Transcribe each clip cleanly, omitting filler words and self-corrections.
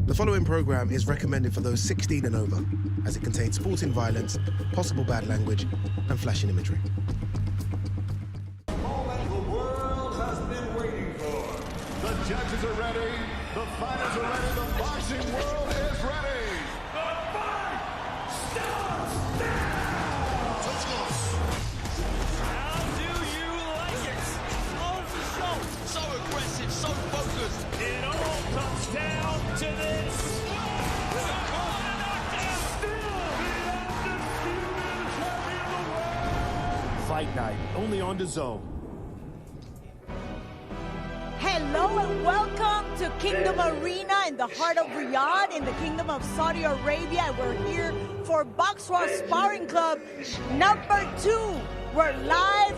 The following program is recommended for those 16 and over, as it contains sporting violence, possible bad language, and flashing imagery. The moment the world has been waiting for. The judges are ready. The fighters are ready. The boxing world is ready. The fight starts now. Let's go. How do you like it? On the show. So aggressive, so focused. It all comes down to this. Fight night, only on DAZN. Hello and welcome to Kingdom Arena in the heart of Riyadh in the Kingdom of Saudi Arabia. And we're here for Boxraw Sparring Club number 2. We're live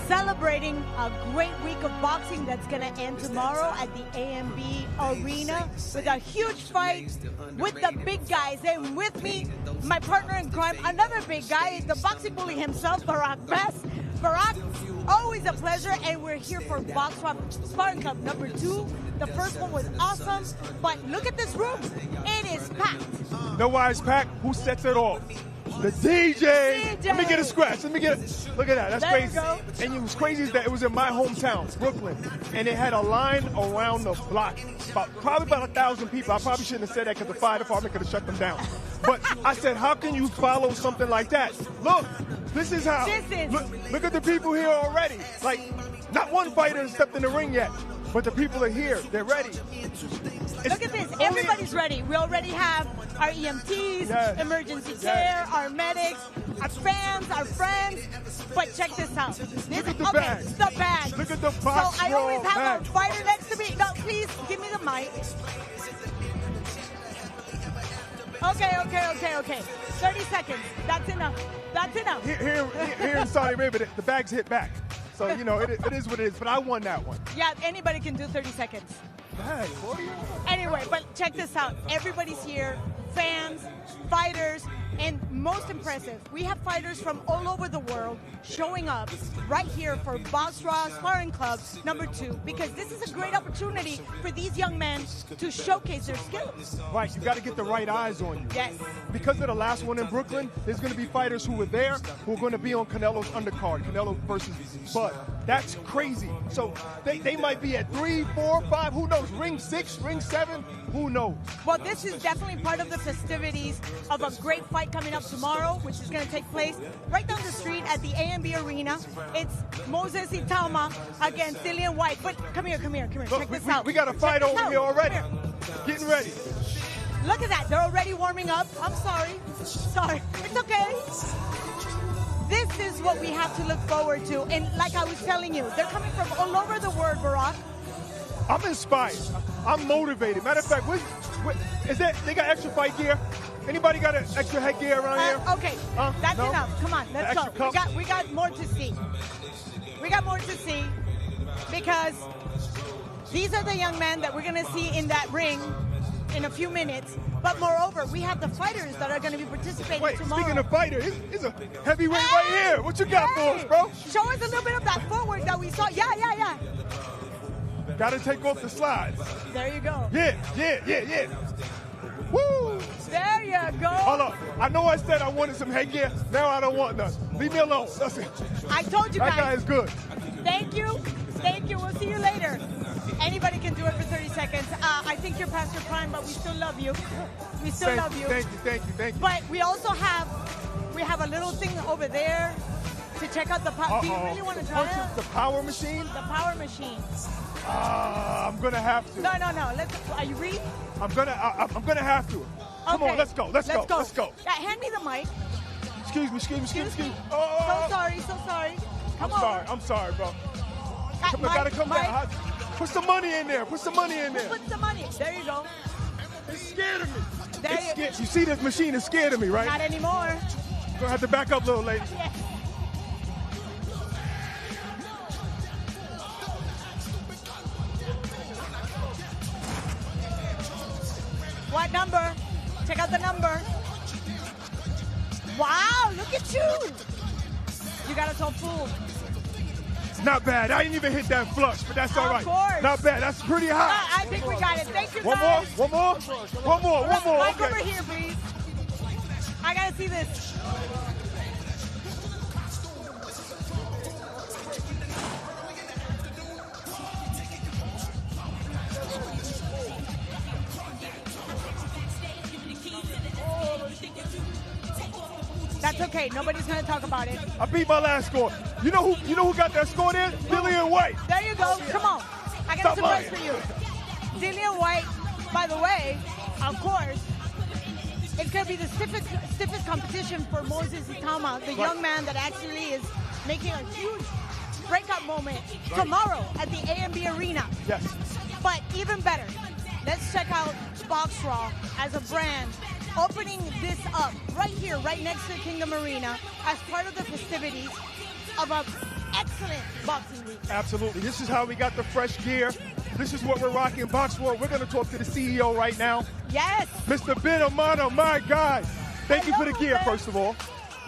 celebrating a great week of boxing that's going to end tomorrow at the AMB Arena with a huge fight with the big guys. And with me, my partner in crime, another big guy, the boxing bully himself, Barack Best. Barack, always a pleasure, and we're here for Boxraw Sparring Club number 2. The first one was awesome, but look at this room. It is packed. Know why it's packed? Who sets it off? The DJ. Let me get a scratch. Let me get it. Look at that. That's there crazy. You go. And it was crazy is that it was in my hometown, Brooklyn, and it had a line around the block. Probably about 1,000 people. I probably shouldn't have said that because the fire department could have shut them down. But I said, how can you follow something like that? Look, this is how. Look at the people here already. Like, not one fighter has stepped in the ring yet, but the people are here. They're ready. Look at this. Everybody's ready. We already have our EMTs, emergency care, our medics, our fans, our friends. But check this out. Look at the bag. The bag. Look at the box. So I always have a fighter next to me. No, please, give me the mic. Okay. 30 seconds. That's enough. That's enough. Here in Saudi Arabia, the bags hit back. So, you know, it is what it is. But I won that one. Yeah, anybody can do 30 seconds. Hey, anyway, but check this out. Everybody's here, fans, fighters, and most impressive, we have fighters from all over the world showing up right here for Boxraw Sparring Club number 2, because this is a great opportunity for these young men to showcase their skills. Right, you got to get the right eyes on you. Yes. Because of the last one in Brooklyn, there's going to be fighters who were there who are going to be on Canelo's undercard, Canelo versus Bud. That's crazy. So they might be at 3, 4, 5, who knows, ring 6, ring 7, who knows? Well, this is definitely part of the festivities of a great fight coming up tomorrow, which is going to take place right down the street at the AMB Arena. It's Moses Itauma against Whyte. But come here. Look, check this out. We got a fight over here already. Getting ready. Look at that. They're already warming up. I'm sorry. It's okay. This is what we have to look forward to. And like I was telling you, they're coming from all over the world, Barack. I'm inspired. I'm motivated. Matter of fact, is that they got extra fight gear? Anybody got an extra headgear around here? Okay, that's enough. Come on, let's go. We got more to see. Because these are the young men that we're going to see in that ring in a few minutes. But moreover, we have the fighters that are going to be participating tomorrow. Speaking of fighters, it's a heavyweight right here. What you got for us, bro? Show us a little bit of that footwork that we saw. Yeah. Got to take off the slides. There you go. Yeah. Woo! There you go. Hold up. I know I said I wanted some headgear. Now I don't want none. Leave me alone. That's it. I told you guys. That guy is good. Thank you. We'll see you later. Anybody can do it for 30 seconds. I think you're past your prime, but we still love you. Thank you. But we also have a little thing over there to check out the power. Do you really want to try it? The power machine? The power machine. I'm gonna have to. No. Are you ready? I'm gonna have to. Come on, let's go. Yeah, hand me the mic. Excuse me. So sorry. Come on. I'm sorry, bro. Gotta come back. Put some money in there. Put some money. There you go. It's scared of me. You see this machine is scared of me, right? Not anymore. Gonna have to back up, little lady. Yeah. What number? Check out the number. Wow, look at you. You got us all fooled. Not bad. I didn't even hit that flush, but that's all right. Of course. Not bad. That's pretty high. I think we got it. Thank you, One more? guys. One more? One more? One more? Mike, Okay. over here, please. I gotta see this. That's okay. Nobody's gonna talk about it. I beat my last score. You know who got that score there? Dillian Whyte. There you go. Come on. I got a surprise for you. Dillian Whyte, by the way, of course, it's going to be the stiffest competition for Moses Itauma, the young man that actually is making a huge breakout moment tomorrow at the AMB Arena. Yes. But even better, let's check out Boxraw as a brand opening this up right here, right next to the Kingdom Arena as part of the festivities of an excellent boxing week. Absolutely. This is how we got the fresh gear. This is what we're rocking in Boxraw. We're going to talk to the CEO right now. Yes. Mr. Ben Amano, my guy. Thank you for the gear, Ben. first of all.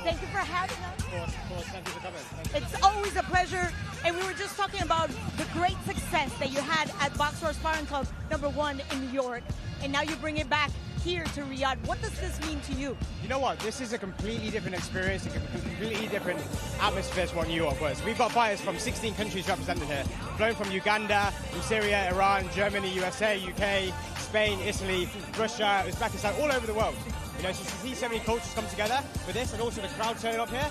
Thank you for having us. Of course. Thank you for coming. It's always a pleasure. And we were just talking about the great success that you had at Boxraw Sparring Club #1 in New York. And now you bring it back here to Riyadh. What does this mean to you? You know what? This is a completely different experience, a completely different atmosphere to what New York was. We've got fighters from 16 countries represented here, flown from Uganda, from Syria, Iran, Germany, USA, UK, Spain, Italy, Russia, Uzbekistan, all over the world. You know, so to see so many cultures come together for this, and also the crowd turning up here,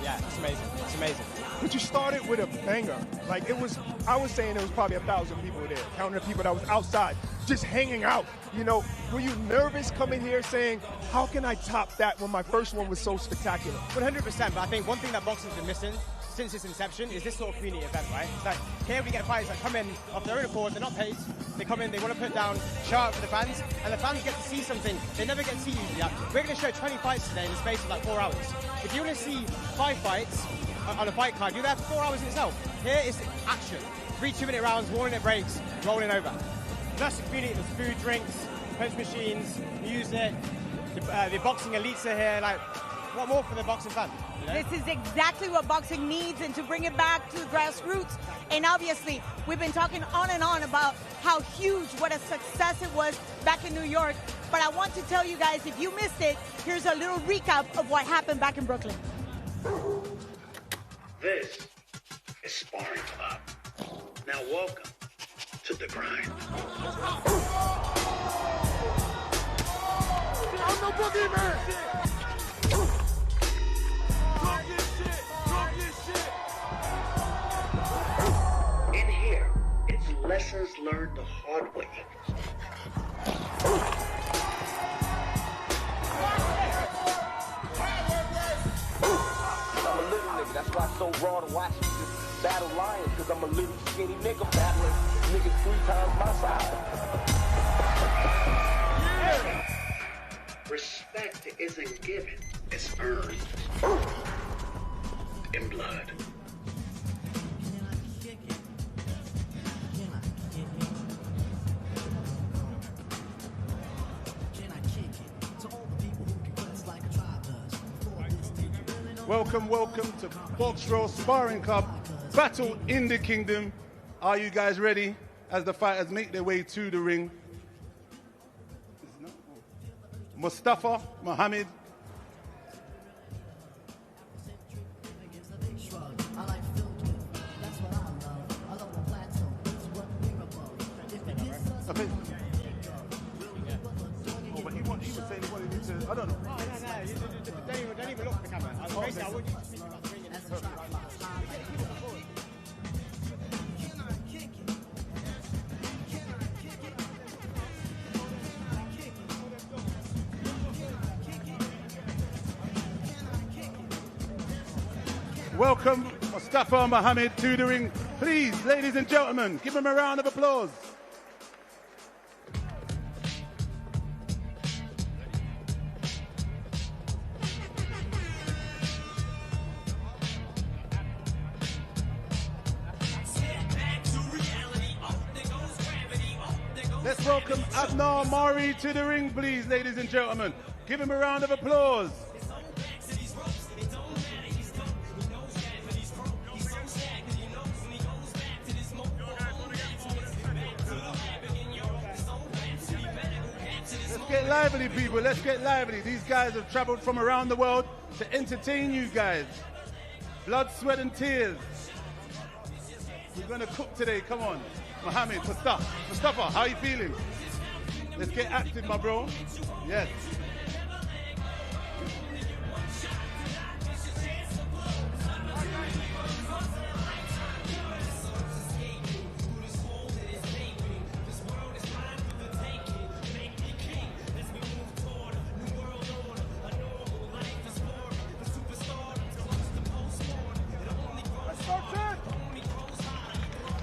yeah, it's amazing. It's amazing. But you started with a banger. Like, I was saying there was probably 1,000 people there, counting the people that was outside, just hanging out. You know, were you nervous coming here saying, how can I top that when my first one was so spectacular? 100%, but I think one thing that boxing's been missing since its inception is this sort of community event, right? It's like, here we get fighters that come in off their own accord, they're not paid, they come in, they want to put down, show up for the fans, and the fans get to see something they never get to see usually. Like, we're going to show 20 fights today in the space of like 4 hours. If you want to see 5 fights on a fight card, you're there for 4 hours in itself. Here is action. 3 2-minute rounds, 1-minute breaks, rolling over. Plus the community, there's food, drinks, punch machines, music, the boxing elites are here, like, what more for the boxing fan? You know? This is exactly what boxing needs, and to bring it back to the grassroots. And obviously, we've been talking on and on about how huge, what a success it was back in New York. But I want to tell you guys, if you missed it, here's a little recap of what happened back in Brooklyn. This is Sparring Club. Now welcome to the grind. I'm no boogeyman! In here, it's lessons learned the hard way. I'm a little nigga, that's why it's so raw to watch you just battle lions, cause I'm a little skinny nigga battling niggas 3 times my size. Respect isn't given, it's earned. In blood. Welcome to Boxraw Sparring Club, Battle in the Kingdom. Are you guys ready as the fighters make their way to the ring? Mustafa, Mohammed. Okay. Oh, but he was saying he wanted me to, I don't know. No, don't even look at the camera. Basically, I want you to speak about the ring and Welcome Mustafa Mohammed to the ring. Please, ladies and gentlemen, give him a round of applause. Let's welcome Abnar Mari to the ring, please, ladies and gentlemen. Give him a round of applause. get lively, people. Let's get lively. These guys have traveled from around the world to entertain you guys. Blood, sweat, and tears. We're going to cook today. Come on. Mohammed, Mustafa, how you feeling? Let's get active, my bro. Yes.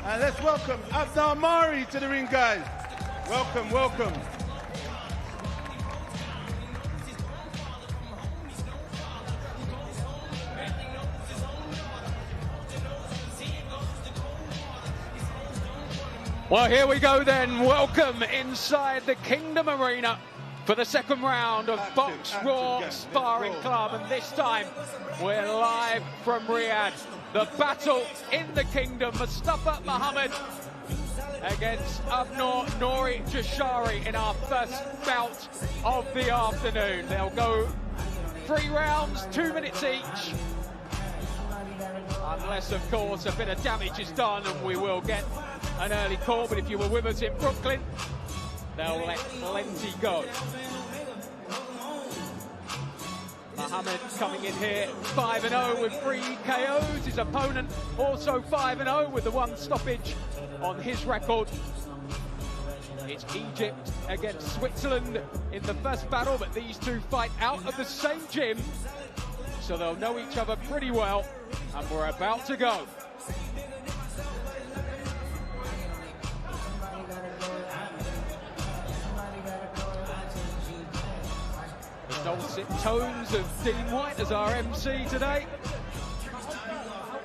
And let's welcome Abdul Mari to the ring, guys. Welcome, welcome. Well, here we go then. Welcome inside the Kingdom Arena for the second round of Boxraw Sparring Club. And this time, we're live from Riyadh. The battle in the Kingdom, Mustafa Mohammed against Abnor Nori Jashari in our first bout of the afternoon. They'll go 3 rounds, 2 minutes each. Unless, of course, a bit of damage is done and we will get an early call. But if you were with us in Brooklyn, they'll let plenty go. Mohammed coming in here 5-0 with 3 KOs. His opponent also 5-0 with the 1 stoppage on his record. It's Egypt against Switzerland in the first battle, but these two fight out of the same gym, so they'll know each other pretty well, and we're about to go. The dulcet tones of Dean Whyte as our MC today.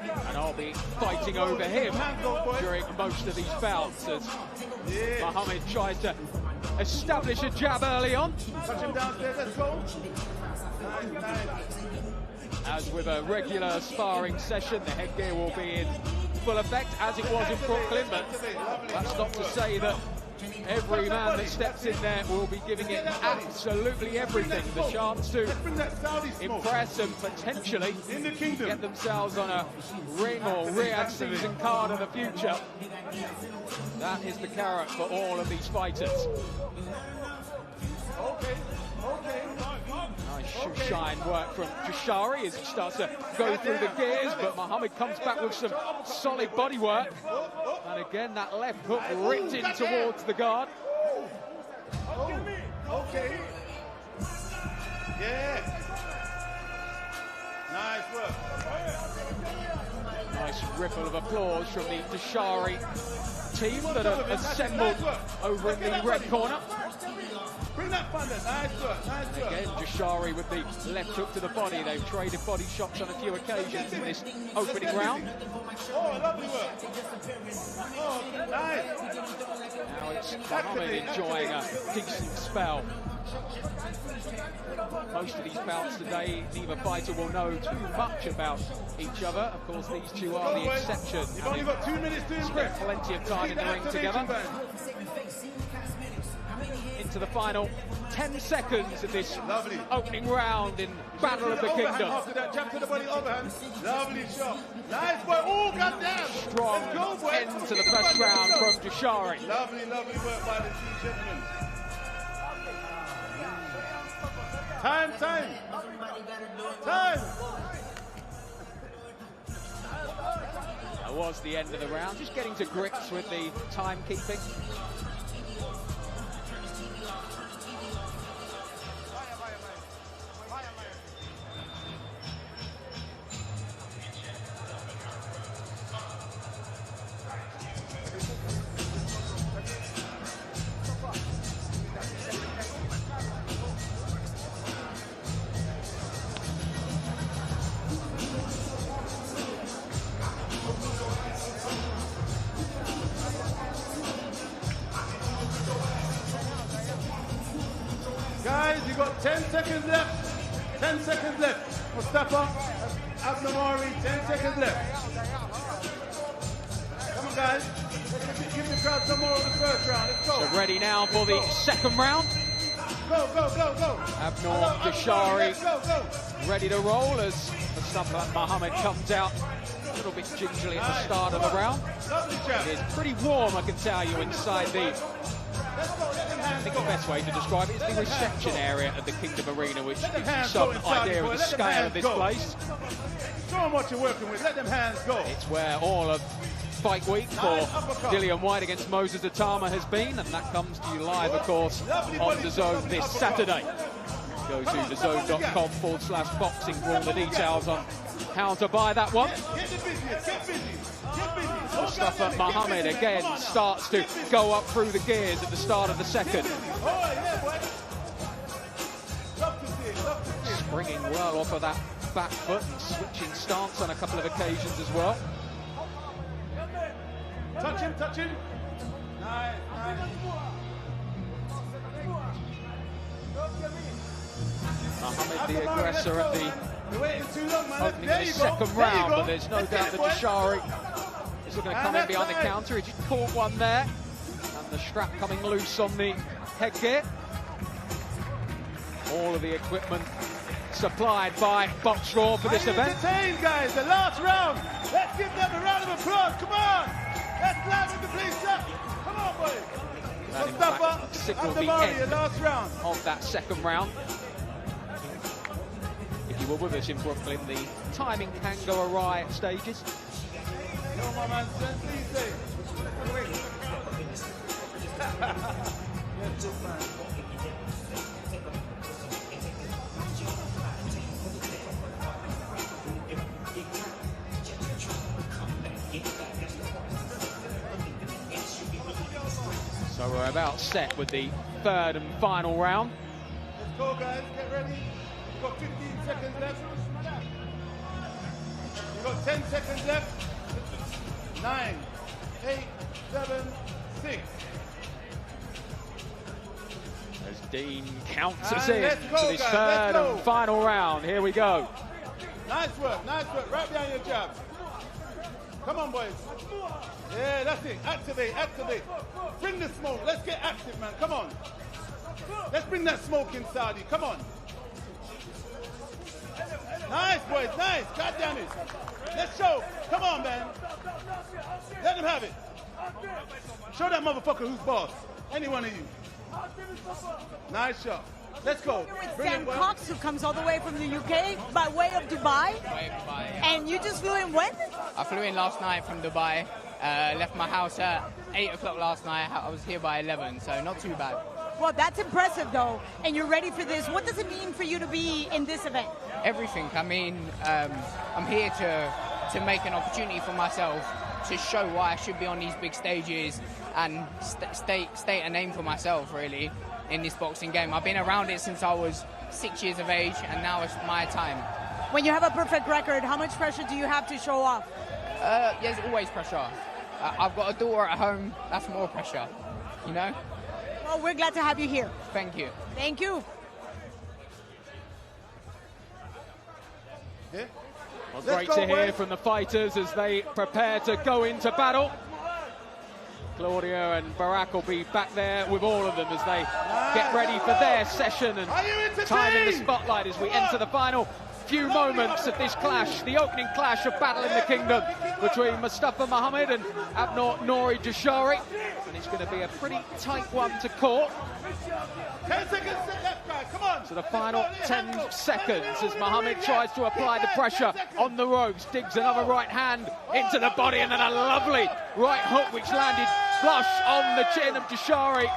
And I'll be fighting over him during most of these bouts as Mohammed tries to establish a jab early on. Touch him downstairs, let's go. As with a regular sparring session, the headgear will be in full effect as it was in Brooklyn, but that's not to say that every man that steps in there will be giving it absolutely everything. The chance to impress and potentially get themselves on a ring or Riyadh season card in the future. That is the carrot for all of these fighters. Nice shoe-shine work from Jashari as he starts to go through the gears, but Mohammed comes back with some solid body work. And again, that left hook ripped in towards the guard. Okay. Yeah. Nice work. Nice ripple of applause from the Jashari team that have assembled over in the red corner. Bring that thunder. Nice work. Nice work. Again, Jashari with the left hook to the body. They've traded body shots on a few occasions in this opening round. Oh, lovely work. Oh, nice. Now it's Mohammed enjoying a decent spell. Most of these bouts today, neither fighter will know too much about each other. Of course, these two are the exception. You've only got 2 minutes to impress. Plenty of time in the ring together. Into the final 10 seconds of this opening round in Battle of the Kingdom. After that jump to the body, overhand. Lovely shot. Nice boy. Oh, goddamn. Strong end to the first round from Jashari. Lovely, lovely work by the two gentlemen. Time. That was the end of the round. Just getting to grips with the timekeeping. Guys, you got 10 seconds left. 10 seconds left. Mustafa, Abnamari, 10 seconds left. Come on, guys. Let's give the crowd some more of the first round. Let's go. So ready now for the second round. Go, go, go, go. Abnor Dashari ready to roll as Mustafa Muhammad comes out a little bit gingerly at the start of the round. It is pretty warm, I can tell you, inside the... I think the best way to describe it is the reception area of the Kingdom Arena, which gives you some idea of the scale of this place. Show them what you're working with. Let them hands go. It's where all of Fight Week for Dillian Whyte against Moses Itauma has been, and that comes to you live, of course, on DAZN this Saturday. Go to DAZN.com/boxing for all the details on how to buy that one. Mustafa Muhammad again starts to go up through the gears at the start of the second. Springing well off of that back foot and switching stance on a couple of occasions as well. Touch him, touch him. Nice, nice. Muhammad, the aggressor at the opening of the second round, but there's no doubt that Dashari is looking to come in behind the counter. He just caught one there, and the strap coming loose on the headgear. All of the equipment supplied by Boxraw for this event. Entertained, guys, the last round. Let's give them a round of applause. Come on. Let's liven the place up. Come on, boys. That in fact signalled the end last round of that second round. If you were with us in Brooklyn, the timing can go awry at stages. Yo, my man, please say. So we're about set with the third and final round. Let's go, guys. Get ready. We've got 15 seconds left. We've got 10 seconds left. 9, 8, 7, 6. As Dean counts us in to this third and final round. Here we go. Nice work, nice work. Right behind your jab. Come on, boys. Yeah, that's it. Activate, activate. Bring the smoke. Let's get active, man. Come on. Let's bring that smoke inside you. Come on. Nice, boys. Nice. God damn it. Let's show. Come on, man. Let them have it. Show that motherfucker who's boss. Any one of you. Nice shot. Let's go. With Sam Cox, who comes all the way from the UK by way of Dubai. And you just flew in when? I flew in last night from Dubai. Left my house at 8 o'clock last night. I was here by 11, so not too bad. Well, that's impressive, though. And you're ready for this. What does it mean for you to be in this event? Everything. I mean, I'm here to make an opportunity for myself to show why I should be on these big stages and state a name for myself, really, in this boxing game. I've been around it since I was 6 years of age, and now it's my time. When you have a perfect record, how much pressure do you have to show off? There's always pressure. I've got a daughter at home, that's more pressure, you know? Well, we're glad to have you here. Thank you. Thank you. Yeah. Well, great to hear from the fighters as they prepare to go into battle. Claudia and Barack will be back there with all of them as they get ready for their session and time in the spotlight as we enter the final few moments of this clash, the opening clash of Battle in the Kingdom between Mustafa Muhammad and Abnor Dashari. And it's going to be a pretty tight one to call. 10 seconds left, guys. Come on. So the final 10 seconds as Muhammad tries to apply the pressure on the ropes, digs another right hand into the body, and then a lovely right hook which landed flush on the chin of Dashari.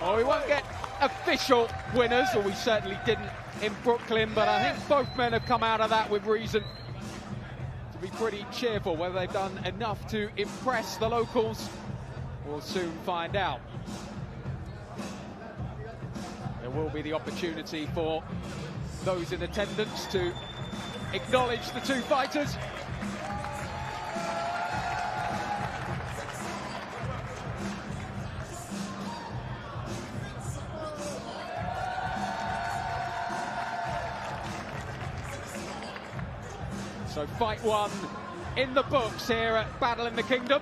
Oh, we won't get official winners, or we certainly didn't in Brooklyn, but I think both men have come out of that with reason to be pretty cheerful. Whether they've done enough to impress the locals, we'll soon find out. There will be the opportunity for those in attendance to acknowledge the two fighters. So fight one in the books here at Battle in the Kingdom.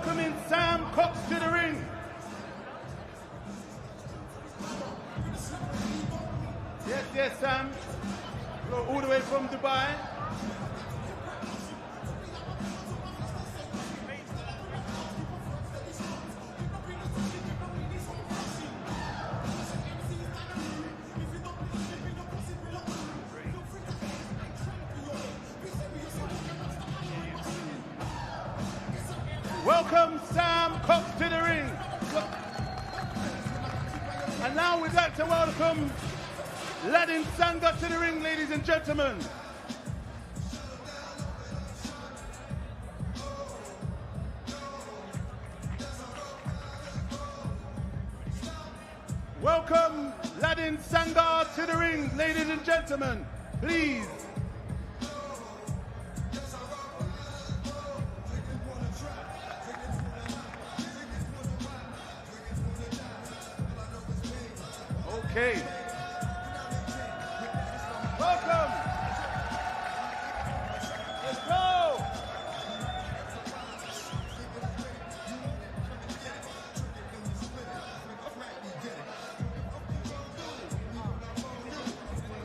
welcoming Sam Cox to the ring. Yes, Sam. All the way from Dubai. Welcome Sam Cox to the ring. And now we'd like to welcome Ladin Sanga to the ring, ladies and gentlemen. Welcome Ladin Sanga to the ring, ladies and gentlemen. Please. Okay. Welcome. Let's go.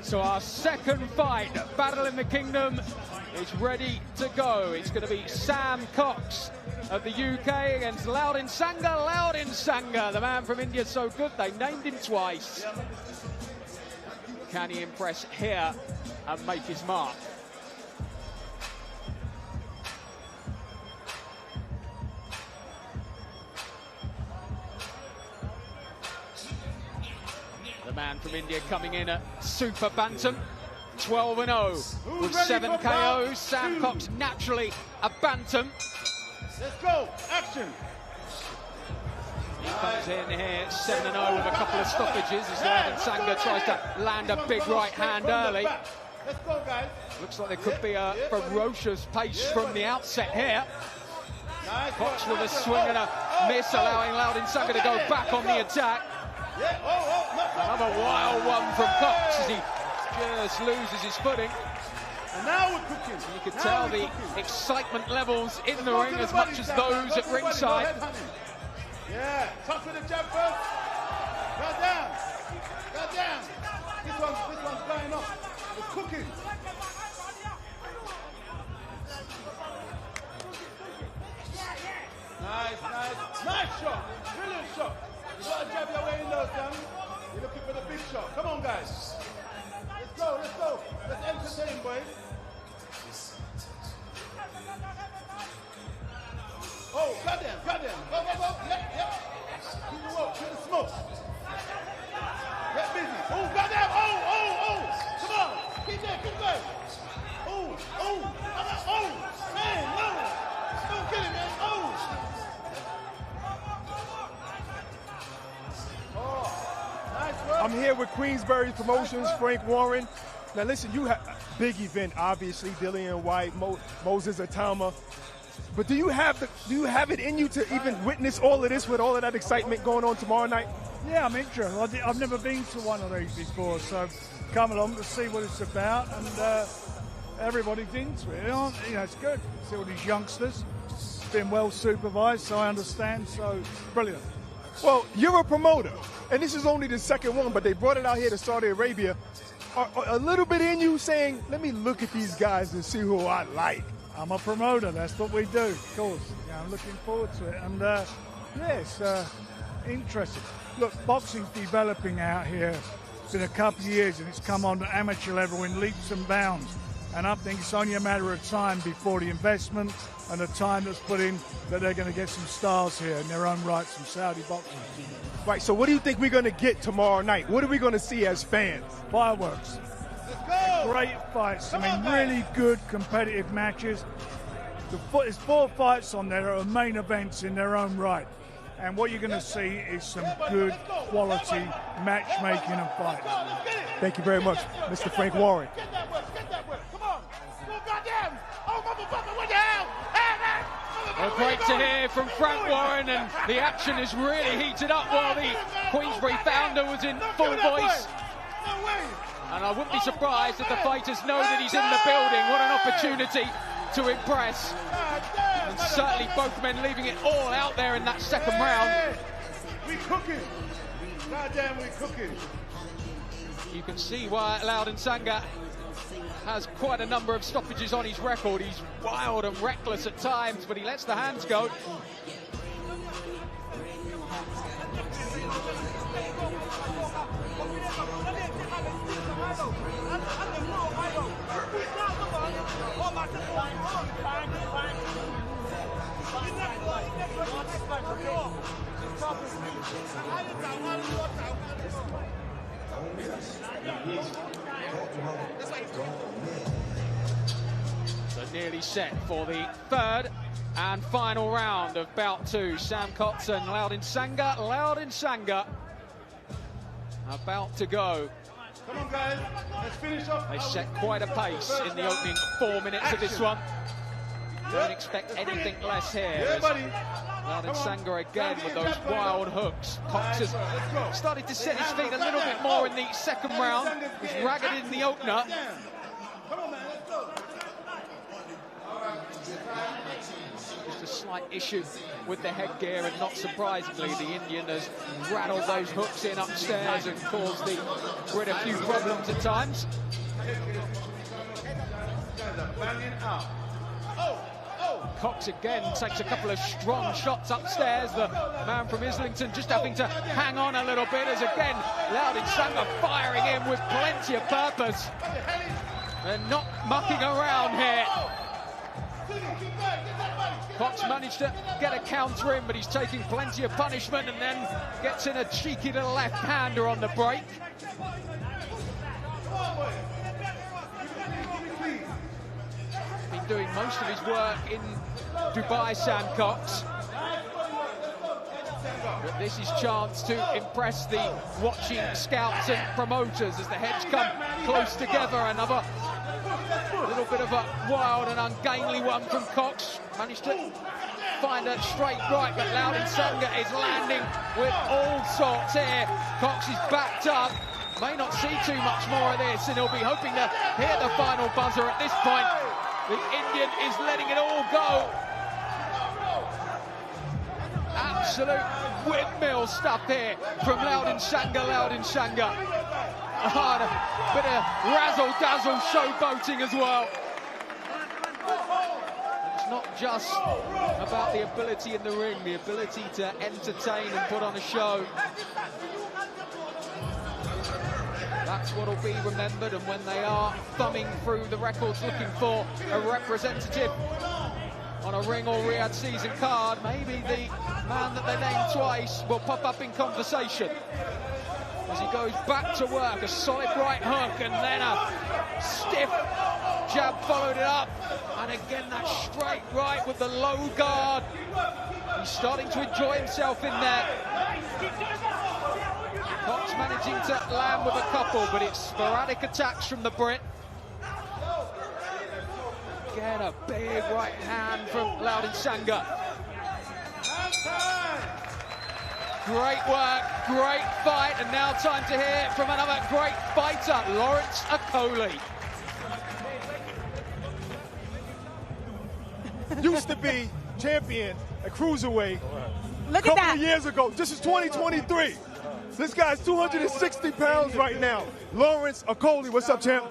So our second fight, Battle in the Kingdom, is ready to go. It's going to be Sam Cox of the UK against Ladin Sanga. Ladin Sanga, the man from India, so good they named him twice. Can he impress here and make his mark? The man from India coming in at Super Bantam, 12-0 with 7 KOs. Sam Cox naturally a Bantam. Let's go, action. He comes in here 7-0 with a couple of stoppages as Ladin Sanga tries to land a big right hand early. Let's go, guys. Looks like there could be a ferocious pace from the outset here. Cox with a swing and a miss, allowing Ladin Sanga to go back on the attack. Another wild one from Cox as he just loses his footing. And now we're cooking. You can tell the excitement levels in the ring as much as those at ringside. Yeah, touch with the jab first. Go down. Go down. This one's going up. We're cooking. Nice shot. Brilliant shot. You got to jab your way in those, Sam. You're looking for the big shot. Come on, guys. Let's go. Let's entertain, boys. Oh, goddamn. Go. Yep. Keep the rope, keep the smoke. Get busy. Oh, goddamn. Oh. Come on. Keep going. Oh. Man, no. Don't get it, man. Nice work. I'm here with Queensberry Promotions, Frank Warren. Now listen, you have a big event, obviously, Dillian Whyte, Moses Itauma. But do you have it in you to even witness all of this with all of that excitement going on tomorrow night? Yeah, I'm interested. I've never been to one of these before, so come along to see what it's about, and everybody's into it. You know, it's good. See all these youngsters. It's been well supervised, so I understand. So brilliant. Well, you're a promoter, and this is only the second one, but they brought it out here to Saudi Arabia. Are a little bit in you saying, let me look at these guys and see who I like? I'm a promoter. That's what we do, of course. Yeah, I'm looking forward to it. And, yes, interesting. Look, boxing's developing out here. It's been a couple of years, and it's come on to amateur level in leaps and bounds. And I think it's only a matter of time before the investment and the time that's put in that they're going to get some stars here in their own right, some Saudi boxing. Right, so what do you think we're going to get tomorrow night? What are we going to see as fans? Fireworks. Great fights. Really good competitive matches. There's 4 fights on there that are main events in their own right. And what you're going to see is some good quality matchmaking and fights. Thank you very much, Mr. Frank Warren. Well, great to hear from Frank Warren, and the action is really heated up while the Queensberry founder was in full voice. And I wouldn't be surprised if the fighters know that he's in the building. What an opportunity to impress. And certainly both men leaving it all out there in that second round. We cooking. Goddamn, we cooking. You can see why Loudon Sanga has quite a number of stoppages on his record. He's wild and reckless at times, but he lets the hands go. So nearly set for the third and final round of bout 2. Sam Cox and Loudon Sanga. Loudon Sanga about to go. Come on, guys. Let's finish off. They set quite a pace in the opening 4 minutes of this one. Don't expect anything less here. Yeah, buddy. Loudon Sanga again with those wild hooks. Cox has started to set his feet a little bit more in the second round. Was ragged in the opener. Come on, man. Let's go. Just a slight issue with the headgear, and not surprisingly, the Indian has rattled those hooks in upstairs and caused the Brit a few problems at times. Cox again takes a couple of strong shots upstairs. The man from Islington just having to hang on a little bit, as again Loudon Sanga firing in with plenty of purpose. They're not mucking around here. Cox managed to get a counter in, but he's taking plenty of punishment, and then gets in a cheeky little left-hander on the break. Been doing most of his work in Dubai, Sam Cox. But this is chance to impress the watching scouts and promoters as the heads come close together. Another little bit of a wild and ungainly one from Cox. Managed to find a straight right, but Loudon Sanga is landing with all sorts here. Cox is backed up. May not see too much more of this, and he'll be hoping to hear the final buzzer at this point. The Indian is letting it all go. Absolute windmill stuff here from Loudon Sanga. Loudon Sanga. A bit of razzle-dazzle showboating as well. It's not just about the ability in the ring, the ability to entertain and put on a show. That's what will be remembered, and when they are thumbing through the records looking for a representative on a Ring or Riyadh season card, maybe the man that they named twice will pop up in conversation. As he goes back to work, a solid right hook, and then a stiff jab followed it up. And again, that straight right with the low guard. He's starting to enjoy himself in there. Cox managing to land with a couple, but it's sporadic attacks from the Brit. Again, a big right hand from Loudon Sanga. Great work, great fight, and now time to hear from another great fighter, Lawrence Akoli. Used to be champion at cruiserweight Look a at couple that. of years ago. This is 2023. This guy's 260 pounds right now. Lawrence Akoli, what's up, champ?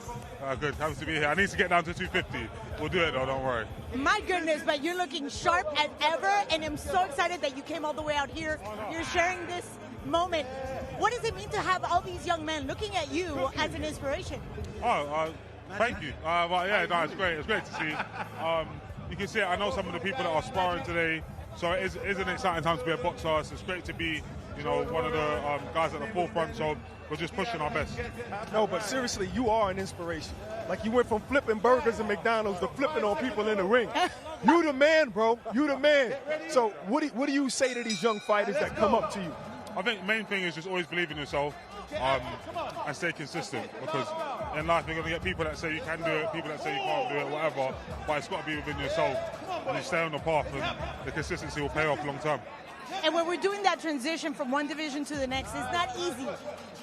Good, happy to be here. I need to get down to 250. We'll do it though, don't worry. My goodness, but you're looking sharp as ever, and I'm so excited that you came all the way out here. You're sharing this moment. What does it mean to have all these young men looking at you as an inspiration? Thank you. But yeah, no, it's great. It's great to see. You can see it. I know some of the people that are sparring today, so it is an exciting time to be a boxer. So it's great to be, you know, one of the guys at the forefront. So we're just pushing our best. No, but seriously, you are an inspiration. Like, you went from flipping burgers and McDonald's to flipping on people in the ring. You the man, bro. You the man. So what do you say to these young fighters that come up to you? I think the main thing is just always believe in yourself and stay consistent, because in life you're going to get people that say you can do it, people that say you can't do it, whatever, but it's got to be within yourself, and you stay on the path, and the consistency will pay off long term. And when we're doing that transition from one division to the next, it's not easy.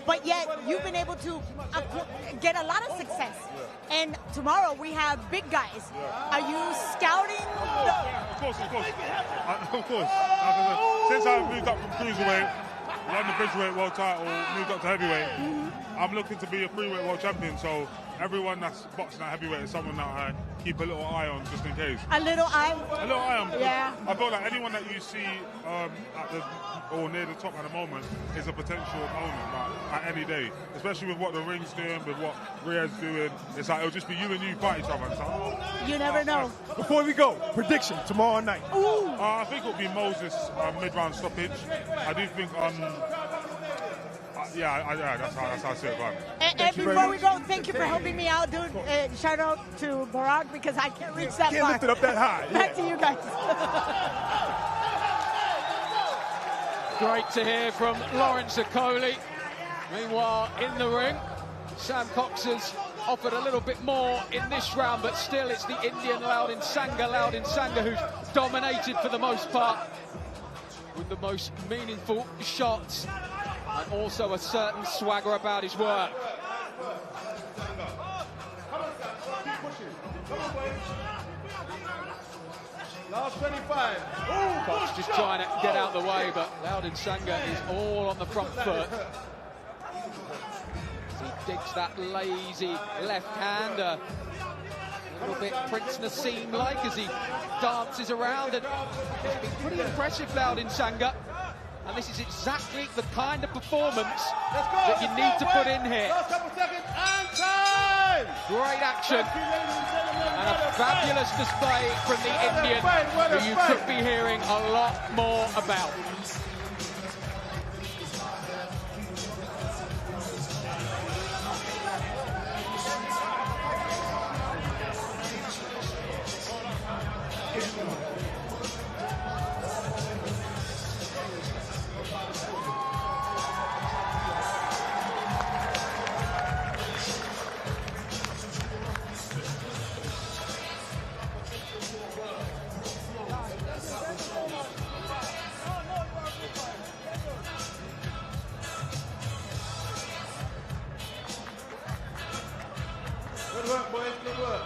But yet, you've been able to get a lot of success. And tomorrow we have big guys. Are you scouting Of course. Since I moved up from cruiserweight, won the Bridgeweight world title, moved up to heavyweight, I'm looking to be a freeweight world champion. So everyone that's boxing at heavyweight is someone that I keep a little eye on just in case. A little eye? A little eye on. Yeah. I feel like anyone that you see at the or near the top at the moment is a potential opponent like, at any day. Especially with what the ring's doing, with what Riyadh's doing. It's like it'll just be you and you fight each other. So, you never know. Before we go, prediction tomorrow night. I think it'll be Moses mid-round stoppage. I do think that's how I see it going. And before we go, thank you for helping me out, dude. Shout out to Barack because I can't reach that far. Can't lift it up that high. Back to you guys. Great to hear from Lawrence Okoli. Meanwhile, in the ring, Sam Cox has offered a little bit more in this round, but still it's the Indian Loudon Sangha who's dominated for the most part with the most meaningful shots and also a certain swagger about his work. Last 25. Cox just trying to get out the way, but Loudon Sangha is all on the front foot. As he digs that lazy left hand, a little bit Prince Nassim-like as he dances around, and it's been pretty impressive, Loudon Sangha. And this is exactly the kind of performance that you need to put in here. Last couple seconds and time! Great action. And a fabulous display from the Indian, who you could be hearing a lot more about. Good work, boys, good work.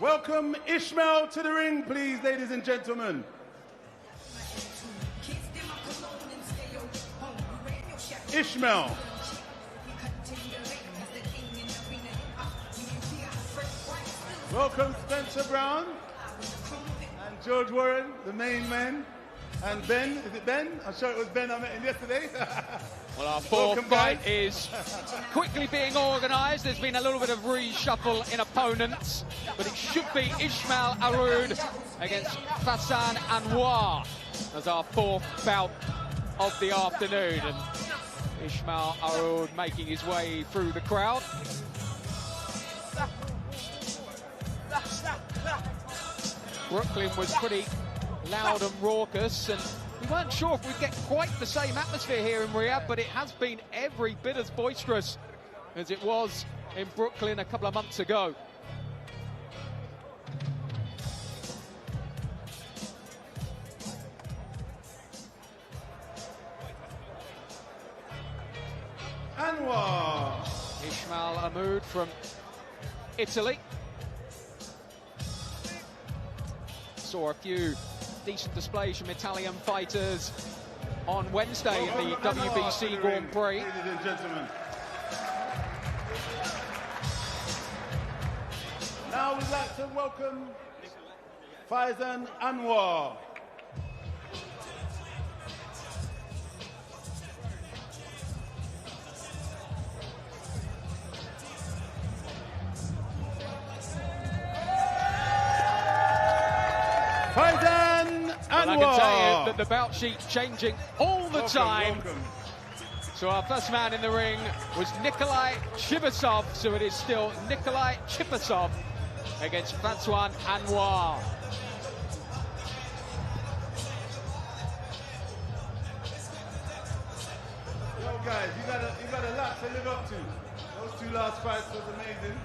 Welcome Ishmael to the ring, please, ladies and gentlemen. Ishmael. Welcome Spencer Brown and George Warren, the main men. And Ben, is it Ben? I'm sure it was Ben I met him yesterday. Well, our fourth fight is quickly being organised. There's been a little bit of reshuffle in opponents, but it should be Ismail Aroud against Fassan Anwar as our fourth bout of the afternoon. And Ismail Aroud making his way through the crowd. Brooklyn was pretty loud and raucous, and we weren't sure if we'd get quite the same atmosphere here in Riyadh, but it has been every bit as boisterous as it was in Brooklyn a couple of months ago. Anwar. Ismail Aroud from Italy. Saw a few decent displays from Italian fighters on Wednesday in the WBC Grand Prix. Ladies and gentlemen. Now we'd like to welcome Faizan Anwar. Faizan Anwar. Well, I can tell you that the bout sheet changing all the time. Welcome. So our first man in the ring was Nikolai Chibasov, so it is still Nikolai Chibasov against Fassan Anwar. Yo guys, you got a lot to live up to. Those two last fights was amazing.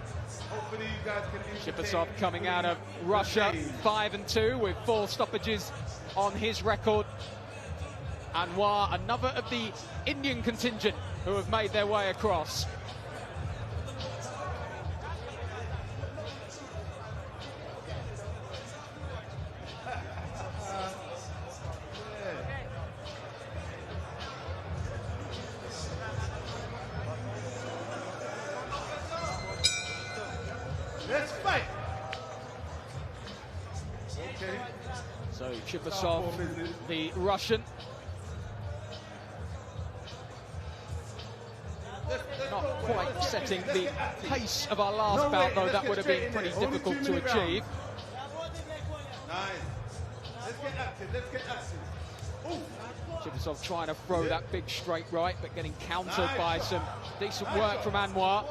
Hopefully you guys can Chipasov coming out of Russia, 5-2 with 4 stoppages on his record. Anwar, another of the Indian contingent who have made their way across. Let's fight. Okay. So Chipasov, the Russian, not quite setting the pace of our last bout, though that would have been pretty difficult to achieve. Nice. Let's get active. Let's get active. Chipasov trying to throw that big straight right, but getting countered by some decent work from Anwar.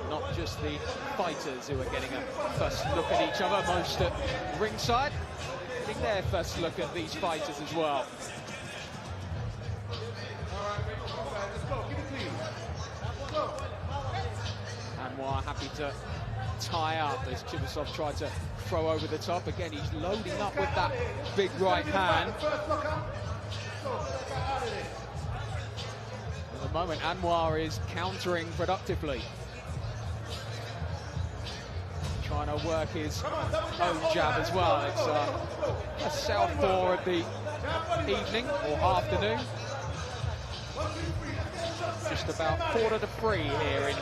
Not just the fighters who are getting a first look at each other, most at ringside getting their first look at these fighters as well. Anwar happy to tie up as Chipasov tried to throw over the top. Again, he's loading up with that big right hand. At the moment, Anwar is countering productively. Trying to work his own jab as well. It's a southpaw of the evening or afternoon. Just about 2:45 here in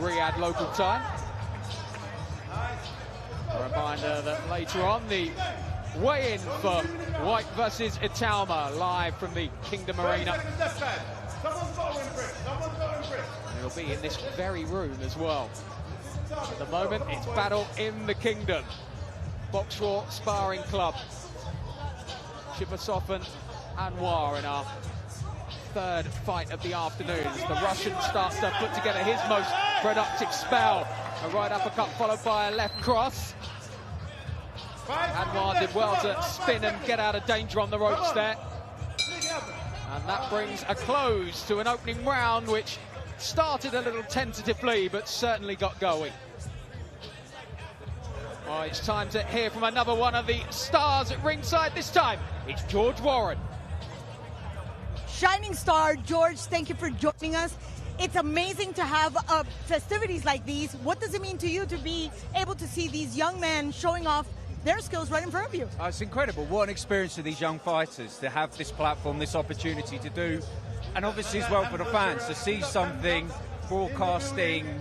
Riyadh local time. A reminder that later on the weigh-in for Whyte versus Itauma live from the Kingdom Arena. And it'll be in this very room as well. At the moment, it's battle in the Kingdom. Boxraw Sparring Club. Chipasov and Anwar in our third fight of the afternoon. As the Russian starts to put together his most productive spell. A right uppercut followed by a left cross. Anwar did well to spin and get out of danger on the ropes there. And that brings a close to an opening round, which started a little tentatively, but certainly got going. Oh, it's time to hear from another one of the stars at ringside. This time, it's George Warren. Shining star, George, thank you for joining us. It's amazing to have festivities like these. What does it mean to you to be able to see these young men showing off their skills right in front of you? It's incredible. What an experience for these young fighters to have this platform, this opportunity to do. And obviously as well for the fans to see something broadcasting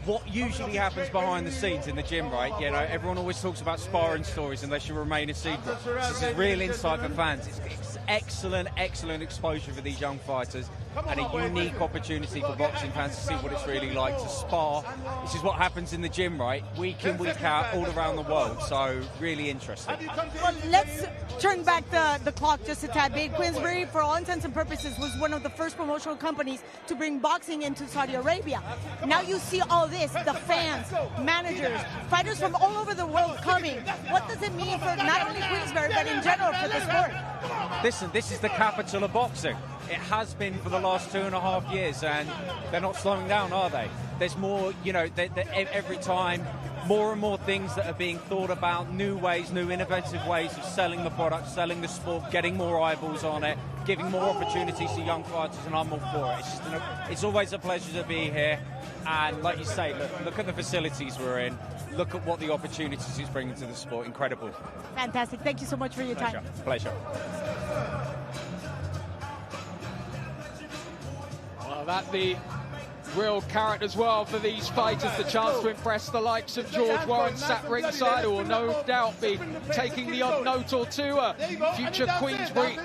what usually happens behind the scenes in the gym, right? You know, everyone always talks about sparring stories and they should remain a secret. This is real insight for fans. It's excellent, excellent exposure for these young fighters and a unique opportunity for boxing fans to see what it's really like to spar. This is what happens in the gym, right? Week in, week out, all around the world. So really interesting. Well, let's turn back the clock just a tad bit. Queensberry, for all intents and purposes, was one of the first promotional companies to bring boxing into Saudi Arabia. Now you see all this, the fans, managers, fighters from all over the world coming. What does it mean for not only Queensberry, but in general for the sport? Listen, this is the capital of boxing. It has been for the last 2.5 years, and they're not slowing down, are they? There's more, you know, every time, more and more things that are being thought about, new ways, new innovative ways of selling the product, selling the sport, getting more eyeballs on it, giving more opportunities to young fighters, and I'm all for it. It's always a pleasure to be here, and like you say, look at the facilities we're in, look at what the opportunities it's bringing to the sport. Incredible. Fantastic. Thank you so much for your time. Pleasure. Well, that the real carrot as well for these fighters, the chance to impress the likes of George Warren sat ringside, who will no doubt be taking the odd note or two. A future Queensberry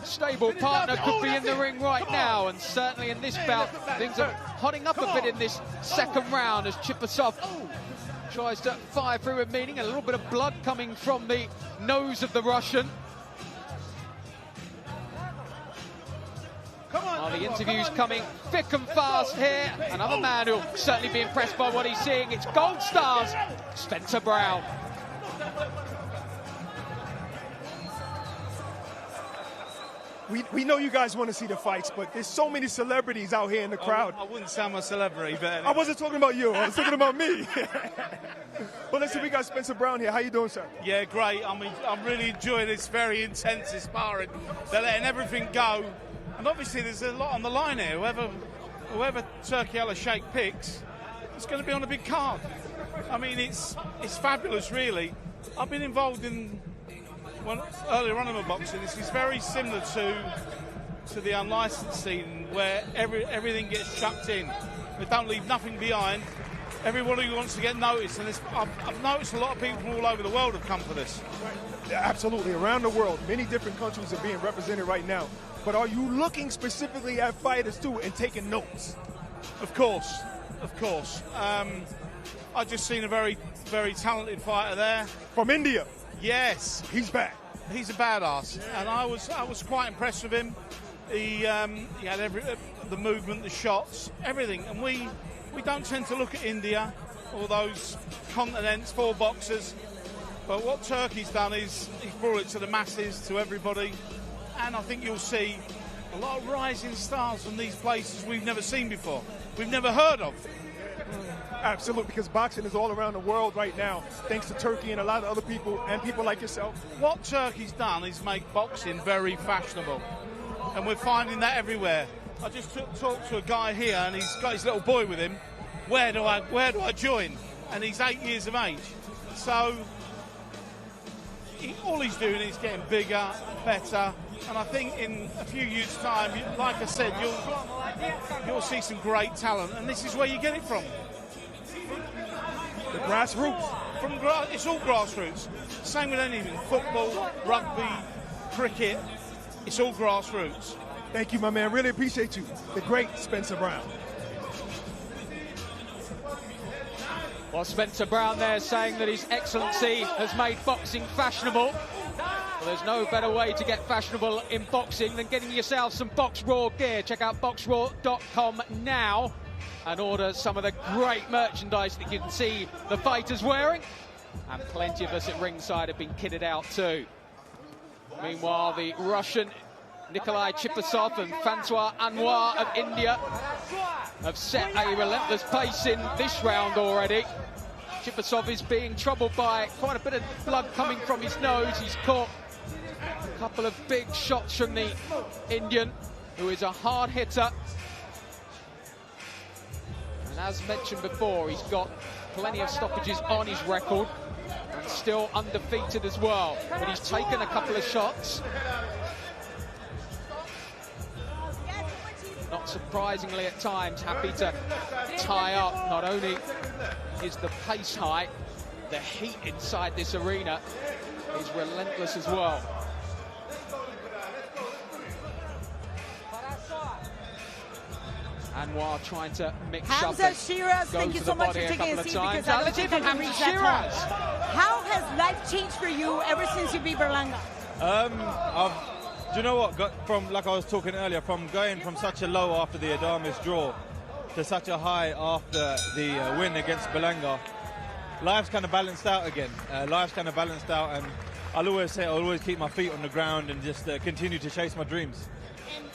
stable partner could be in the ring right now, and certainly in this bout things are hotting up a bit in this second round as Chipasov tries to fire through with meaning. A little bit of blood coming from the nose of the Russian. The interview's coming thick and fast here. Another man who'll certainly be impressed by what he's seeing. It's Gold Stars, Spencer Brown. we know you guys want to see the fights, but there's so many celebrities out here in the crowd. I wouldn't say I'm a celebrity, but anyway. I wasn't talking about you. I was talking about me. Well, listen, we got Spencer Brown here. How you doing, sir? Yeah, great. I'm really enjoying this very intense sparring. They're letting everything go, and obviously there's a lot on the line here. Whoever Turkey Al Sheikh picks, it's going to be on a big card. I mean, it's fabulous, really. I've been involved in earlier on in my boxing. This is very similar to the unlicensed scene, where everything gets chucked in. They don't leave nothing behind. Everybody wants to get noticed, and I've noticed a lot of people from all over the world have come for this. Absolutely, around the world, many different countries are being represented right now. But are you looking specifically at fighters too and taking notes? Of course. I just seen a very, very talented fighter there from India. Yes, he's back. He's a badass, and I was quite impressed with him. He had the movement, the shots, everything, and we don't tend to look at India or those continents for boxers. But what Turkey's done is he's brought it to the masses, to everybody. And I think you'll see a lot of rising stars from these places we've never seen before, we've never heard of. Absolutely, because boxing is all around the world right now, thanks to Turkey and a lot of other people and people like yourself. What Turkey's done is make boxing very fashionable, and we're finding that everywhere. I just talked to a guy here, and he's got his little boy with him. Where do I join? And he's 8 years of age. So all he's doing is getting bigger, better, and I think in a few years' time, like I said, you'll see some great talent, and this is where you get it from. The grassroots. It's all grassroots. Same with anything: football, rugby, cricket. It's all grassroots. Thank you, my man. Really appreciate you. The great Spencer Brown. Well, Spencer Brown there saying that His Excellency has made boxing fashionable. Well, there's no better way to get fashionable in boxing than getting yourself some Boxraw gear. Check out boxraw.com now and order some of the great merchandise that you can see the fighters wearing. And plenty of us at ringside have been kitted out too. Meanwhile, the Russian Nikolai Chipasov and Francois Anwar of India have set a relentless pace in this round already. Chipasov is being troubled by quite a bit of blood coming from his nose. He's caught a couple of big shots from the Indian, who is a hard hitter. And as mentioned before, he's got plenty of stoppages on his record and still undefeated as well. But he's taken a couple of shots. Not surprisingly at times, happy to tie up. Not only is the pace high, the heat inside this arena is relentless as well. Anwar trying to mix up. Hamza Shiraz, thank you so much for taking a seat, because I don't think I can reach that time. How has life changed for you ever since you beat Berlanga? Do you know what? From, like I was talking earlier, from going from such a low after the Adamis draw to such a high after the win against Berlanga, life's kind of balanced out again. Life's kind of balanced out, and I'll always say I'll always keep my feet on the ground and just continue to chase my dreams. And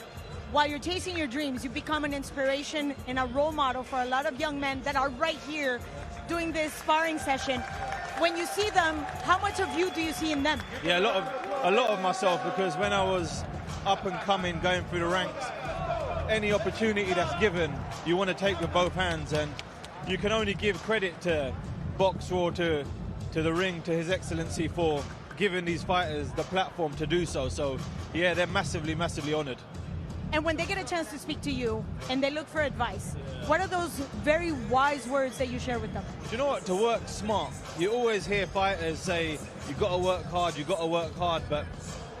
while you're chasing your dreams, you become an inspiration and a role model for a lot of young men that are right here doing this sparring session. When you see them, how much of you do you see in them? Yeah, a lot of myself, because when I was up and coming, going through the ranks, any opportunity that's given, you want to take with both hands, and you can only give credit to Boxraw, to the ring, to His Excellency for giving these fighters the platform to do so. So, yeah, they're massively, massively honoured. And when they get a chance to speak to you and they look for advice, what are those very wise words that you share with them? Do you know what? To work smart. You always hear fighters say, you've got to work hard, you've got to work hard, but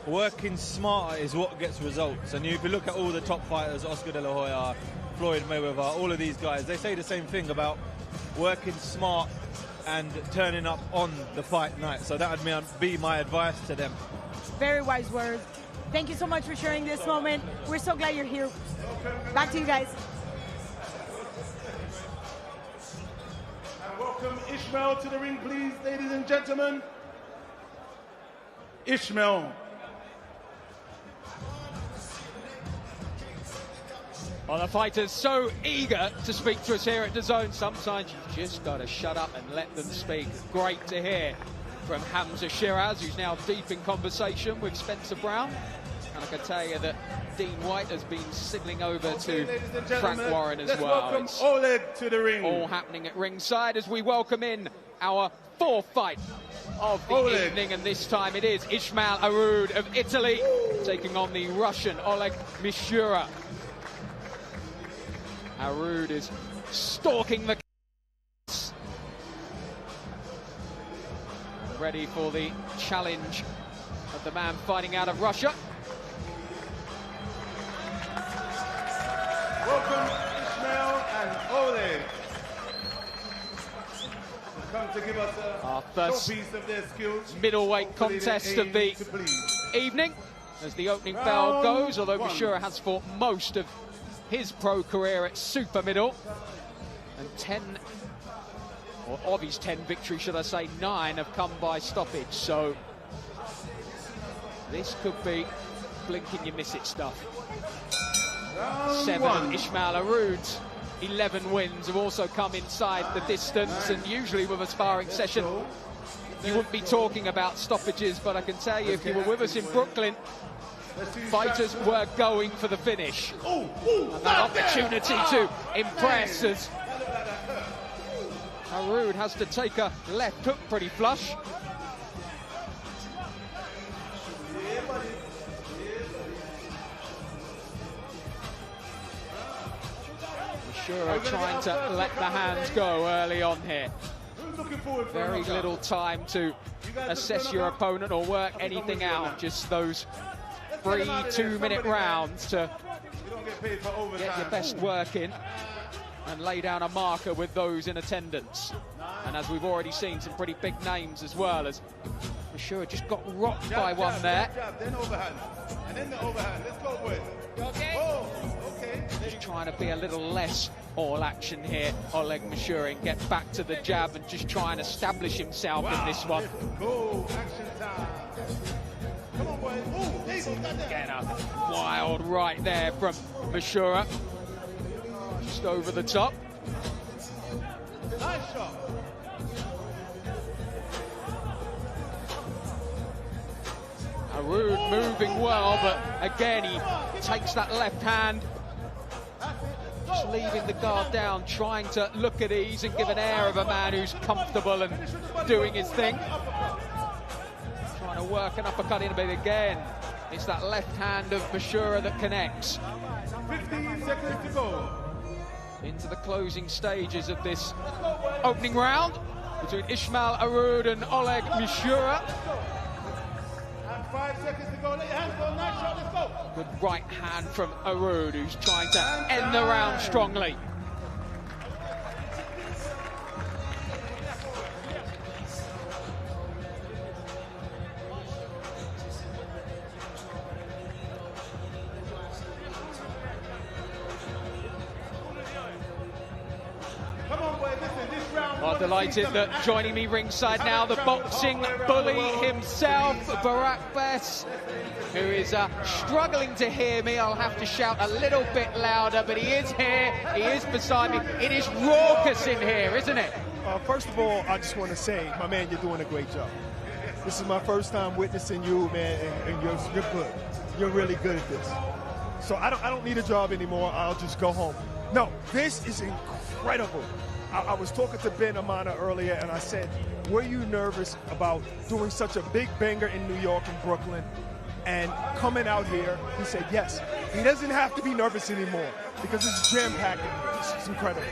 working smarter is what gets results. And if you look at all the top fighters, Oscar De La Hoya, Floyd Mayweather, all of these guys, they say the same thing about working smart and turning up on the fight night. So that would be my advice to them. Very wise words. Thank you so much for sharing this moment. We're so glad you're here. Back to you guys. And welcome Ishmael to the ring, please, ladies and gentlemen. Ishmael. Well, the fighters so eager to speak to us here at DAZN. Sometimes you've just got to shut up and let them speak. Great to hear from Hamza Shiraz, who's now deep in conversation with Spencer Brown. And I can tell you that Dean Whyte has been signaling over to Frank Warren as well. Welcome Oleg to the ring. All happening at ringside as we welcome in our fourth fight of the evening, and this time it is Ismail Arud of Italy taking on the Russian Oleg Mishura. Arud is stalking the ready for the challenge of the man fighting out of Russia. Welcome Ismail and Oleg. Come to give us our first piece of their skills. Middleweight contest of the evening as the opening bell goes, although Mishura has fought most of his pro career at super middle, and of his 10 victories, should I say, 9 have come by stoppage, so this could be blinking you miss it stuff. 7 of Ismail Arud's 11 wins have also come inside the distance, and usually with a sparring session you wouldn't be talking about stoppages, but I can tell you, if you were with us in Brooklyn, fighters were going for the finish. And that opportunity to impress as Arud has to take a left hook pretty flush. Mishura trying to let the hands go early on here. Very little time to assess your opponent or work anything out, just those 3 2-minute rounds to get your best work in and lay down a marker with those in attendance. And as we've already seen, some pretty big names as well, as Mishura just got rocked by one there. Then overhand. And then the overhand. Let's go, boys. Okay. Just trying to be a little less all action here, Oleg Mishura, and get back to the jab and just try and establish himself in this one. Go, action time. Come on, boys. Again, a wild right there from Mishura. Just over the top. Nice shot. Arud moving well, but again he takes that left hand, just leaving the guard down, trying to look at ease and give an air of a man who's comfortable and doing his thing. Trying to work an uppercut in, but again it's that left hand of Mishura that connects. 15 seconds to go. Into the closing stages of this opening round between Ismail Arud and Oleg Mishura. And 5 seconds to go. Let your hands go. Nice shot. Let's go. Good right hand from Arud, who's trying to end the round strongly. Well, delighted that joining me ringside now, the boxing bully himself, Barak Bess, who is struggling to hear me. I'll have to shout a little bit louder, but he is here, he is beside me. It is raucous in here, isn't it? First of all, I just want to say, my man, you're doing a great job. This is my first time witnessing you, man, and you're good. You're really good at this. So I don't need a job anymore. I'll just go home. No, this is incredible. I was talking to Ben Amana earlier, and I said, were you nervous about doing such a big banger in New York and Brooklyn and coming out here? He said, yes. He doesn't have to be nervous anymore because it's jam-packed. It's incredible.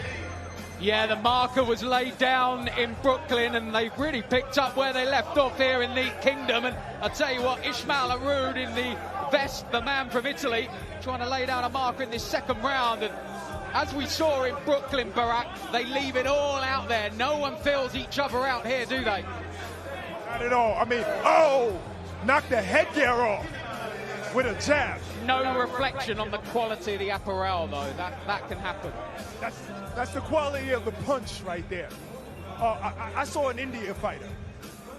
Yeah, the marker was laid down in Brooklyn, and they've really picked up where they left off here in the Kingdom. And I'll tell you what, Ismail Arud in the vest, the man from Italy, trying to lay down a marker in this second round. And as we saw in Brooklyn, Barak, they leave it all out there. No one fills each other out here, do they? Not at all. I mean, knock the headgear off with a jab. No reflection on the quality of the apparel, though. That can happen. That's the quality of the punch right there. I saw an Indian fighter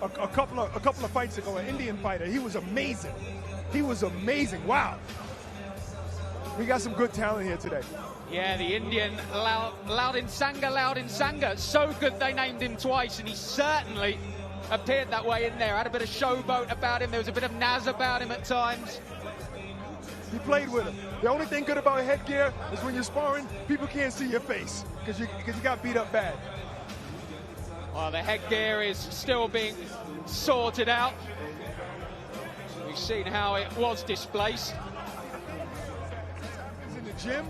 a couple of fights ago, an Indian fighter. He was amazing. He was amazing. Wow. We got some good talent here today. Yeah, the Indian, Loudon Sangha. So good they named him twice, and he certainly appeared that way in there. Had a bit of showboat about him. There was a bit of naz about him at times. He played with him. The only thing good about headgear is when you're sparring, people can't see your face because you got beat up bad. Well, the headgear is still being sorted out. We've seen how it was displaced. He's in the gym.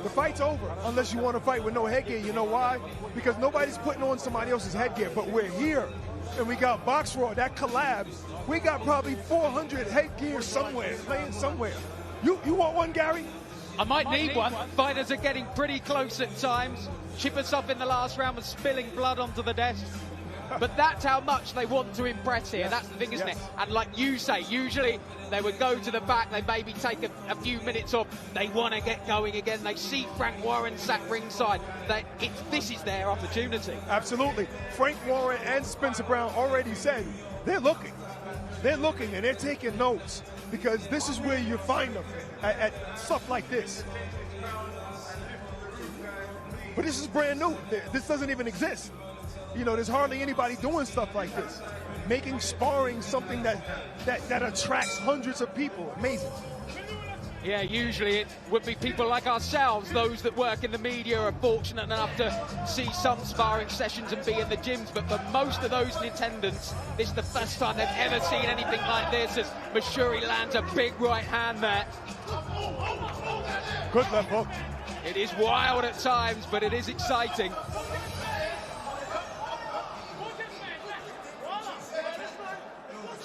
The fight's over unless you want to fight with no headgear. You know why? Because nobody's putting on somebody else's headgear, but we're here. And we got Boxraw, that collab. We got probably 400 headgear somewhere, playing somewhere. You want one, Gary? I might need one. Fighters are getting pretty close at times. Chipper up in the last round was spilling blood onto the desk. But that's how much they want to impress here. That's the thing, isn't it? And like you say, usually they would go to the back, they maybe take a few minutes off, they want to get going again. They see Frank Warren sat ringside. This is their opportunity. Absolutely. Frank Warren and Spencer Brown already said they're looking. They're looking and they're taking notes because this is where you find them at stuff like this. But this is brand new. This doesn't even exist. You know, there's hardly anybody doing stuff like this. Making sparring something that attracts hundreds of people. Amazing. Yeah, usually it would be people like ourselves, those that work in the media are fortunate enough to see some sparring sessions and be in the gyms, but for most of those in attendance, this is the first time they've ever seen anything like this as Mashuri lands a big right hand there. Good left hook. It is wild at times, but it is exciting.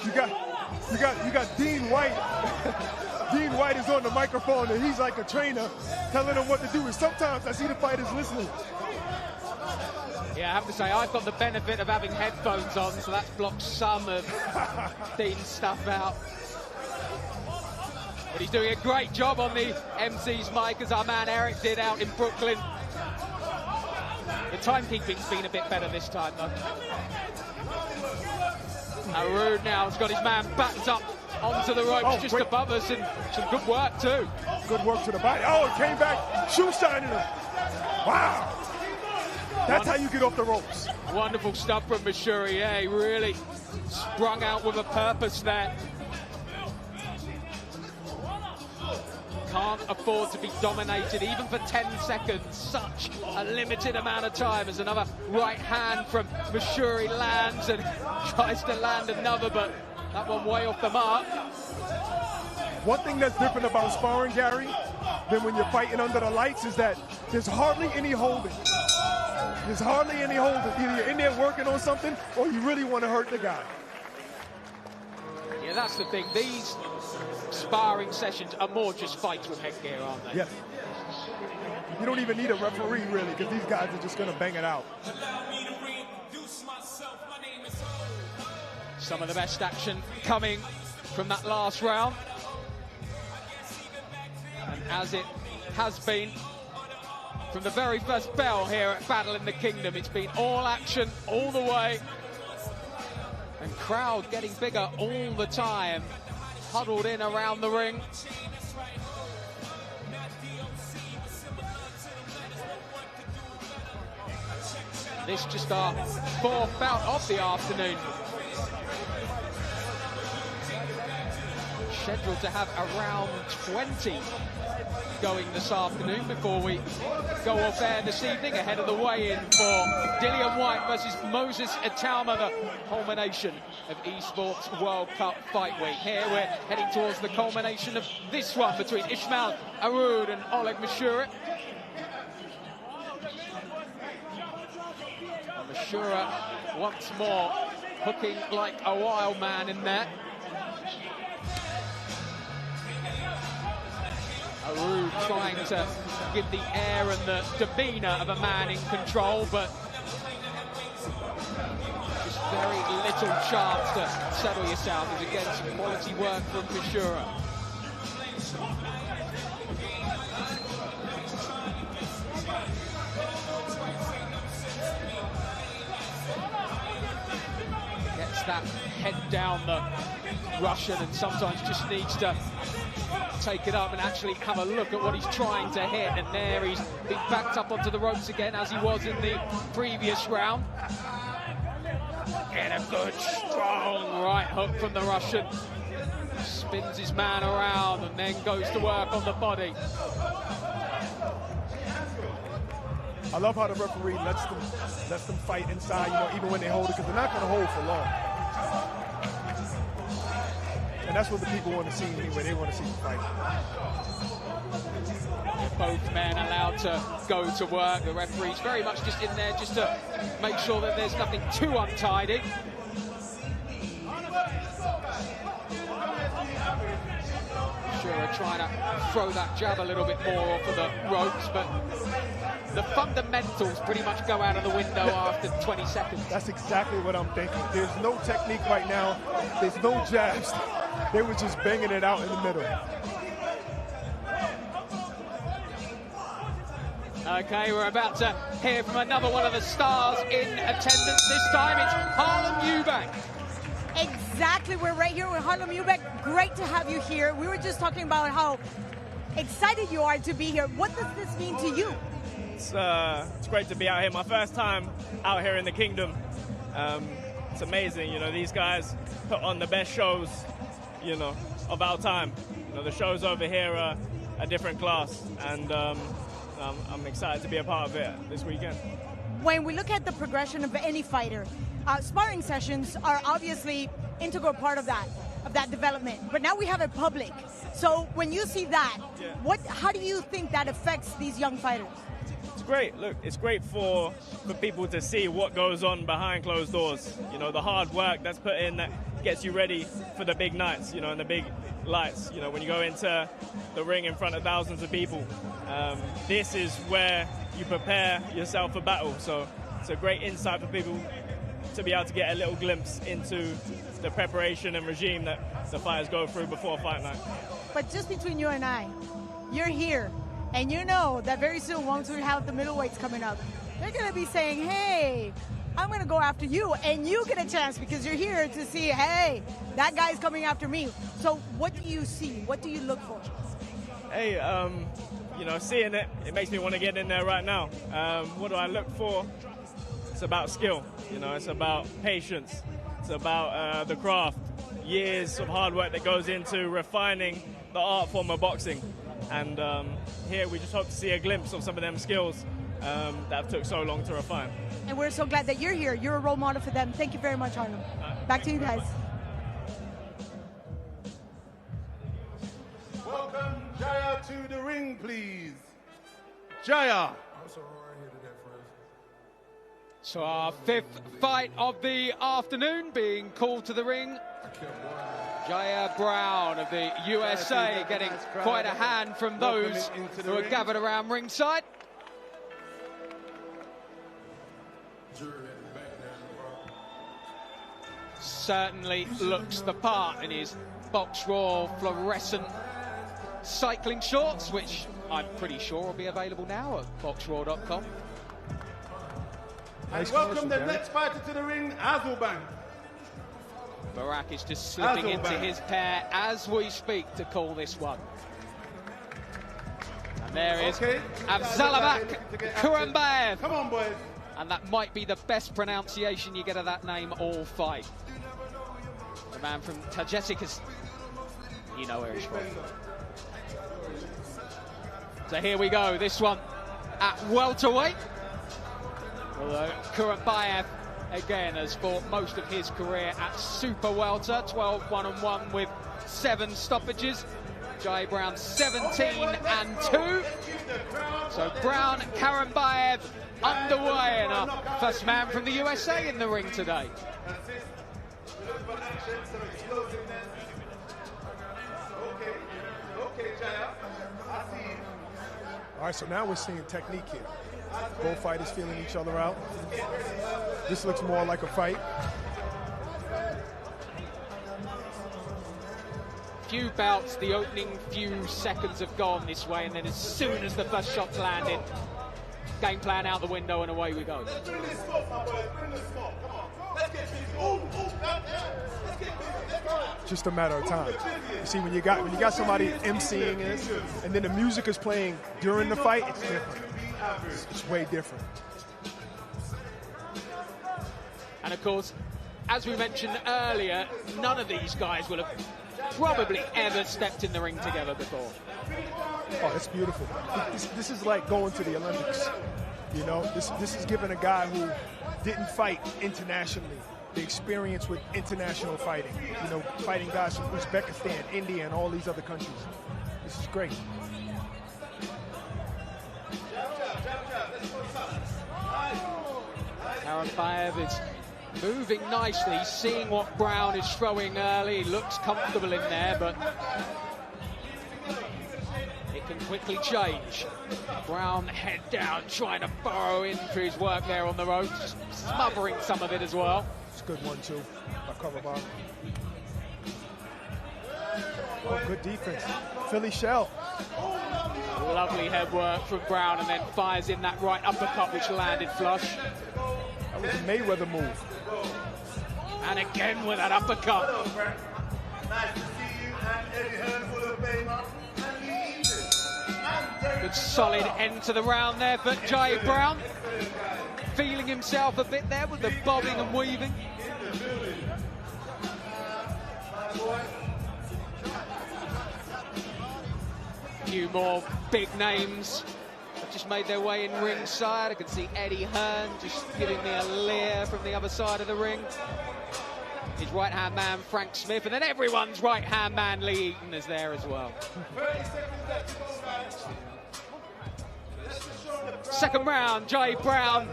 You got Dean Whyte. Dean Whyte is on the microphone and he's like a trainer telling them what to do. And sometimes I see the fighters listening. Yeah, I have to say, I've got the benefit of having headphones on, so that's blocked some of Dean's stuff out. But he's doing a great job on the MC's mic, as our man Eric did out in Brooklyn. The timekeeping's been a bit better this time, though. Arun now has got his man backed up onto the ropes just above us, and some good work too. Good work to the body. Oh, it came back, shoe shining him. Wow. That's how you get off the ropes. Wonderful stuff from Mashuri. Yeah, he really sprung out with a purpose there. Can't afford to be dominated even for 10 seconds. Such a limited amount of time as another right hand from Mashuri lands and tries to land another, but that one way off the mark. One thing that's different about sparring, Gary, than when you're fighting under the lights is that there's hardly any holding. There's hardly any holding. Either you're in there working on something or you really want to hurt the guy. Yeah, that's the thing. These sparring sessions are more just fights with headgear, aren't they? Yes. You don't even need a referee, really, because these guys are just going to bang it out. Some of the best action coming from that last round. And as it has been from the very first bell here at Battle in the Kingdom, it's been all action all the way. And crowd getting bigger all the time, huddled in around the ring. This just our fourth bout of the afternoon. Scheduled to have around 20 going this afternoon before we go off air this evening ahead of the weigh-in for Dillian Whyte versus Moses Itauma, the culmination of Esports World Cup Fight Week. Here we're heading towards the culmination of this one between Ismail Arud and Oleg Mashura. Mashura once more hooking like a wild man in there. Arud trying to give the air and the demeanour of a man in control, but just very little chance to settle yourself. As again, some quality work from Mashura. Gets that head down, the Russian, and sometimes just needs to take it up and actually have a look at what he's trying to hit. And there he's been backed up onto the ropes again, as he was in the previous round. And a good, strong right hook from the Russian. Spins his man around and then goes to work on the body. I love how the referee lets them fight inside, you know, even when they hold it, because they're not going to hold for long. And that's what the people want to see anyway. They want to see them fight. Both men allowed to go to work. The referee's very much just in there just to make sure that there's nothing too untidy. Shura trying to throw that jab a little bit more off of the ropes, but the fundamentals pretty much go out of the window after 20 seconds. That's exactly what I'm thinking. There's no technique right now. There's no jabs. They were just banging it out in the middle. Okay, we're about to hear from another one of the stars in attendance. This time it's Harlem Eubank. Exactly, we're right here with Harlem Eubank. Great to have you here. We were just talking about how excited you are to be here. What does this mean to you? It's great to be out here. My first time out here in the Kingdom. It's amazing, you know, these guys put on the best shows, you know, of our time. You know, the shows over here are a different class, and I'm excited to be a part of it this weekend. When we look at the progression of any fighter, sparring sessions are obviously integral part of that development. But now we have it public. So when you see that, how do you think that affects these young fighters? It's great. Look, it's great for people to see what goes on behind closed doors. You know, the hard work that's put in that gets you ready for the big nights, you know, and the big lights. You know, when you go into the ring in front of thousands of people, this is where you prepare yourself for battle. So it's a great insight for people to be able to get a little glimpse into the preparation and regime that the fighters go through before fight night. But just between you and I, you're here, and you know that very soon, once we have the middleweights coming up, they're going to be saying, hey, I'm going to go after you, and you get a chance because you're here to see, hey, that guy's coming after me. So what do you see? What do you look for? Hey, you know, seeing it makes me want to get in there right now. What do I look for? It's about skill, you know, it's about patience, it's about the craft, years of hard work that goes into refining the art form of boxing. And here we just hope to see a glimpse of some of them skills that have took so long to refine. And we're so glad that you're here. You're a role model for them. Thank you very much, Harlem. Back to you guys. Welcome Jaya to the ring, please. Jaya. So our fifth fight of the afternoon being called to the ring. Jaya Brown of the USA getting quite a hand from those who are gathered around ringside. Certainly looks the part in his Boxraw fluorescent cycling shorts, which I'm pretty sure will be available now at boxraw.com. And welcome the next fighter to the ring, Azulbank. Barak is just slipping into his pair as we speak to call this one. And there is Avzalabak Kurambayev. Come on, boys. And that might be the best pronunciation you get of that name all fight. The man from Tajikistan. You know where he's from. So here we go, this one at welterweight. Although Kurambayev, again, has fought most of his career at super welter, 12-1-1 with 7 stoppages. Jai Brown 17-2. So Brown, Kurambayev underway, and our first man from the USA in the ring today. All right, so now we're seeing technique here. Both fighters feeling each other out. This looks more like a fight. Few bouts, the opening few seconds have gone this way, and then as soon as the first shot's landed, game plan out the window and away we go. Let's bring this smoke, my boys. Bring this smoke. Come on. Let's get busy. Let's get busy. Let's go. just a matter of time. You see, when you got somebody emceeing it, and then the music is playing during the fight, it's different. It's way different. And of course, as we mentioned earlier, none of these guys will have probably ever stepped in the ring together before. Oh, it's beautiful. This is like going to the Olympics. You know, this is giving a guy who didn't fight internationally the experience with international fighting. You know, fighting guys from Uzbekistan, India, and all these other countries. This is great. Karambayev is moving nicely, seeing what Brown is throwing early. Looks comfortable in there, but it can quickly change. Brown head down, trying to burrow into his work there on the ropes, smothering some of it as well. It's a good one, too, by Karambayev. Oh, good defense. Philly shell. Lovely head work from Brown, and then fires in that right uppercut, which landed flush. That was a Mayweather move. And again with that uppercut. Good solid end to the round there for Jai Brown. Feeling himself a bit there with the bobbing and weaving. A few more big names have just made their way in ringside. I can see Eddie Hearn just giving me a leer from the other side of the ring. His right-hand man, Frank Smith, and then everyone's right-hand man, Lee Eaton, is there as well. Second round, Jai Brown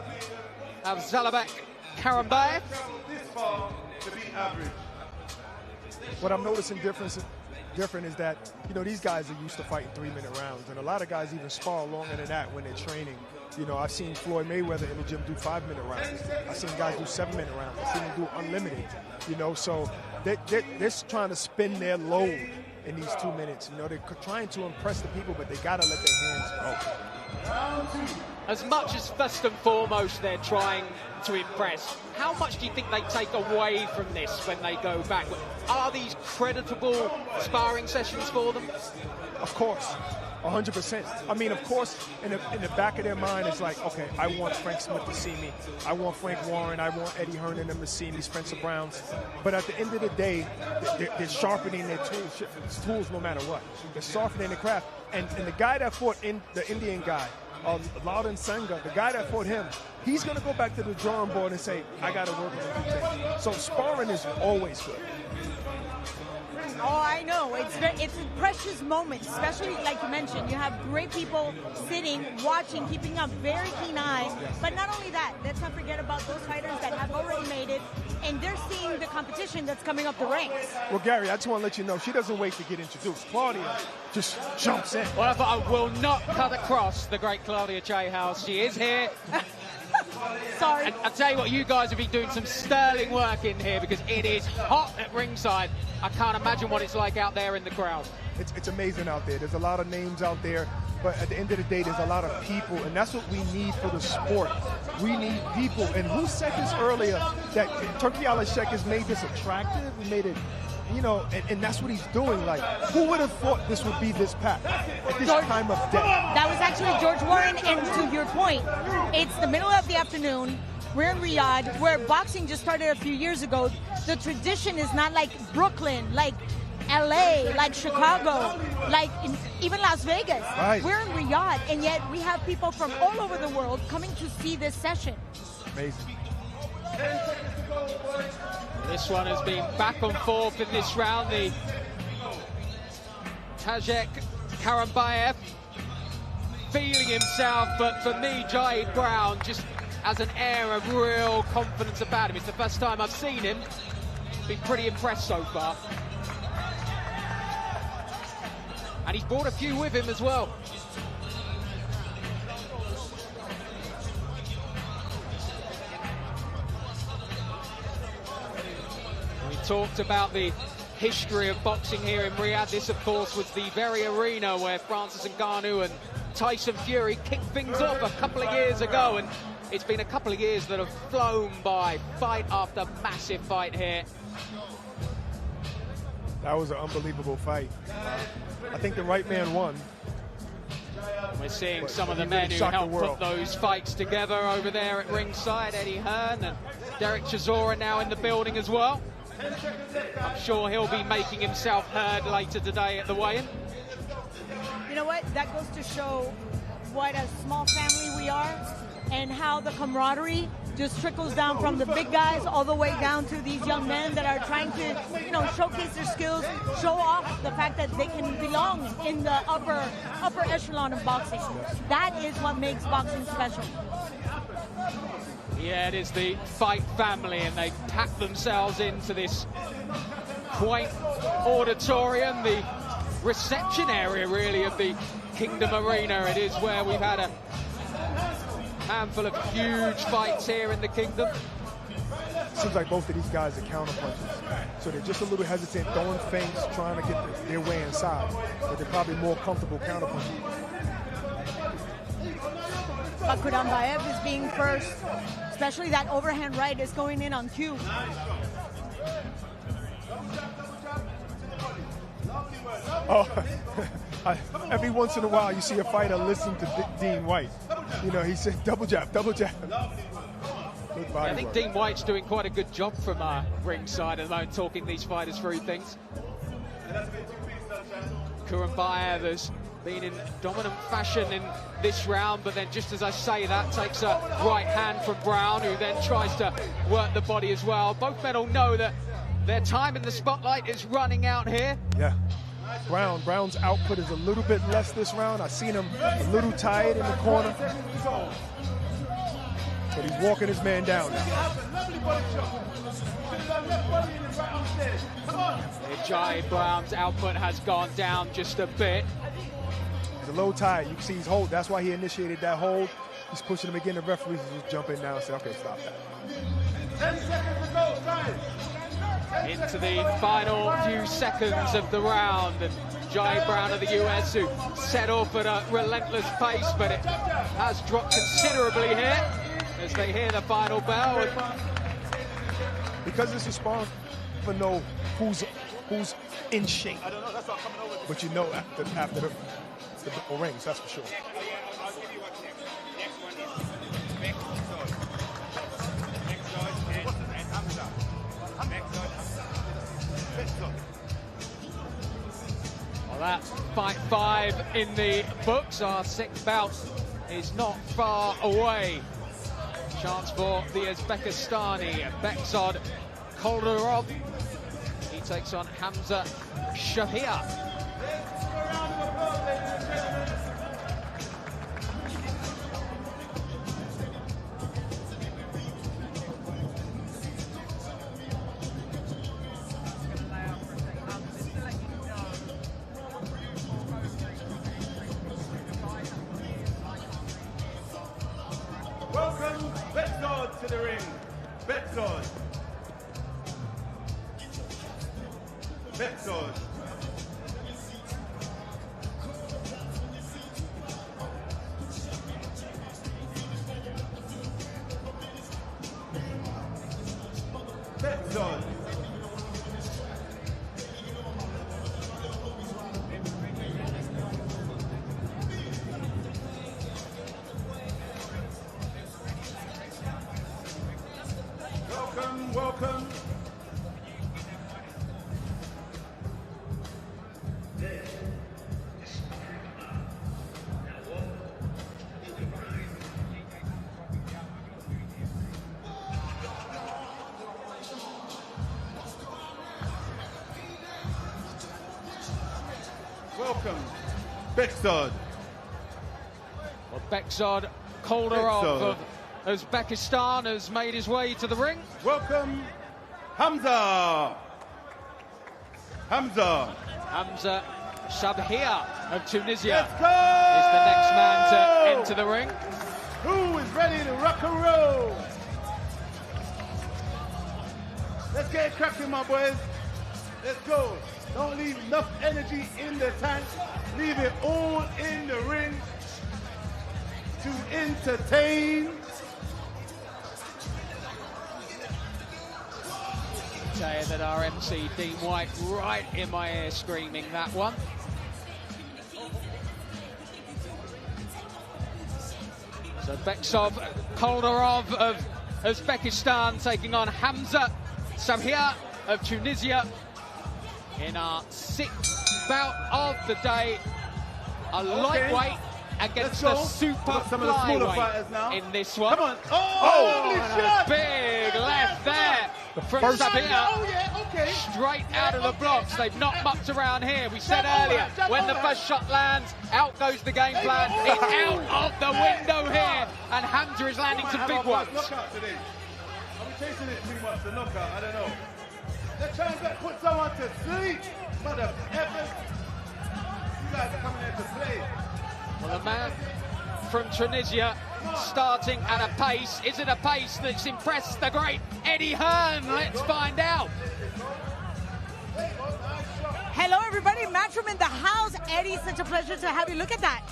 of Zalabak Karambayev. What I'm noticing different is that, you know, these guys are used to fighting 3-minute rounds, and a lot of guys even spar longer than that when they're training. You know, I've seen Floyd Mayweather in the gym do 5-minute rounds. I've seen guys do 7-minute rounds. I've seen them do unlimited, you know, so they're trying to spin their load in these 2 minutes. You know, they're trying to impress the people, but they got to let their hands go. As much as first and foremost they're trying to impress, how much do you think they take away from this when they go back? Are these creditable sparring sessions for them? Of course, 100%. I mean, of course, in the back of their mind, it's like, okay, I want Frank Smith to see me. I want Frank Warren. I want Eddie Hearn and them to see me, Spencer Browns. But at the end of the day, they're sharpening their tools no matter what. They're sharpening their craft. And the guy that fought the Indian guy, Loudon Sangha, the guy that fought him, he's going to go back to the drawing board and say, I got to work on a few things. So sparring is always good. Oh, I know. It's a precious moment, especially like you mentioned. You have great people sitting, watching, keeping a very keen eye. But not only that, let's not forget about those fighters that have already made it, and they're seeing the competition that's coming up the ranks. Well, Gary, I just want to let you know, she doesn't wait to get introduced. Claudia just jumps in. Well, I will not cut across the great Claudia J-House. She is here. Sorry. And I'll tell you what, you guys have been doing some sterling work in here because it is hot at ringside. I can't imagine what it's like out there in the crowd. It's amazing out there. There's a lot of names out there, but at the end of the day, there's a lot of people, and that's what we need for the sport. We need people. And who said this earlier, that Turki Alashek has made this attractive? He made it, you know, and that's what he's doing. Like, who would have thought this would be this packed at this time of day? That was actually George Warren, and to your point, it's the middle of the afternoon. We're in Riyadh, where boxing just started a few years ago. The tradition is not like Brooklyn, like LA, like Chicago, like even Las Vegas. Right. We're in Riyadh, and yet we have people from all over the world coming to see this session. Amazing. This one has been back and forth in this round. The Tajik Karambayev feeling himself, but for me, Jai Brown just has an air of real confidence about him. It's the first time I've seen him. Been pretty impressed so far. And he's brought a few with him as well. We talked about the history of boxing here in Riyadh. This, of course, was the very arena where Francis Ngannou and Tyson Fury kicked things off a couple of years ago, and it's been a couple of years that have flown by, fight after massive fight here. That was an unbelievable fight. I think the right man won. We're seeing some of the men who helped put those fights together over there at ringside. Eddie Hearn and Derek Chisora now in the building as well. I'm sure he'll be making himself heard later today at the weigh-in. You know what? That goes to show what a small family we are and how the camaraderie just trickles down from the big guys all the way down to these young men that are trying to, you know, showcase their skills, show off the fact that they can belong in the upper echelon of boxing. That is what makes boxing special. Yeah, it is the Fight family, and they pack themselves into this quaint auditorium, the reception area, really, of the Kingdom Arena. It is where we've had a handful of huge fights here in the Kingdom. Seems like both of these guys are counterpunchers, so they're just a little hesitant, throwing feints, trying to get their way inside, but they're probably more comfortable counterpunching. Kurambayev is being first, especially that overhand right is going in on cue. Oh, every once in a while you see a fighter listen to Dean Whyte. You know, he said double jab, double jab. I think Dean Whyte's doing quite a good job from ringside at the moment, talking these fighters through things. Kurambayev has been in dominant fashion in this round, but then just as I say that, takes a right hand from Brown, who then tries to work the body as well. Both men all know that their time in the spotlight is running out here. Yeah. Brown's output is a little bit less this round. I've seen him a little tired in the corner, but he's walking his man down now. Jai Brown's output has gone down just a bit. He's a little tired. You can see he's hold. That's why he initiated that hold. He's pushing him again. The referees just jump in now and say, okay, stop that. 10 seconds to go, time. Into the final few seconds of the round, and Jai Brown of the US, who set off at a relentless pace, but it has dropped considerably here as they hear the final bell. Because this is sparring, you know who's in shape, but you know after the rings, that's for sure. Well, that's fight 5 in the books. Our 6th bout is not far away. Chance for the Uzbekistani, Beksod Koldarov. He takes on Hamza Shahir. Welcome, Beksod, to the ring. Beksod. Beksod. Beksod. Welcome. Welcome, Beksod. Well, Beksod Koldarov of Uzbekistan has made his way to the ring. Welcome, Hamza. Hamza Shabhir of Tunisia is the next man to enter the ring. Who is ready to rock and roll? Let's get it cracking, my boys. Let's go. Don't leave enough energy in the tank. Leave it all in the ring to entertain. tell you that our MC, Dean Whyte, right in my ear screaming that one. So Beksov Koldarov of Uzbekistan taking on Hamza Sabia of Tunisia in our 6th bout of the day. A lightweight against a super flyweight in this one. Come on. And a big left there from Sabia. Straight out of the blocks. They've not mucked around here. We said earlier, when the first shot lands, out goes the game plan. It's out of the window here. And Hamza is landing some big ones. Are we chasing it too much, the knockout? I don't know. They're trying to put someone to sleep. Mother effort. You guys are coming here to play. Well, the man from Tunisia starting at a pace. Is it a pace that's impressed the great Eddie Hearn? Let's find out. Hello, everybody. Matchroom in the house. Eddie, such a pleasure to have you. Look at that.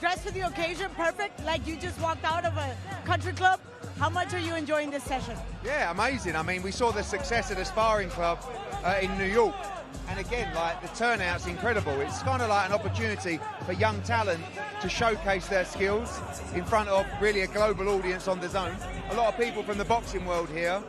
Dressed for the occasion, perfect, like you just walked out of a country club. How much are you enjoying this session? Yeah, amazing. I mean, we saw the success of the sparring club in New York. And again, like, the turnout's incredible. It's kind of like an opportunity for young talent to showcase their skills in front of really a global audience on DAZN. A lot of people from the boxing world here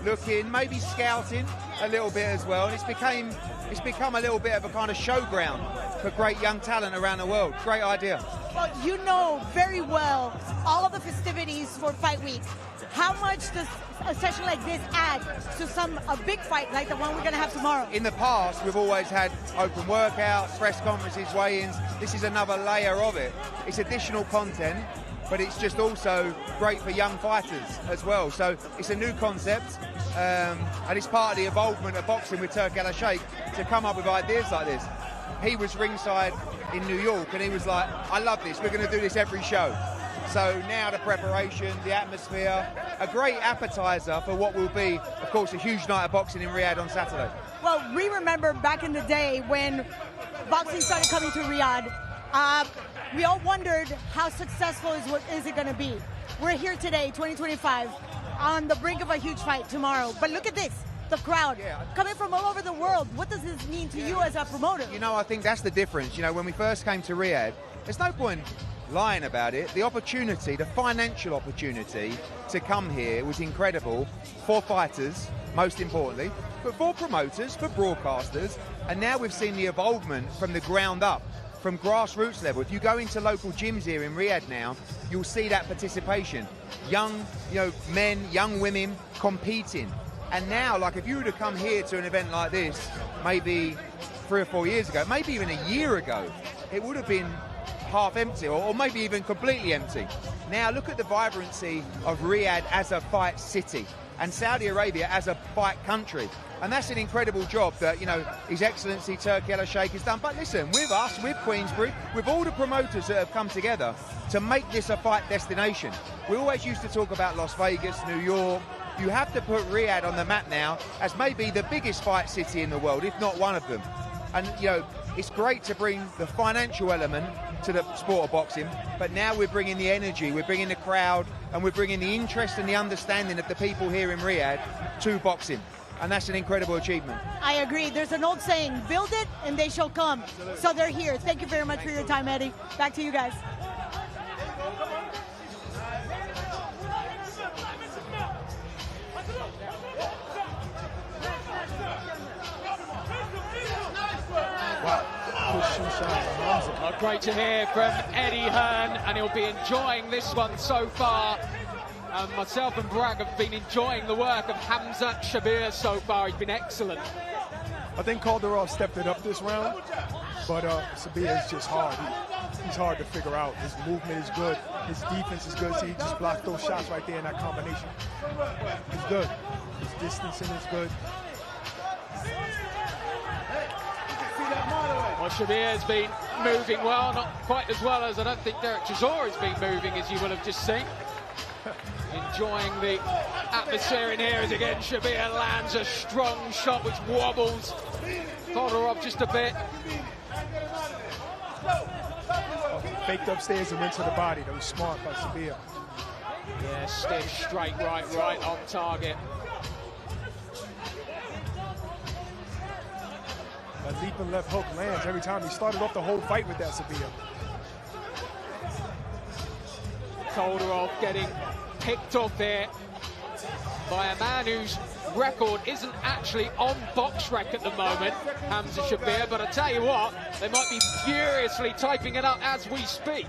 looking, maybe scouting a little bit as well. And it's become a little bit of a kind of showground for great young talent around the world. Great idea. Well, you know very well all of the festivities for Fight Week. How much does a session like this add to a big fight like the one we're going to have tomorrow? In the past, we've always had open workouts, press conferences, weigh-ins. This is another layer of it. It's additional content, but it's just also great for young fighters as well. So it's a new concept, and it's part of the involvement of boxing with Turki Al-Sheikh to come up with ideas like this. He was ringside in New York, and he was like, I love this, we're going to do this every show. So now the preparation, the atmosphere, a great appetizer for what will be, of course, a huge night of boxing in Riyadh on Saturday. Well, we remember back in the day when boxing started coming to Riyadh, we all wondered how successful is it going to be. We're here today, 2025, on the brink of a huge fight tomorrow. But look at this, the crowd coming from all over the world. What does this mean to you as a promoter? You know, I think that's the difference. You know, when we first came to Riyadh, there's no point lying about it. The opportunity, the financial opportunity to come here was incredible for fighters, most importantly, but for promoters, for broadcasters, and now we've seen the involvement from the ground up, from grassroots level. If you go into local gyms here in Riyadh now, you'll see that participation. Young, men, young women competing. And now, like, if you were to come here to an event like this, maybe 3 or 4 years ago, maybe even a year ago, it would have been half empty or maybe even completely empty. Now look at the vibrancy of Riyadh as a fight city and Saudi Arabia as a fight country. And that's an incredible job that, His Excellency Turki Al-Sheikh has done. But listen, with us, with Queensbury, with all the promoters that have come together to make this a fight destination. We always used to talk about Las Vegas, New York. You have to put Riyadh on the map now as maybe the biggest fight city in the world, if not one of them. And, it's great to bring the financial element to the sport of boxing, but now we're bringing the energy, we're bringing the crowd, and we're bringing the interest and the understanding of the people here in Riyadh to boxing. And that's an incredible achievement. I agree. There's an old saying, build it and they shall come. So they're here. Thank you very much for your time, Eddie. Back to you guys. Great to hear from Eddie Hearn, and he'll be enjoying this one so far. Myself and Bragg have been enjoying the work of Hamza Sabia so far. He's been excellent. I think Koldarov stepped it up this round, but Sabia is just hard. He's hard to figure out. His movement is good. His defense is good. See, he just blocked those shots right there in that combination. He's good. His distancing is good. Well, Sabia has been moving well, not quite as well as I don't think Derek Chisora has been moving, as you will have just seen. Enjoying the atmosphere in here as again Sabia lands a strong shot which wobbles Koldarov just a bit. Faked upstairs and went to the body. That was smart by Sabia. Yeah, stiff, straight right on target. That leaping left hook lands every time. He started off the whole fight with that, Sabia. Koldarov getting picked off there by a man whose record isn't actually on BoxRec at the moment, Hamza Shabir, but I tell you what, they might be furiously typing it up as we speak.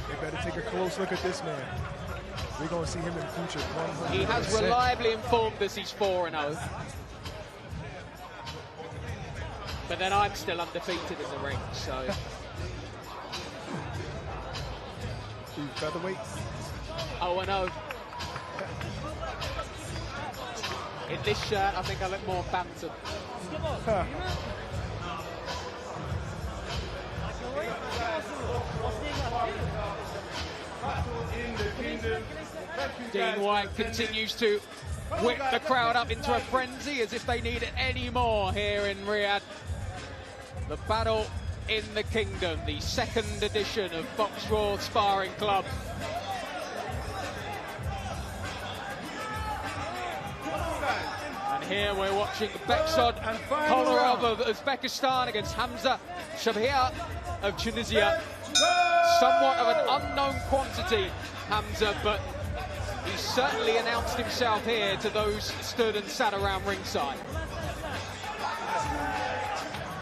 They better take a close look at this man. We're going to see him in the future. 100%. He has reliably informed us he's 4-0. But then I'm still undefeated in the ring, so... Featherweight? 0-0. In this shirt, I think I look more bantam. Dean Whyte continues to whip the crowd up into a frenzy as if they need it any more here in Riyadh. The battle in the kingdom, the second edition of Boxraw Sparring Club. And here we're watching Beksod Koldarov of Uzbekistan against Hamza Shabir of Tunisia. Somewhat of an unknown quantity, Hamza, but he certainly announced himself here to those stood and sat around ringside.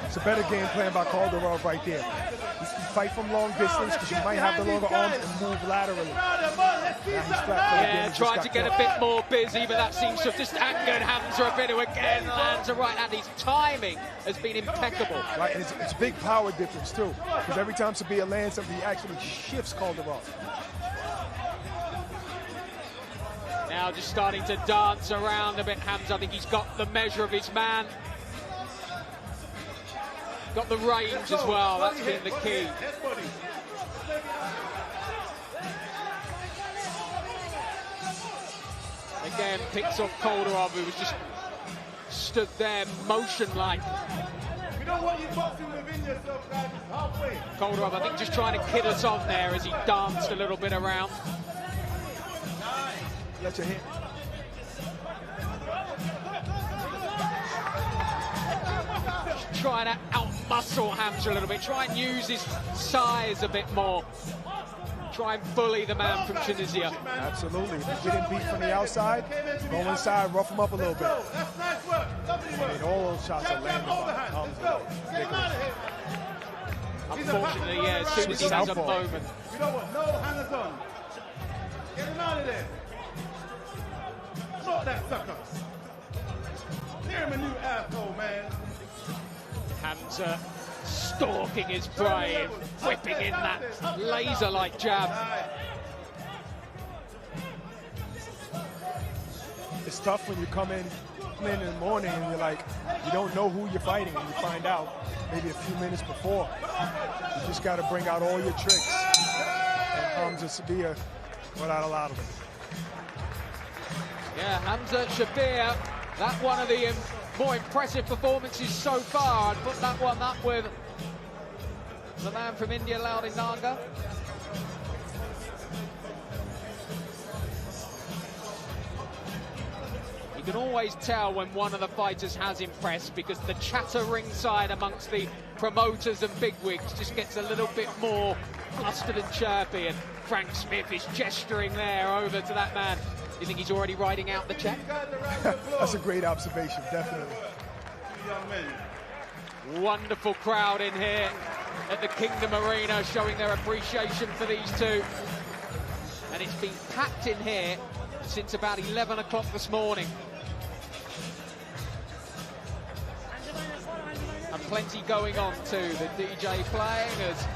It's a better game plan by Koldarov right there. You can fight from long distance because you might have the longer arms and move laterally. Yeah, tried to get a bit more busy, but that seems to have just angered Hamza a bit, who again lands a right hand. His timing has been impeccable. Right, and it's big power difference too, because every time Sabia lands something, he actually shifts Koldarov. Now just starting to dance around a bit, Hamza. I think he's got the measure of his man. Got the range as well, that's been the key. Again, picks off Koldarov, who was just stood there motion-like. We don't want you boxing within yourself, guys. It's halfway. Koldarov, I think, just trying to kid us on there as he danced a little bit around. Let your hit. Trying to out-muscle Hamza a little bit, try and use his size a bit more. Try and bully the man from Tunisia. Absolutely. If you get him beat from the outside, go inside, rough him up a little bit. I mean, all those shots are landed by Hamza. Unfortunately, yeah, as soon as he has a moment. We don't want no hangers on. Get him out of there. Shot that sucker. Tear him a new asshole, man. Hamza stalking his prey, whipping in that laser-like jab. It's tough when you come in the morning and you're like, you don't know who you're fighting, and you find out maybe a few minutes before. You just got to bring out all your tricks. And Hamza Shabir without a lot of them. Yeah, Hamza Shabir, that one of the more impressive performances so far. I'd put that one up with the man from India, Laudi Naga. You can always tell when one of the fighters has impressed, because the chatter ringside amongst the promoters and bigwigs just gets a little bit more flustered and chirpy, and Frank Smith is gesturing there over to that man. You think he's already writing out the check? That's a great observation, definitely. Wonderful crowd in here at the Kingdom Arena, showing their appreciation for these two. And it's been packed in here since about 11 o'clock this morning. And plenty going on too. The DJ playing as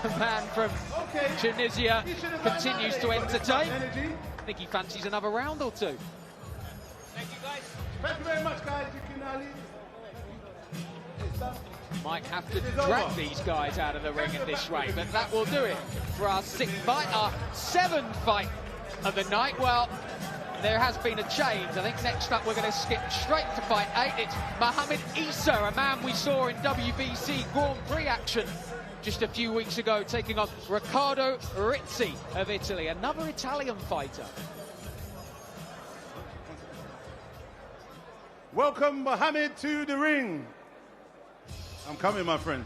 the man from Tunisia continues to entertain. I think he fancies another round or two. Thank you, guys. Thank you very much, guys. You can leave. Might have to drag these guys out of the ring at this rate, but that will do it for our sixth fight, our seventh fight of the night. Well, there has been a change. I think next up we're going to skip straight to fight 8. It's Mohamed Issa, a man we saw in WBC Grand Prix action just a few weeks ago, taking on Riccardo Rizzi of Italy, another Italian fighter. Welcome, Mohamed, to the ring. I'm coming, my friend.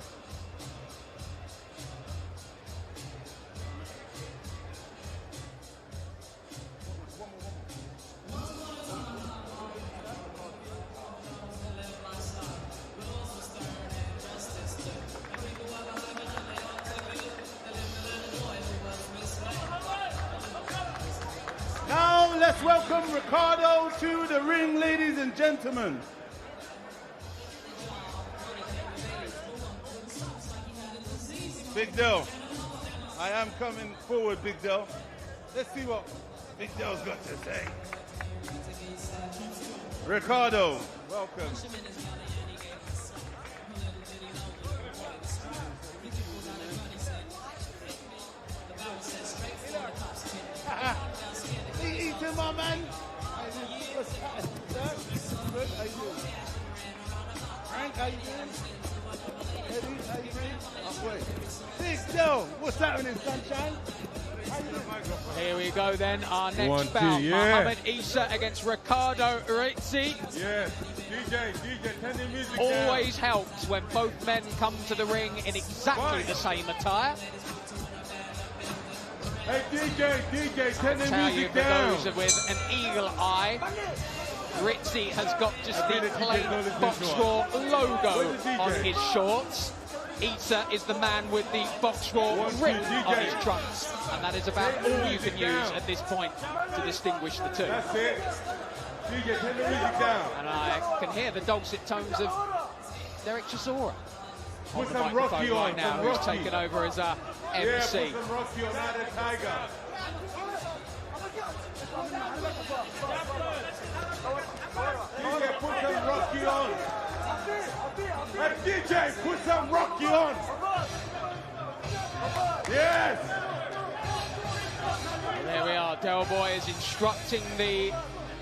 Now let's welcome Ricardo to the ring, ladies and gentlemen. Big Del, I am coming forward, Big Del. Let's see what Big Del's got to say. Ricardo, welcome. My man. Good, how you doing? Frank, how you doing? Eddie, how you doing? Halfway. Big Joe, what's happening, sunshine? How you doing? Here we go then, our next 1, 2, bout. yeah. Mohamed Issa against Ricardo Rizzi. Yeah, DJ, turn the music Always helps when both men come to the ring in exactly the same attire. Hey, DJ, turn the Tell you music for down. those with an eagle eye, Rizzi has got just the plain Boxraw logo on his shorts. Issa is the man with the Boxraw ring on his trunks, and that is about all you can use at this point to distinguish the two. That's it. DJ, turn the music down. And I can hear the dulcet tones of Derek Chisora on Put the some microphone Rocky right on, now, some who's Rocky. taken over as our MC. Yeah, put some Rocky on, not a Tiger. DJ, put some Rocky on. Hey, DJ, put some Rocky on. Yes. There we are. Del Boy is instructing the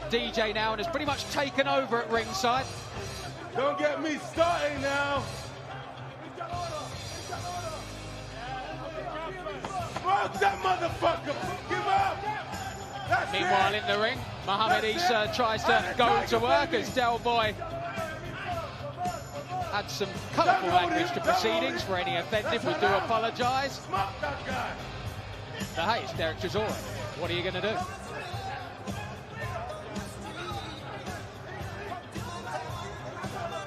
DJ now and has pretty much taken over at ringside. Don't get me starting now. Fuck that motherfucker. Give up. That's Meanwhile, in the ring, Mohamed Issa tries to go to work as Del Boy had some colourful language to proceedings. For any offended, we do apologise. But hey, it's Derek Chisora. What are you going to do?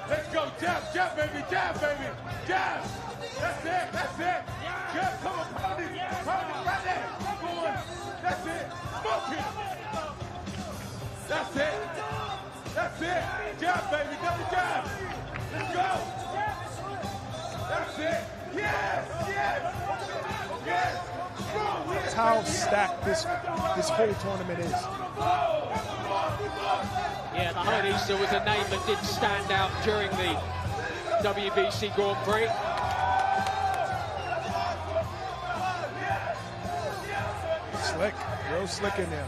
Let's go, jab, baby, jab. That's it. Jab, come on, pound it right there. Go on. That's it. Smoke it. That's it. Jab, baby, double jab. Let's go. That's it. Yes. That's how stacked this whole tournament is. Yeah, Mohamed Issa was a name that did stand out during the WBC Grand Prix. Slick, real slick in there.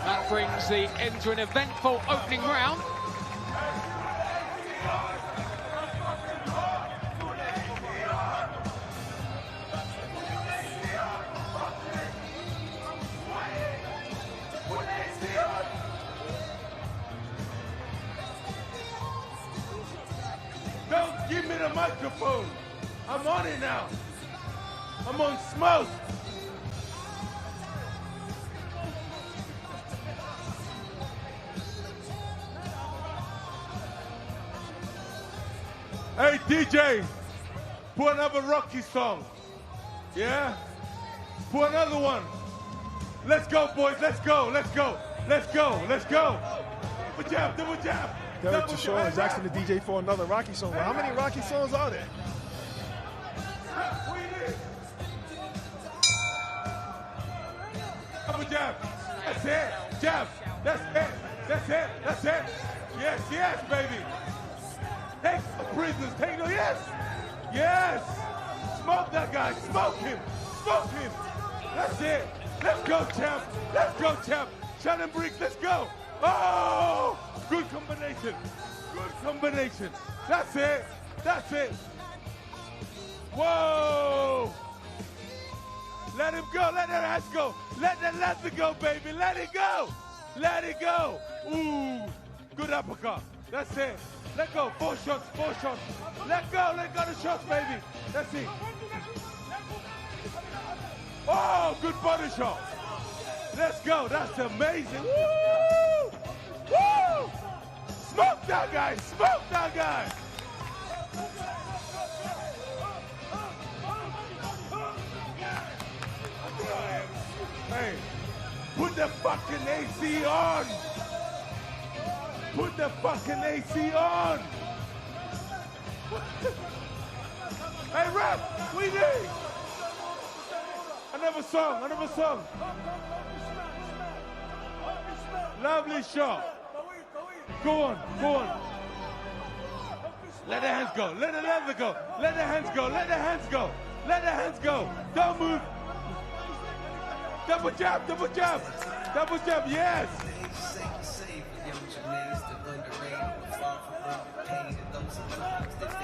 That brings the end to an eventful opening round. Don't give me the microphone. I'm on it now. I'm on smoke. Hey, DJ, put another Rocky song. Yeah? Put another one. Let's go, boys. Let's go. Double jab. Derek Chisora is asking the DJ for another Rocky song. Well, how many Rocky songs are there? Double jab. That's it. Jab. That's it. Yes, baby. Take the prisoners. Yes. Smoke that guy. Smoke him. That's it. Let's go, champ. Shannon Briggs, let's go. Oh, good combination. That's it. Whoa. Let him go. Let that ass go. Let that leather go, baby. Let it go. Ooh, good uppercut. That's it. Let go. 4 shots, 4 shots. Let go the shots, baby. That's it. Oh, good body shot. Let's go. That's amazing. Woo! Woo! Smoke that guy. Smoke that guy. Hey, put the fucking AC on. Put the fucking AC on. Hey, ref, we need. Another song. Lovely shot. Go on. Let the hands go. Let the hands go. Let the hands go. Let the hands go. Let the hands go. Don't move. Double jab. Yes.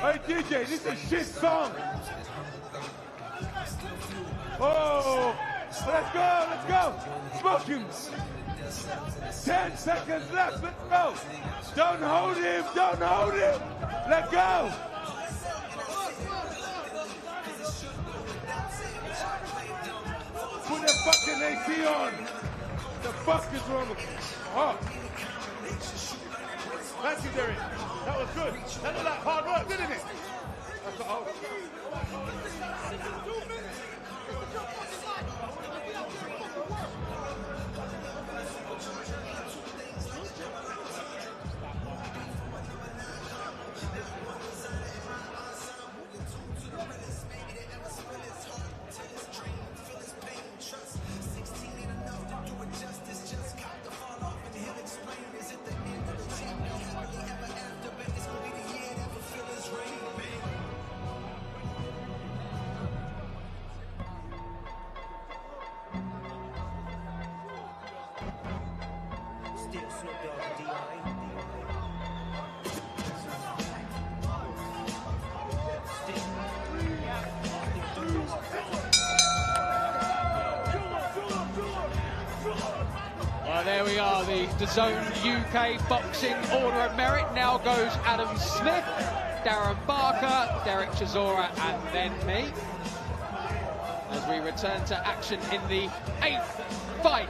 Hey DJ, this is a shit song. Oh, let's go. Smoke him. 10 seconds left, let's go. Don't hold him. Let go. Put the fucking AC on. The fuck is wrong with you? Oh. Thank you, Derek. That was good. That looked like hard work, didn't it? That's what I was. There we are, the DAZN UK Boxing Order of Merit. Now goes Adam Smith, Darren Barker, Derek Chisora, and then me. As we return to action in the 8th fight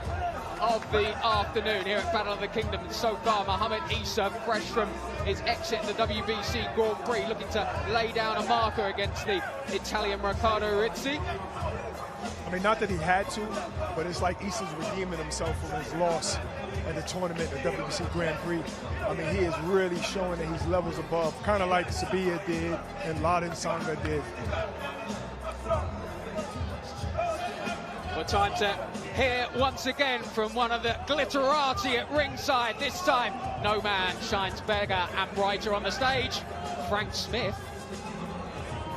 of the afternoon here at Battle of the Kingdom. And so far, Mohamed Issa, fresh from his exit in the WBC Grand Prix, looking to lay down a marker against the Italian Riccardo Rizzi. I mean, not that he had to, but it's like Issa's redeeming himself from his loss at the tournament, the WBC Grand Prix. I mean, he is really showing that he's levels above, kind of like Sabia did and Laden Sanga did. Well, time to hear once again from one of the glitterati at ringside. This time, no man shines bigger and brighter on the stage. Frank Smith.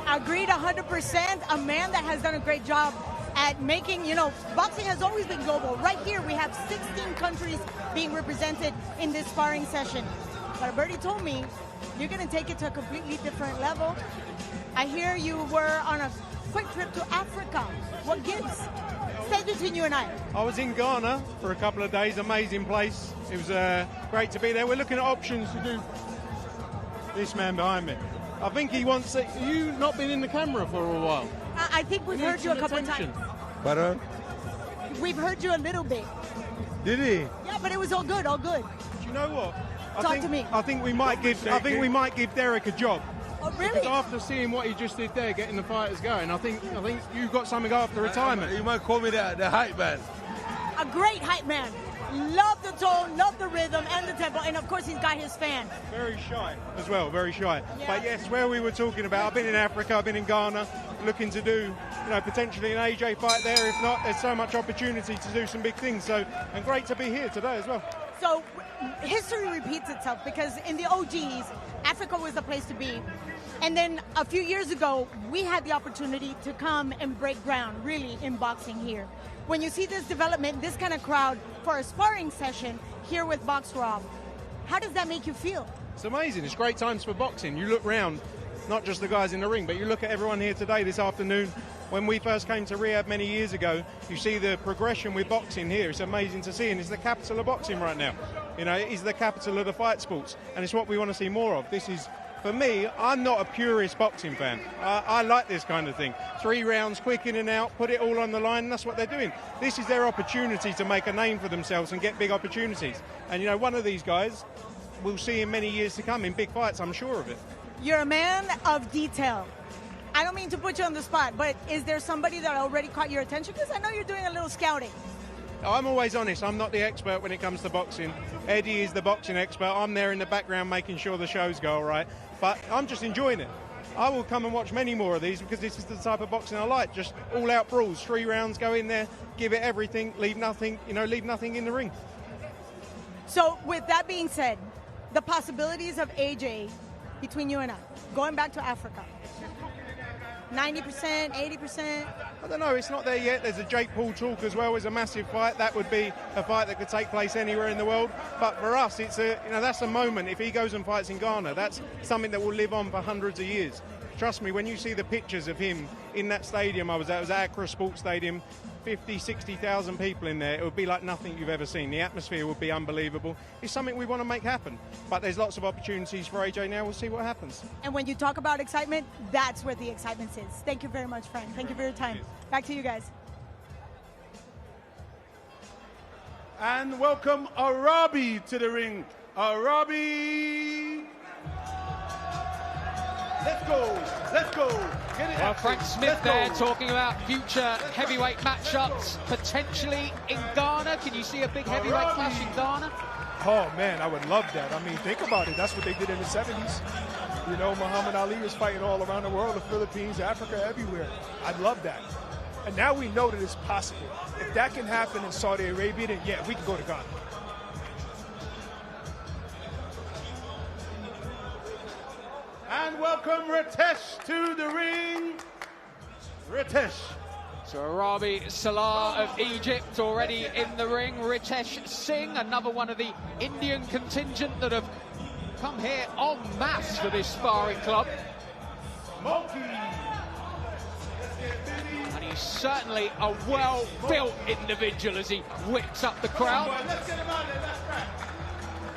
Agreed 100%. A man that has done a great job at making, boxing has always been global. Right here, we have 16 countries being represented in this sparring session. But Bertie told me, you're going to take it to a completely different level. I hear you were on a quick trip to Africa. What gives? Stay between you and I. I was in Ghana for a couple of days. Amazing place. It was great to be there. We're looking at options to do this man behind me. I think he wants it. You've not been in the camera for a while. I think we've heard you a couple of times. Pardon? We've heard you a little bit. Did he? Yeah, but it was all good, all good. Do you know what? Talk to me. I think we might give Derek a job. Oh, really? Because after seeing what he just did there, getting the fighters going, I think you've got something after retirement. You might call me the hype man. A great hype man. Love the tone, love the rhythm and the tempo, and of course he's got his fan. Very shy as well, very shy. Yeah. But yes, where we were talking about, I've been in Africa, I've been in Ghana, looking to do, potentially an AJ fight there. If not, there's so much opportunity to do some big things. So, and great to be here today as well. So, history repeats itself because in the OGs, Africa was the place to be. And then a few years ago, we had the opportunity to come and break ground, really, in boxing here. When you see this development, this kind of crowd for a sparring session here with Boxraw, how does that make you feel? It's amazing. It's great times for boxing. You look round, not just the guys in the ring, but you look at everyone here today, this afternoon. When we first came to Riyadh many years ago, you see the progression with boxing here. It's amazing to see, and it's the capital of boxing right now. You know, it is the capital of the fight sports, and it's what we want to see more of. This is, for me, I'm not a purist boxing fan. I like this kind of thing. 3 rounds, quick in and out, put it all on the line, and that's what they're doing. This is their opportunity to make a name for themselves and get big opportunities. And, you know, one of these guys, we'll see in many years to come in big fights, I'm sure of it. You're a man of detail. I don't mean to put you on the spot, but is there somebody that already caught your attention? Because I know you're doing a little scouting. I'm always honest. I'm not the expert when it comes to boxing. Eddie is the boxing expert. I'm there in the background making sure the shows go all right. But I'm just enjoying it. I will come and watch many more of these because this is the type of boxing I like. Just all-out brawls, 3 rounds, go in there, give it everything, leave nothing in the ring. So with that being said, the possibilities of AJ between you and I, going back to Africa, 90%, 80%? I don't know, it's not there yet. There's a Jake Paul talk as well as a massive fight. That would be a fight that could take place anywhere in the world. But for us, it's that's a moment. If he goes and fights in Ghana, that's something that will live on for hundreds of years. Trust me, when you see the pictures of him in that stadium I was at, it was at Accra Sports Stadium, 50, 60,000 people in there, it would be like nothing you've ever seen. The atmosphere would be unbelievable. It's something we want to make happen. But there's lots of opportunities for AJ now. We'll see what happens. And when you talk about excitement, that's where the excitement is. Thank you very much, friend. Thank you for your time. Back to you guys. And welcome Arabi to the ring. Arabi! Let's go, let's go. Get it Well, active. Frank Smith Let's there go. talking about future heavyweight matchups potentially in Ghana. Can you see a big heavyweight clash in Ghana? Oh, man, I would love that. I mean, think about it. That's what they did in the 70s. You know, Muhammad Ali was fighting all around the world, the Philippines, Africa, everywhere. I'd love that. And now we know that it's possible. If that can happen in Saudi Arabia, then yeah, we can go to Ghana. And welcome Ritesh to the ring. Ritesh. So Arabi Salah of Egypt already in the ring. Ritesh Singh, another one of the Indian contingent that have come here en masse for this sparring club. And he's certainly a well-built individual as he whips up the crowd. Let's get him out there, that's right.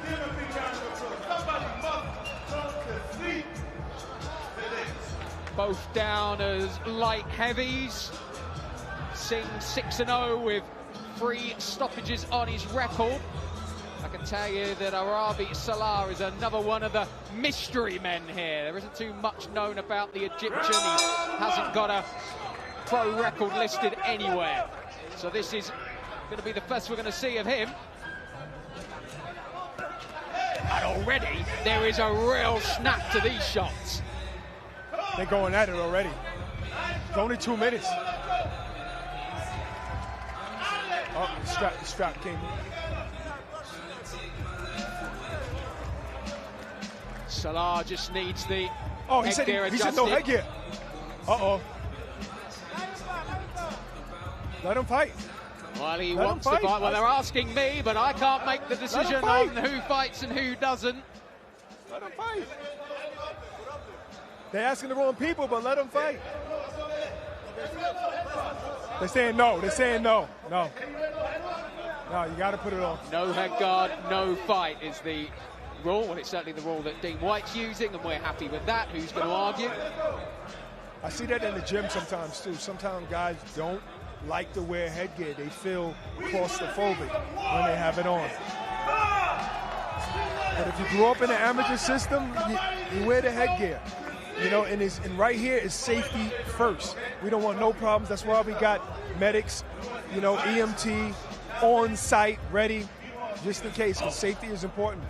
Give him a big round of applause. Somebody must go to sleep. Both down as light heavies. Singh 6-0 with 3 stoppages on his record. I can tell you that Arabi Salah is another one of the mystery men here. There isn't too much known about the Egyptian. He hasn't got a pro record listed anywhere. So this is going to be the first we're going to see of him. And already there is a real snap to these shots. They're going at it already. It's only 2 minutes. Oh, the strap came. Salah just needs the he said no headgear. Uh-oh. Let him fight. Well, he wants to fight. Well, they're asking me, but I can't make the decision on who fights and who doesn't. Let him fight. They're asking the wrong people, but let them fight. They're saying no. They're saying no. No. No, you got to put it on. No head guard, no fight is the rule. Well, it's certainly the rule that Dean Whyte's using, and we're happy with that. Who's going to argue? I see that in the gym sometimes, too. Sometimes guys don't like to wear headgear. They feel claustrophobic when they have it on. But if you grew up in the amateur system, you wear the headgear. You know, and right here is safety first. We don't want no problems. That's why we got medics, you know, EMT on site, ready, just in case, because safety is important.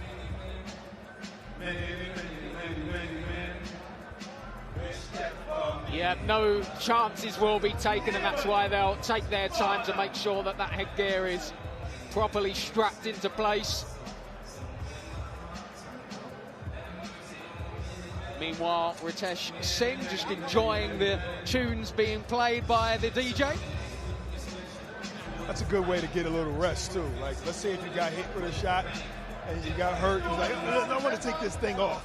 Yeah, no chances will be taken, and that's why they'll take their time to make sure that that headgear is properly strapped into place. Meanwhile, Ritesh Singh just enjoying the tunes being played by the DJ. That's a good way to get a little rest, too. Like, let's say if you got hit with a shot and you got hurt, you're like, I want to take this thing off.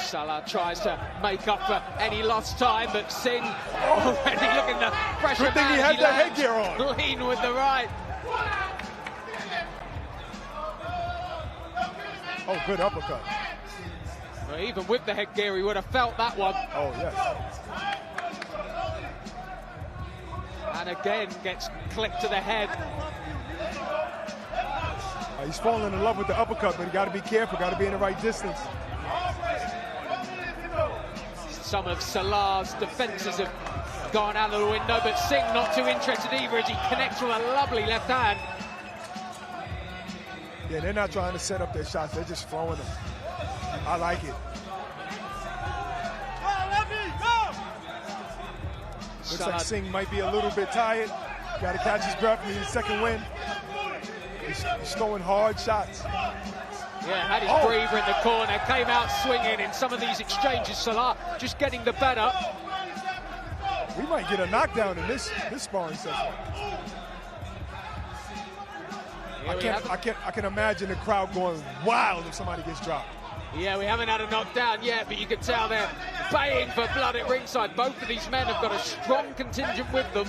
Salah tries to make up for any lost time, but Singh already looking the pressure. Good thing he had that headgear on. Lean with the right. Oh, good uppercut. Well, even with the headgear, he would have felt that one. Oh, yes. And again, gets clipped to the head. He's falling in love with the uppercut, but you got to be careful, got to be in the right distance. Some of Salah's defences have gone out of the window, but Singh not too interested either as he connects with a lovely left hand. Yeah, they're not trying to set up their shots, they're just throwing them. I like it. Looks like Singh might be a little bit tired. Got to catch his breath, need a second win. He's throwing hard shots. Yeah, had his breather in the corner, came out swinging in some of these exchanges. Salah just getting the better. We might get a knockdown in this sparring session. I can imagine the crowd going wild if somebody gets dropped. Yeah, we haven't had a knockdown yet, but you can tell they're baying for blood at ringside. Both of these men have got a strong contingent with them.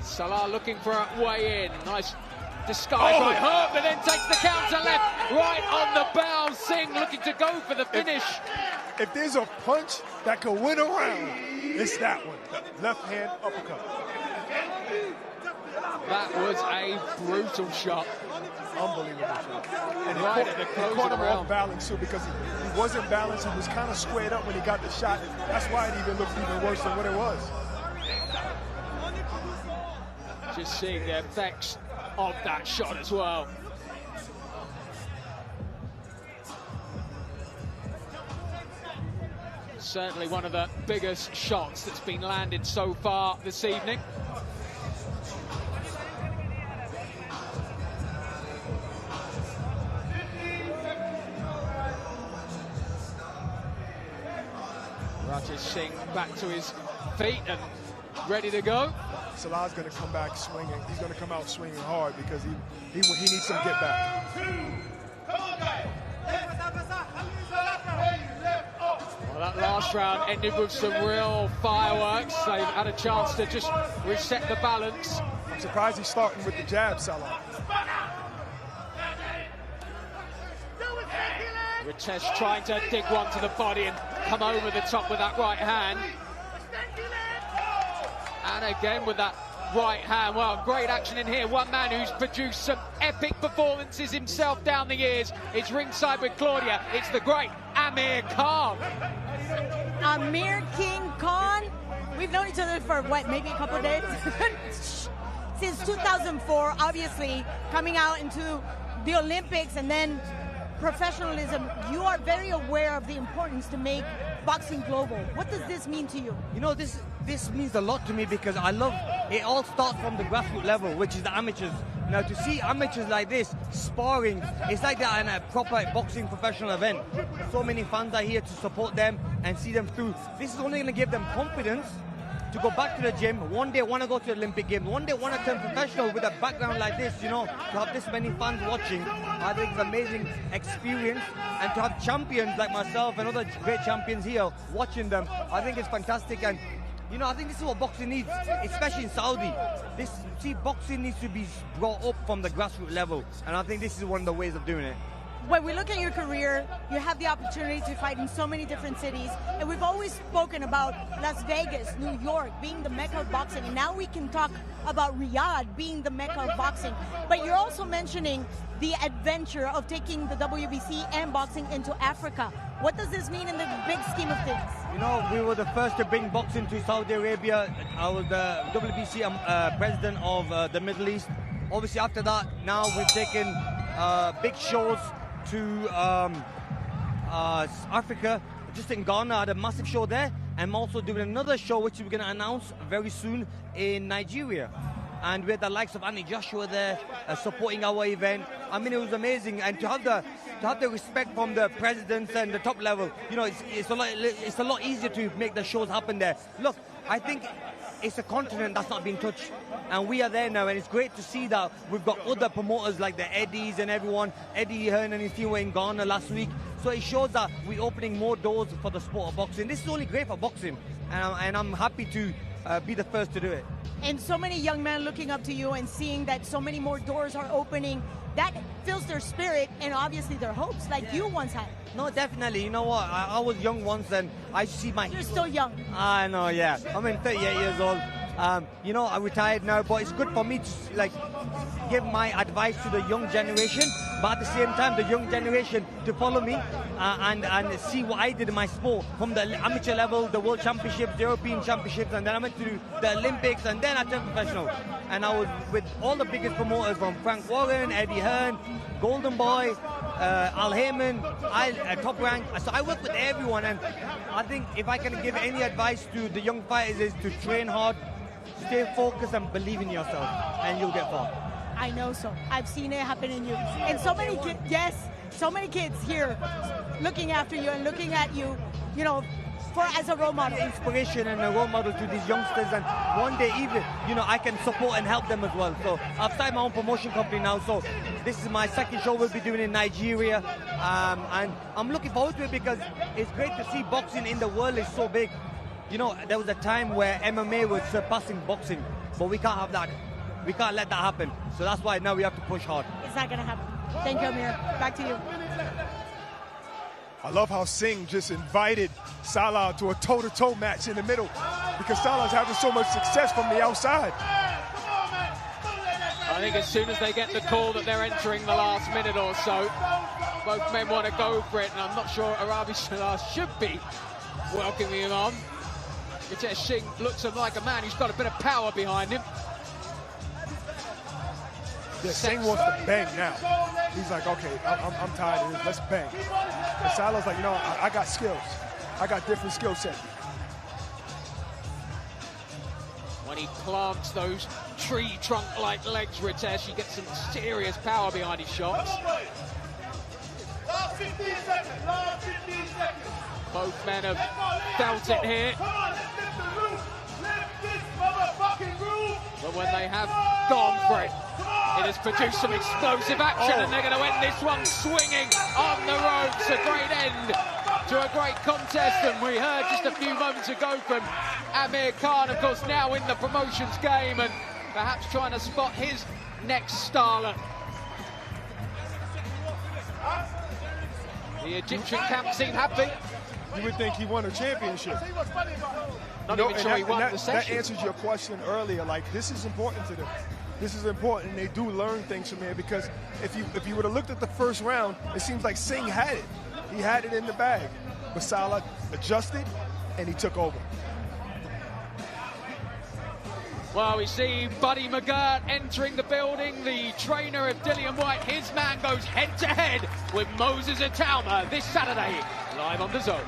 Salah looking for a way in. Nice disguise by Hurt, but then takes the counter left, right on the bow. Singh looking to go for the finish. If there's a punch that could win a round, it's that one. Left hand uppercut. That was a brutal shot. Unbelievable shot. And right at the close he caught of him the round. off balance too, because he wasn't balanced. He was kind of squared up when he got the shot. That's why it even looked even worse than what it was. Just seeing the effects of that shot as well. Certainly one of the biggest shots that's been landed so far this evening. Rajesh Singh back to his feet and ready to go. Salah's going to come back swinging. He's going to come out swinging hard because he needs some get back. Well, that last round ended with some real fireworks. They've had a chance to just reset the balance. I'm surprised he's starting with the jab, Salah. Ritesh trying to dig one to the body and come over the top with that right hand. And again with that right hand. Well, great action in here. One man who's produced some epic performances himself down the years. It's ringside with Claudia. It's the great Amir Khan. Amir King Khan. We've known each other for, what, maybe a couple of days? Since 2004, obviously, coming out into the Olympics and then professionalism. You are very aware of the importance to make boxing global. What does this mean to you? You know, this means a lot to me because I love it. All starts from the grassroots level, which is the amateurs. Now, to see amateurs like this sparring, it's like they're in a proper boxing professional event. So many fans are here to support them and see them through. This is only going to give them confidence to go back to the gym. One day want to go to the Olympic Games. One day want to turn professional with a background like this, you know, to have this many fans watching. I think it's an amazing experience. And to have champions like myself and other great champions here watching them, I think it's fantastic. And you know, I think this is what boxing needs, especially in Saudi. Boxing needs to be brought up from the grassroots level, and I think this is one of the ways of doing it. When we look at your career, you have the opportunity to fight in so many different cities, and we've always spoken about Las Vegas, New York being the mecca of boxing, and now we can talk about Riyadh being the mecca of boxing. But you're also mentioning the adventure of taking the WBC and boxing into Africa. What does this mean in the big scheme of things? You know, we were the first to bring boxing to Saudi Arabia. I was the WBC president of the Middle East. Obviously, after that, now we've taken big shows to Africa. Just in Ghana, I had a massive show there. I'm also doing another show, which we're going to announce very soon in Nigeria. And we had the likes of Anthony Joshua there supporting our event. I mean, it was amazing. And to have the respect from the presidents and the top level, you know, it's a lot easier to make the shows happen there. Look, I think it's a continent that's not been touched. And we are there now, and it's great to see that we've got other promoters like the Eddies and everyone. Eddie Hearn and his team were in Ghana last week. So it shows that we're opening more doors for the sport of boxing. This is only great for boxing, and I'm happy to be the first to do it. And so many young men looking up to you and seeing that so many more doors are opening, that fills their spirit and obviously their hopes, like you once had. No, definitely. You know what? I was young once, and I see my... You're still young. I know, yeah. I'm 38 years old. You know, I retired now, but it's good for me to like give my advice to the young generation, but at the same time, the young generation to follow me and see what I did in my sport from the amateur level, the World Championships, the European Championships, and then I went to the Olympics, and then I turned professional. And I was with all the biggest promoters from Frank Warren, Eddie Hearn, Golden Boy, Al Heyman, Top Rank. So I work with everyone, and I think if I can give any advice to the young fighters is to train hard, stay focused, and believe in yourself, and you'll get far. I know so. I've seen it happen in you. And so many kids, yes, so many kids here looking after you and looking at you, you know, as a role model. Inspiration and a role model to these youngsters, and one day even, you know, I can support and help them as well. So I've started my own promotion company now, so this is my second show we'll be doing in Nigeria, and I'm looking forward to it because it's great to see boxing in the world is so big. You know, there was a time where MMA was surpassing boxing, but we can't have that. We can't let that happen. So that's why now we have to push hard. It's not going to happen. Thank you, Amir. Back to you. I love how Singh just invited Salah to a toe-to-toe match in the middle because Salah's having so much success from the outside. I think as soon as they get the call that they're entering the last minute or so, both men want to go for it, and I'm not sure Arabi Salah should be welcoming him on. Ritesh Singh looks like a man who's got a bit of power behind him. Yeah, Singh wants to bang now. He's like, okay, I'm tired of this. Let's bang. And Salah's like, no, I got skills. I got different skill sets. When he plants those tree trunk-like legs, Ritesh, he gets some serious power behind his shots. Last 15 seconds. Last 15 seconds. Both men have felt it here. But when they have gone for it, it has produced some explosive action, and they're going to end this one swinging on the ropes. A great end to a great contest, and we heard just a few moments ago from Amir Khan, of course, now in the promotions game and perhaps trying to spot his next starlet. The Egyptian camp seemed happy. You would think he won a championship. Not even sure he won the session. That answers your question earlier. Like, this is important to them. This is important, and they do learn things from here because if you would have looked at the first round, it seems like Singh had it. He had it in the bag. But Salah adjusted, and he took over. Well, we see Buddy McGirt entering the building, the trainer of Dillian Whyte. His man goes head-to-head with Moses Itauma this Saturday, live on DAZN.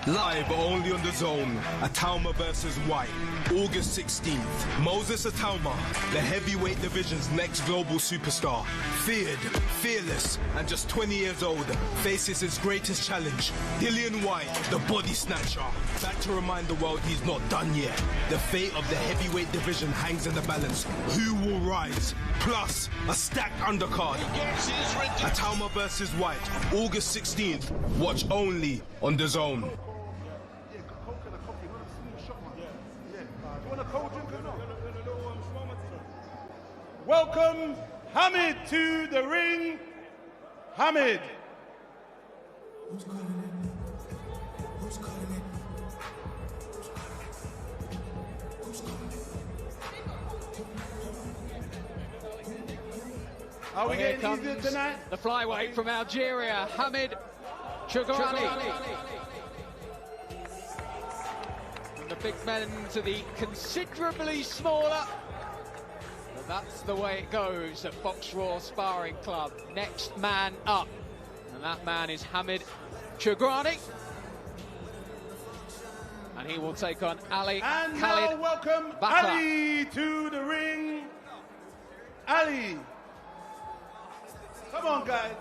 Live only on DAZN, Itauma versus Whyte, August 16th. Moses Itauma, the heavyweight division's next global superstar, feared, fearless, and just 20 years old, faces his greatest challenge, Dillian Whyte, the body snatcher. Back to remind the world he's not done yet. The fate of the heavyweight division hangs in the balance. Who will rise? Plus, a stacked undercard. Itauma versus Whyte, August 16th. Watch only on DAZN. Welcome Hamid to the ring. Hamid. Who's calling it? Who's calling it? Who's calling it? Are we getting easier tonight? The flyweight from Algeria, Hamid Choughrani. And the big men to the considerably smaller. But that's the way it goes at Boxraw Sparring Club. Next man up. And that man is Hamid Choughrani. And he will take on Ali And Khalid now welcome Bakla. Ali to the ring. Ali. Come on, guys.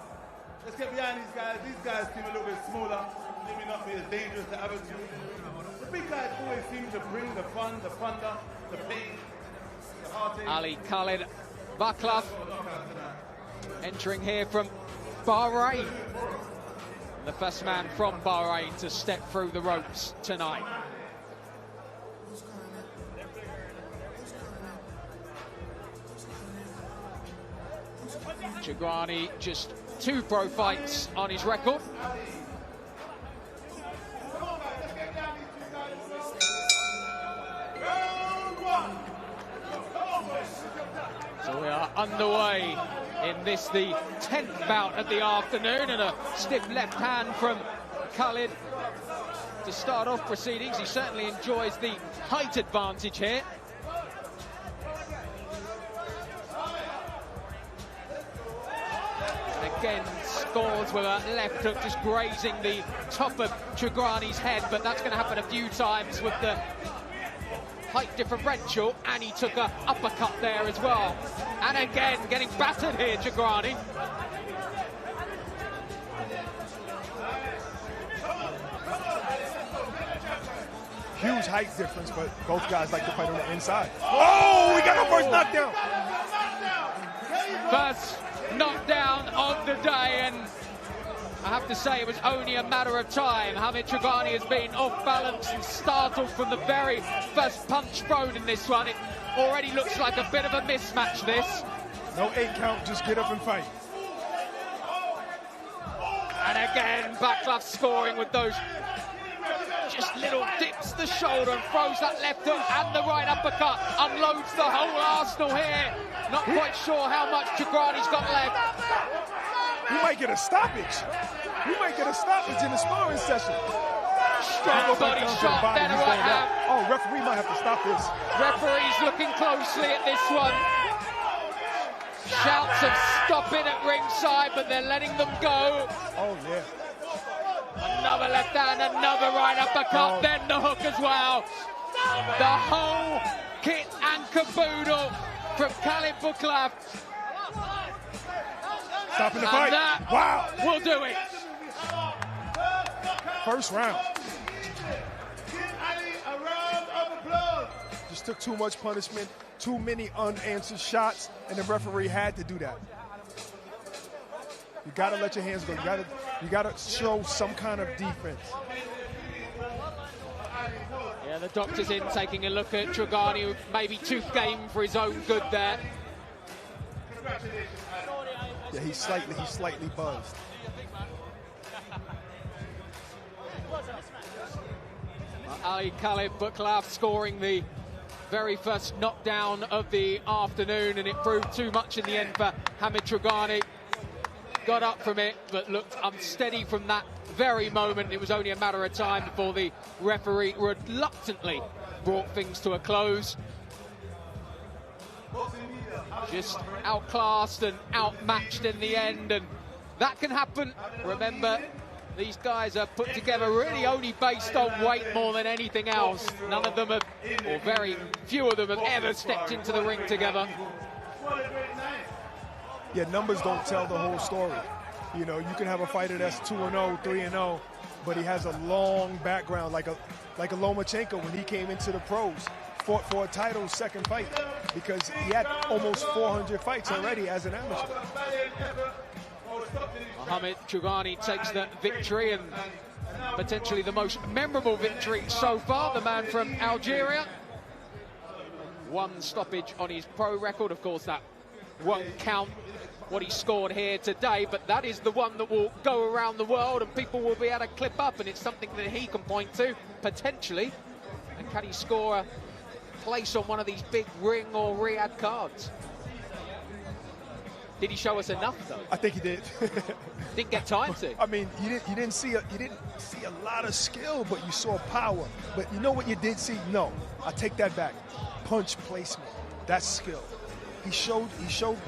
Let's get behind these guys. These guys seem a little bit smaller. Maybe not be as dangerous to other two. big guys always seem to bring the fun, the thunder, the pain, the heartache. Ali Khalid Baklaf entering here from Bahrain. The first man from Bahrain to step through the ropes tonight. Chagrani, just 2 pro fights on his record. So we are underway in this, the 10th bout of the afternoon, and a stiff left hand from Khalid to start off proceedings. He certainly enjoys the height advantage here. Again, scores with a left hook just grazing the top of Chagrani's head, but that's going to happen a few times with the height differential, and he took a uppercut there as well. And again, getting battered here, Chagrani. Huge height difference, but both guys like to fight on the inside. Oh, we got our first knockdown. First knockdown of the day, and I have to say it was only a matter of time. Hamid Chagrani has been off balance and startled from the very first punch thrown in this one. It already looks like a bit of a mismatch, this. No 8 count, just get up and fight. And again, Baklaf scoring with those just little dips the shoulder and throws that left hook and the right uppercut. Unloads the whole arsenal here. Not quite sure how much Chagrani's got left. We might get a stoppage. We might get a stoppage in the sparring session. Strong body shot, then a right hand. Oh, referee might have to stop this. Referee's looking closely at this one. Shouts of stop it at ringside, but they're letting them go. Oh, yeah. Another left hand, another right uppercut, then the hook as well. The whole kit and caboodle from Khalid Baklaf. Stopping the fight. That wow. Will do it. First round. Just took too much punishment, too many unanswered shots, and the referee had to do that. You gotta let your hands go. You gotta show some kind of defense. Yeah, the doctor's in taking a look at Chagrani, who maybe too game for his own good there. Yeah, he's slightly buzzed. Ali Khalid Baklaf scoring the very first knockdown of the afternoon, and it proved too much in the end for Hamid Chagrani. Got up from it, but looked unsteady from that very moment. It was only a matter of time before the referee reluctantly brought things to a close. Just outclassed and outmatched in the end, and that can happen. Remember, these guys are put together really only based on weight more than anything else. None of them have, or very few of them have ever stepped into the ring together. Yeah, numbers don't tell the whole story. You know, you can have a fighter that's 2-0, 3-0, but he has a long background, like a Lomachenko when he came into the pros, fought for a title, second fight, because he had almost 400 fights already as an amateur. Hamid Chagrani takes the victory, and potentially the most memorable victory so far. The man from Algeria. 1 stoppage on his pro record. Of course, that won't count what he scored here today, but that is the one that will go around the world and people will be able to clip up, and it's something that he can point to, potentially. And can he score a place on one of these big Ring or Riyadh cards? Did he show us enough, though? I think he did. Didn't get time to. I mean, you didn't see a lot of skill, but you saw power. But you know what you did see? No, I take that back. Punch placement. That's skill. He showed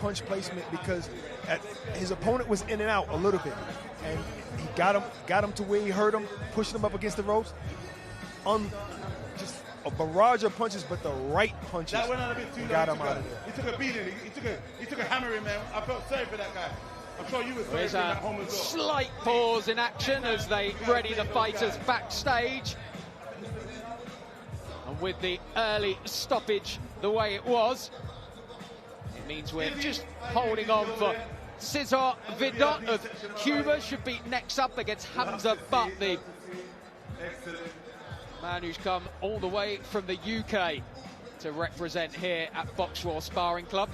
punch placement because his opponent was in and out a little bit, and he got him to where he hurt him, pushed him up against the ropes. Just a barrage of punches, but the right punches that went on a bit too got long. him out of there. He took a beating. He took a hammering, man. I felt sorry for that guy. I'm sure you were sorry There's for that a home as well. slight pause in action as they ready the fighters backstage. And with the early stoppage the way it was, it means we're just holding on for Cesar Vidot of Cuba. Should be next up against Hamza Butt, the man who's come all the way from the UK to represent here at Boxraw Sparring Club.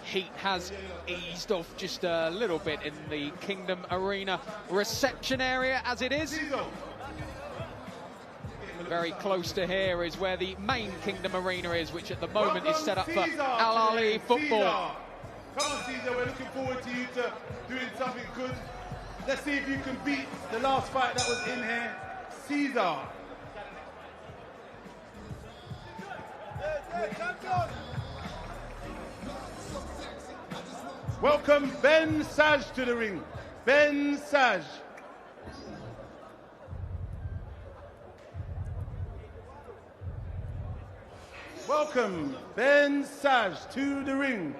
Heat has eased off just a little bit in the Kingdom Arena reception area as it is. Very close to here is where the main Kingdom Arena is, which at the moment is set up for Al Ali football. Come on, Cesar, we're looking forward to you to doing something good. Let's see if you can beat the last fight that was in here. Cesar. Welcome Ben Saj to the ring. Ben Saj. Welcome Ben Saj to the ring.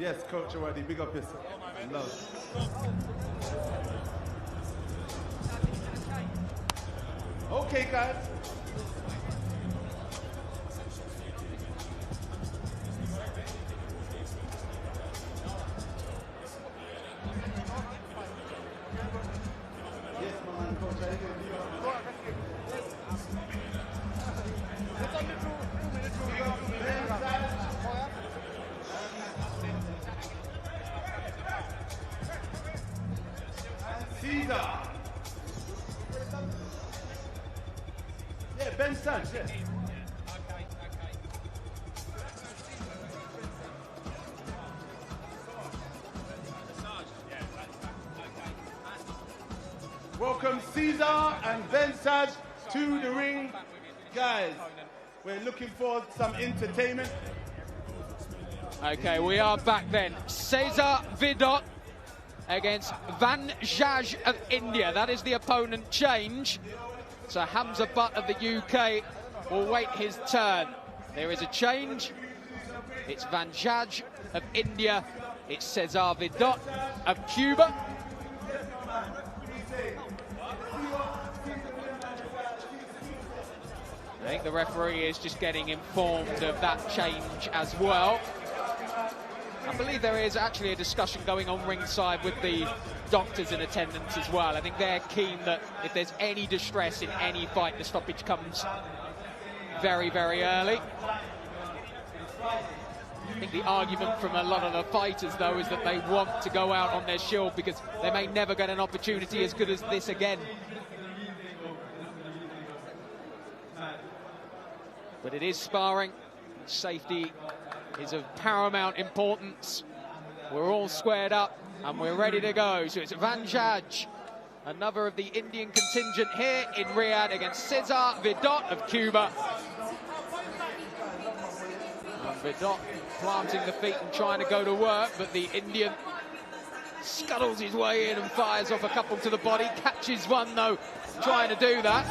Yes, Coach Whyte, big up yourself. Love. Okay, guys. Yeah, Ben Saj, yeah. Welcome Cesar and Ben Saj to the ring. Guys, we're looking for some entertainment. Okay, we are back then. Cesar Vidot against Van Jaj of India. That is the opponent change. So Hamza Butt of the UK will wait his turn. There is a change. It's Van Jaj of India. It's Cesar Vidot of Cuba. I think the referee is just getting informed of that change as well. I believe there is actually a discussion going on ringside with the doctors in attendance as well. I think they're keen that if there's any distress in any fight, the stoppage comes very, very early. I think the argument from a lot of the fighters, though, is that they want to go out on their shield because they may never get an opportunity as good as this again. But it is sparring. Safety is of paramount importance. We're all squared up and we're ready to go. So it's Van Jaj, another of the Indian contingent here in Riyadh, against Cesar Vidot of Cuba. And Vidot planting the feet and trying to go to work, but the Indian scuttles his way in and fires off a couple to the body. Catches one, though, trying to do that.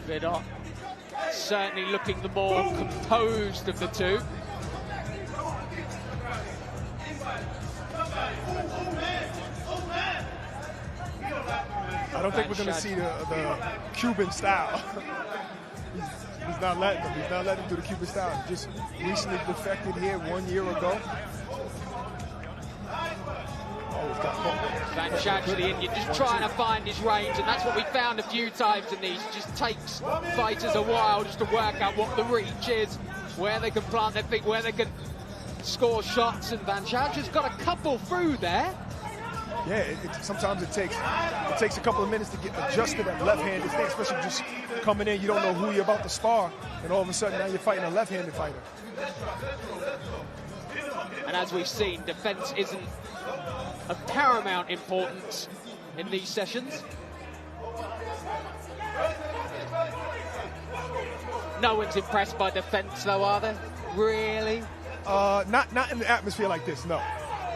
Vidot certainly looking the more composed of the two. I don't think we're going to see the Cuban style. He's not letting them. He's not letting them do the Cuban style. He just recently defected here 1 year ago. Van Jaj, the Indian, just trying to find his range, and that's what we found a few times in these. It just takes fighters a while just to work out what the reach is, where they can plant their feet, where they can score shots, and Van Jaj has got a couple through there. Yeah, sometimes it takes a couple of minutes to get adjusted to that left-handed thing, especially just coming in. You don't know who you're about to spar, and all of a sudden now you're fighting a left-handed fighter. And as we've seen, defense isn't of paramount importance in these sessions. No one's impressed by defense, though, are they? Really? Not in the atmosphere like this, no.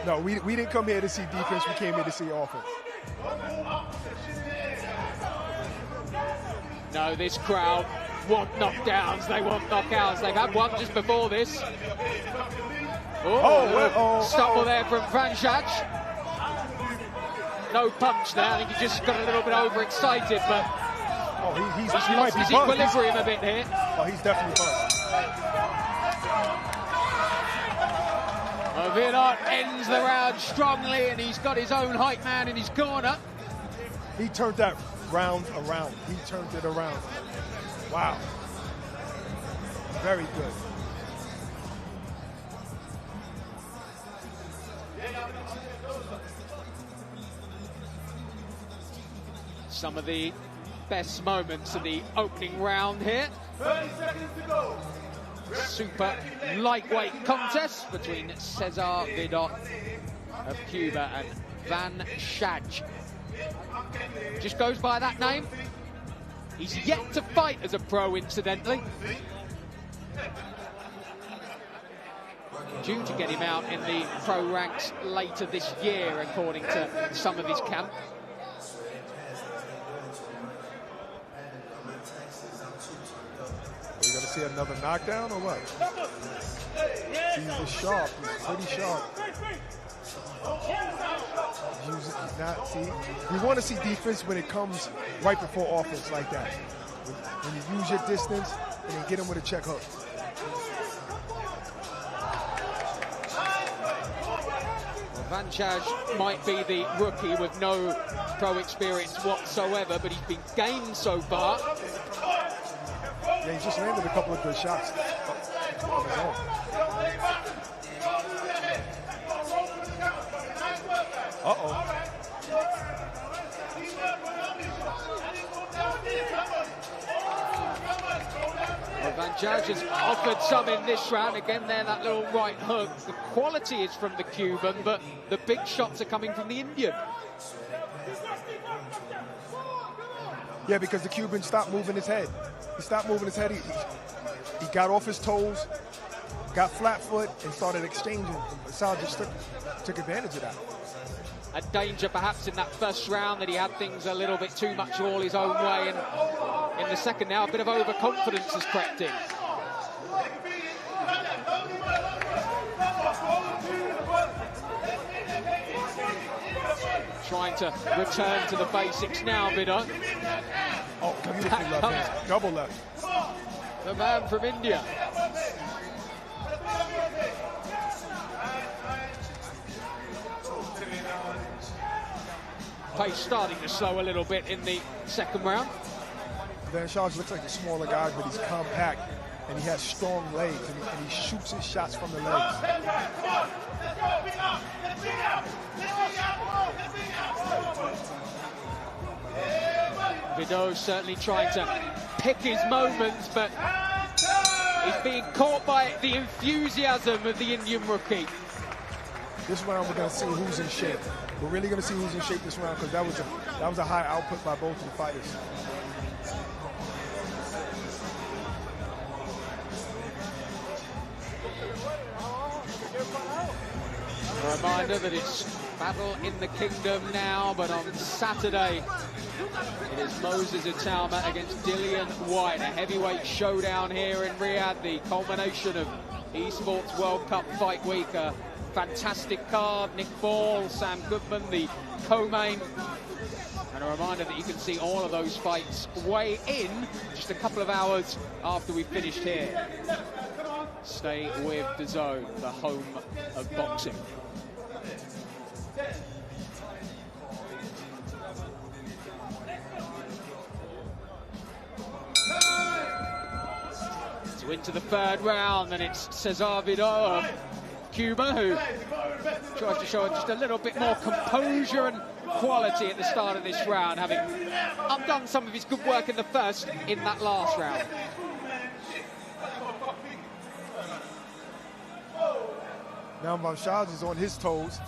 No, we didn't come here to see defense, we came here to see offense. No, this crowd want knockdowns, they want knockouts. They've had one just before this. Stumble there from Vanchaj. No punch there. I think he just got a little bit overexcited, but he's lost his equilibrium a bit here. Oh, he's definitely buzzed. Vidot ends the round strongly, and he's got his own hype man in his corner. He turned that round around. He turned it around. Wow. Very good. Some of the best moments of the opening round here. 30 seconds to go. Super lightweight contest between Cesar Vidot of Cuba and Vanchaj. Just goes by that name. He's yet to fight as a pro, incidentally. Due to get him out in the pro ranks later this year, according to some of his camp. Are we going to see another knockdown or what? He's sharp. He's pretty sharp. We want to see defense when it comes right before offense like that. When you use your distance and then get him with a check hook. Well, Vanchaj might be the rookie with no pro experience whatsoever, but he's been game so far. Yeah, he just landed a couple of good shots of his own. Uh-oh. Well, Vanchaj has offered some in this round. Again, there, that little right hook. The quality is from the Cuban, but the big shots are coming from the Indian. Yeah, because the Cuban stopped moving his head. He stopped moving his head. He got off his toes, got flat foot, and started exchanging. Sal just took advantage of that. A danger perhaps in that first round that he had things a little bit too much all his own way, and in the second now a bit of overconfidence has crept in. Trying to return to the basics now, Vidot. Oh, beautiful left hand. Double left. The man from India. Pace starting to slow a little bit in the second round. Vanchaj looks like a smaller guy, but he's compact and he has strong legs, and he shoots his shots from the legs. Vidot certainly trying to pick his moments, but he's being caught by the enthusiasm of the Indian rookie. This round we're going to see who's in shape. We're really going to see who's in shape this round, because that was a high output by both of the fighters. A reminder that it's battle in the kingdom now, but on Saturday it is Moses Itauma against Dillian Whyte. A heavyweight showdown here in Riyadh, the culmination of Esports World Cup Fight Week. A fantastic card. Nick Ball, Sam Goodman, the co-main. And a reminder that you can see all of those fights weigh in just a couple of hours after we've finished here. Stay with DAZN, the home of boxing. So into the third round, and it's Cesar Vidot of Cuba who tries to show just a little bit more composure and quality at the start of this round, having undone some of his good work in the first in that last round. Now Vanchaj is on his toes.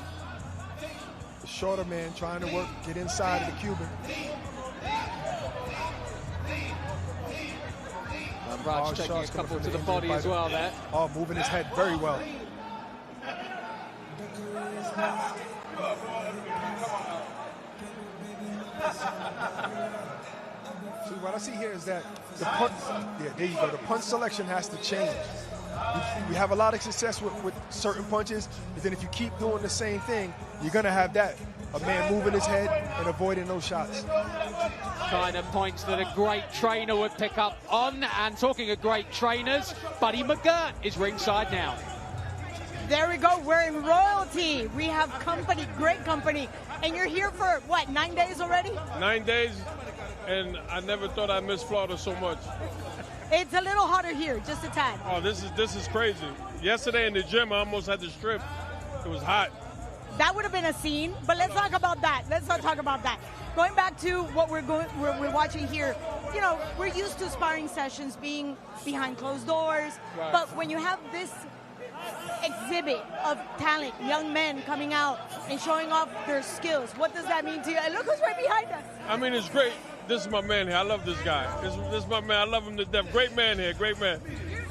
The shorter man trying to get inside of the Cuban. And Raj taking a couple to the body as well there. Oh, moving his head very well. See, what I see here is that the punch, yeah, there you go. The punch selection has to change. We have a lot of success with certain punches, but then if you keep doing the same thing, you're going to have that. A man moving his head and avoiding those shots. Kind of points that a great trainer would pick up on. And talking of great trainers, Buddy McGirt is ringside now. There we go. We're in royalty. We have company, great company. And you're here for, what, 9 days already? 9 days, and I never thought I'd miss Florida so much. It's a little hotter here, just a tad. Oh, this is crazy. Yesterday in the gym, I almost had to strip. It was hot. That would have been a scene, but let's talk about that. Let's not talk about that. Going back to what we're watching here, you know, we're used to sparring sessions being behind closed doors, right. But when you have this exhibit of talent, young men coming out and showing off their skills, what does that mean to you? And look who's right behind us. I mean, it's great. This is my man here. I love this guy. This is my man. I love him to death. Great man here. Great man.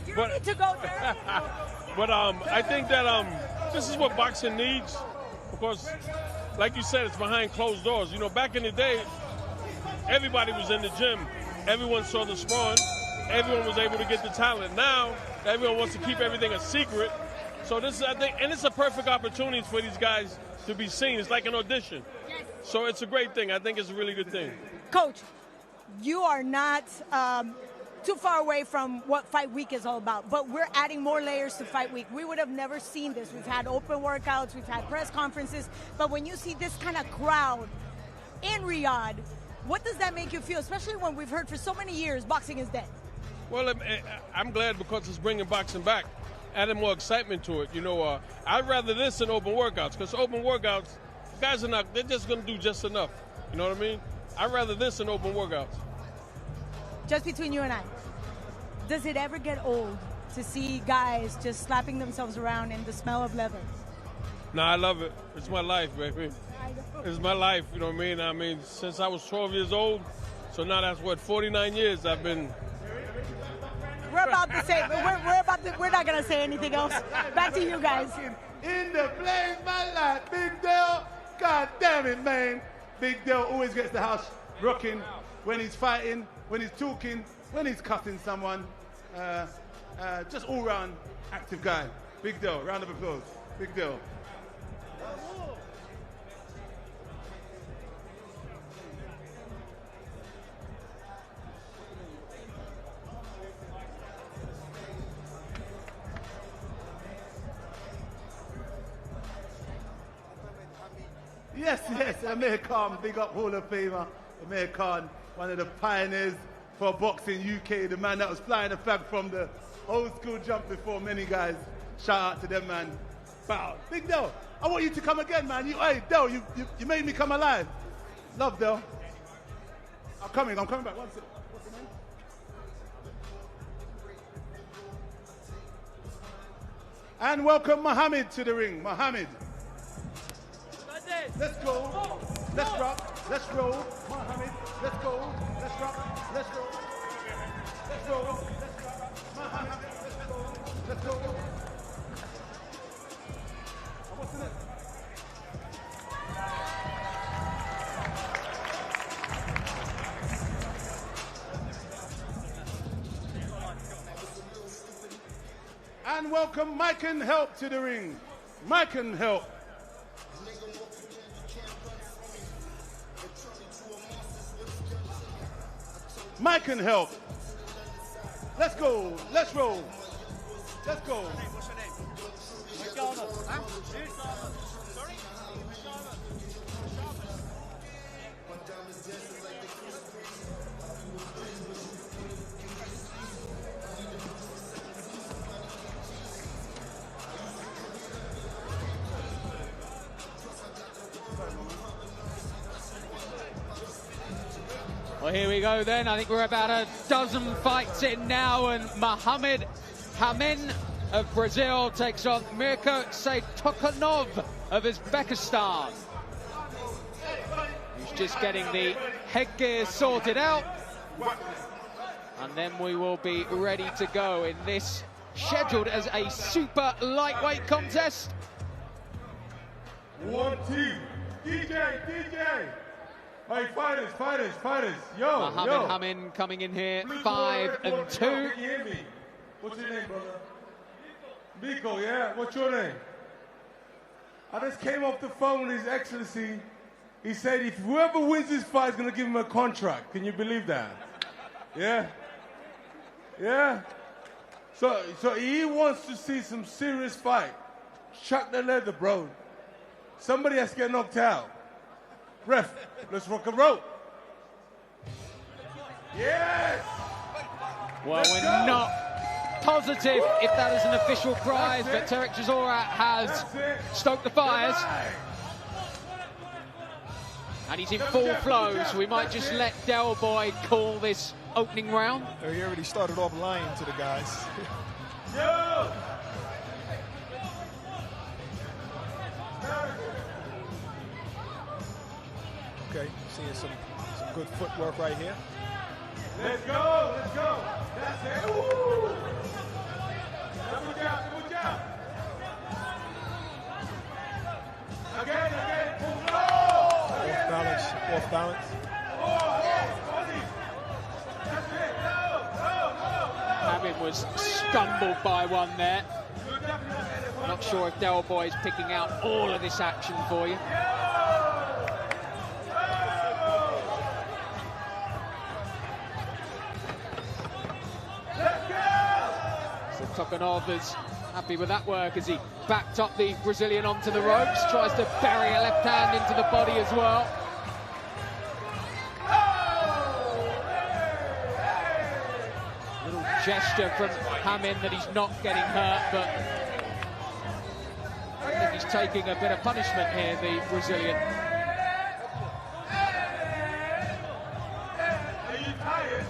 You need to go there. But I think that this is what boxing needs. Because, like you said, it's behind closed doors. You know, back in the day, everybody was in the gym. Everyone saw the sparring. Everyone was able to get the talent. Now, everyone wants to keep everything a secret. So this is, I think, and it's a perfect opportunity for these guys to be seen. It's like an audition. So it's a great thing. I think it's a really good thing. Coach, you are not too far away from what Fight Week is all about, but we're adding more layers to Fight Week. We would have never seen this. We've had open workouts, we've had press conferences, but when you see this kind of crowd in Riyadh, what does that make you feel, especially when we've heard for so many years boxing is dead? Well, I'm glad because it's bringing boxing back, adding more excitement to it. You know, I'd rather this than open workouts, because open workouts, guys they're just going to do just enough. You know what I mean? I'd rather this than open workouts. Just between you and I, does it ever get old to see guys just slapping themselves around in the smell of leather? No, I love it. It's my life, baby. It's my life, you know what I mean? I mean, since I was 12 years old, so now that's what, 49 years I've been. We're about to say, we're not going to say anything else. Back to you guys. In the place, my life, Big Dell. God damn it, man. Big Dell always gets the house rocking when he's fighting, when he's talking, when he's cussing someone. Just all-round active guy. Big Dell, round of applause. Big Dell. Yes, Amir Khan, big up Hall of Famer. Amir Khan, one of the pioneers for boxing UK, the man that was flying the flag from the old school jump before many guys. Shout out to them, man. Wow. Big Dell, I want you to come again, man. Hey, Dell, you made me come alive. Love, Dell. I'm coming back. One second. What's the name? And welcome Mohammed to the ring. Mohammed. Let's go. Let's rock. Let's roll. Mohammed. Let's go. Let's rock. Let's roll. Let's roll. Let's rock. Mohammed. Let's go. Let's go. What's the next? And welcome Mike and Help to the ring. Mike and Help. Mike can help. Let's go. Let's roll. Let's go. What's your name? McDonald. Huh? Sorry? Well, here we go then. I think we're about a dozen fights in now, and Mohamed Hamen of Brazil takes on Mirko Sejtokanov of Uzbekistan. He's just getting the headgear sorted out, and then we will be ready to go in this scheduled as a super lightweight contest. 1, 2, DJ. Hey, fighters. Yo, Mohammed Hamin coming in here, 5-2. Can you hear me? What's your name, brother? Miko, yeah? What's your name? I just came off the phone with His Excellency. He said if whoever wins this fight is going to give him a contract. Can you believe that? Yeah? Yeah? So he wants to see some serious fight. Chuck the leather, bro. Somebody has to get knocked out. Ref, let's rock and roll. Yes! Well, we're not positive if that is an official prize, but Derek Chisora has stoked the fires. And he's in full flow, so we might just let Del Boy call this opening round. He already started off lying to the guys. Yo! Okay, seeing some good footwork right here. Let's go. That's it. Ooh. Double jab. Again. Off balance. Hamin was stumbled by one there. Not sure if Del Boy is picking out all of this action for you. Tokanov is happy with that work as he backed up the Brazilian onto the ropes, tries to bury a left hand into the body as well. Little gesture from Hamin that he's not getting hurt, but I think he's taking a bit of punishment here, the Brazilian. Are you tired?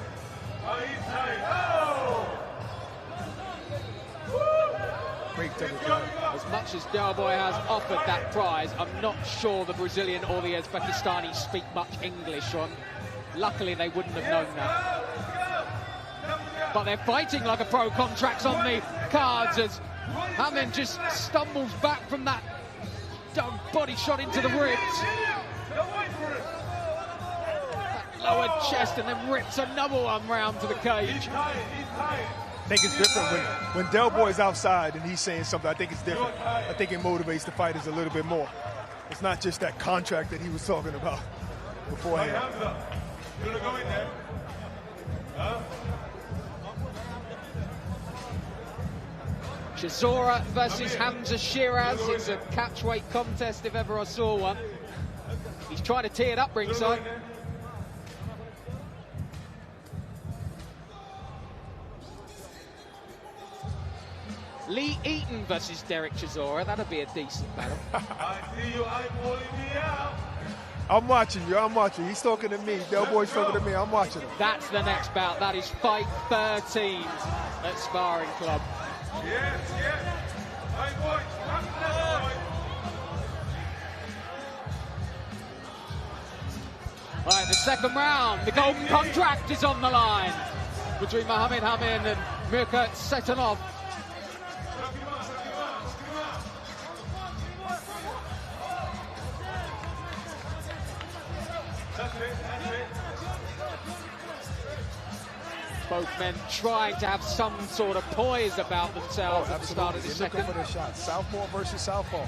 As much as Del Boy has offered that prize, I'm not sure the Brazilian or the Uzbekistani speak much English on. Luckily, they wouldn't have known that. But they're fighting like a pro. Contracts on the cards as Hamin just stumbles back from that body shot into the ribs. That lower chest and then rips another one round to the cage. I think it's different when Del Boy's outside and he's saying something. I think it's different. I think it motivates the fighters a little bit more. It's not just that contract that he was talking about beforehand. You gonna go in there? Huh? Chisora versus Hamza Shiraz. It's a catchweight contest if ever I saw one. He's trying to tee it up ringside. Lee Eaton versus Derek Chisora. That'll be a decent battle. I see you eyeballing me out. I'm watching you. He's talking to me. Del Boy's talking to me. I'm watching him. That's the next bout. That is fight 13 at Sparring Club. Yes. Hey, boys. All right, the second round. The golden contract is on the line between Mohammed Hamin and Mirka Setanov. Both men trying to have some sort of poise about themselves at the start of the second. Looking for the shot. Southpaw versus southpaw.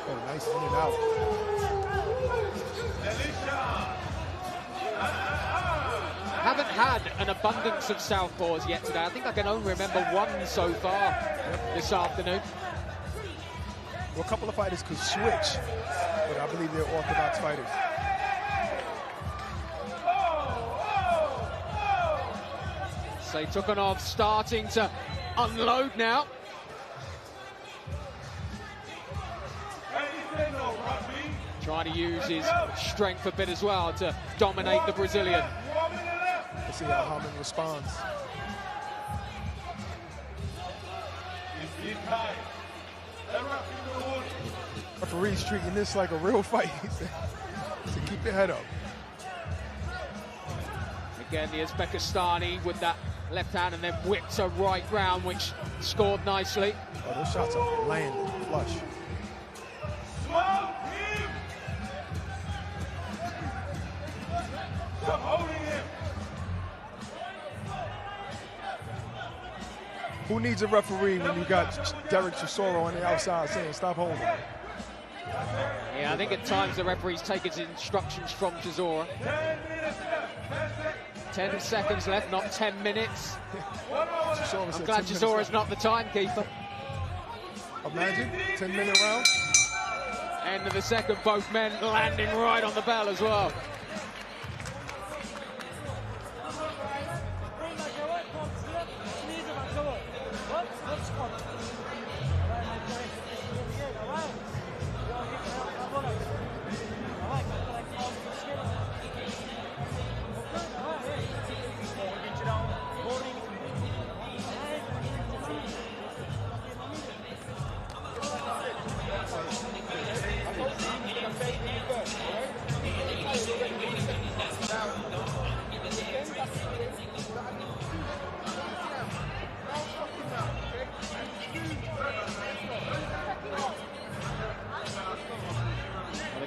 Oh, nice in and out. Haven't had an abundance of southpaws yet today. I think I can only remember one so far this afternoon. Well, a couple of fighters could switch, but I believe they're orthodox fighters. So Tukanov starting to unload now. Trying to use his strength a bit as well to dominate the Brazilian. Let's see how Hamin responds. Referee's treating this like a real fight. So keep your head up. Again, the Uzbekistani with that left hand and then whips a right round, which scored nicely. Oh, those shots are landing flush. Who needs a referee when you got Derek Chisora on the outside saying, stop holding? Yeah, I think at times the referees take his instructions from Chisora. 10 seconds left, not 10 minutes. I'm glad Chisora's not the timekeeper. Imagine, 10-minute round. End of the second, both men landing right on the bell as well.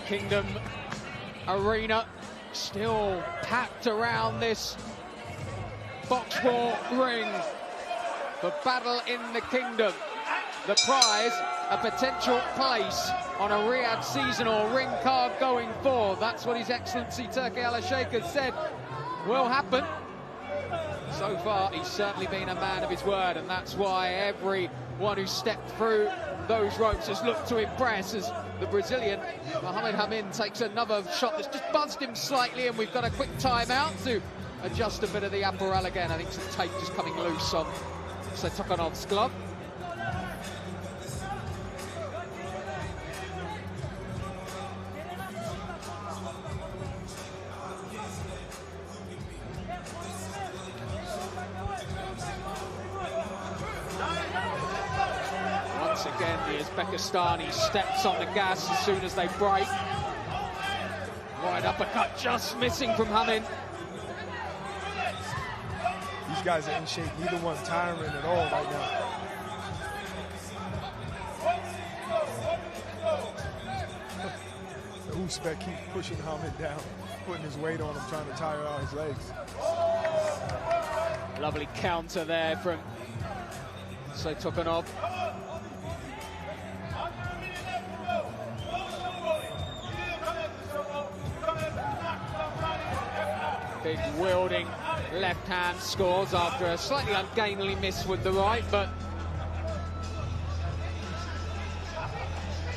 Kingdom Arena still packed around this Boxraw ring. The battle in the Kingdom. The prize, a potential place on a Riyadh seasonal ring card going forward. That's what His Excellency Turki Al-Sheikh has said will happen. So far, he's certainly been a man of his word, and that's why everyone who stepped through those ropes has looked to impress as the Brazilian Mohamed Hamin takes another shot that's just buzzed him slightly, and we've got a quick time-out to adjust a bit of the apparel again. I think some tape just coming loose on Setokanov's glove. Once again, the Uzbekistani steps on the gas as soon as they break. Right uppercut just missing from Hamin. These guys are in shape. Neither one tiring at all right now. The Uzbek keeps pushing Hamin down, putting his weight on him, trying to tire out his legs. Lovely counter there from Setokanov. Big wielding left hand scores after a slightly ungainly miss with the right, but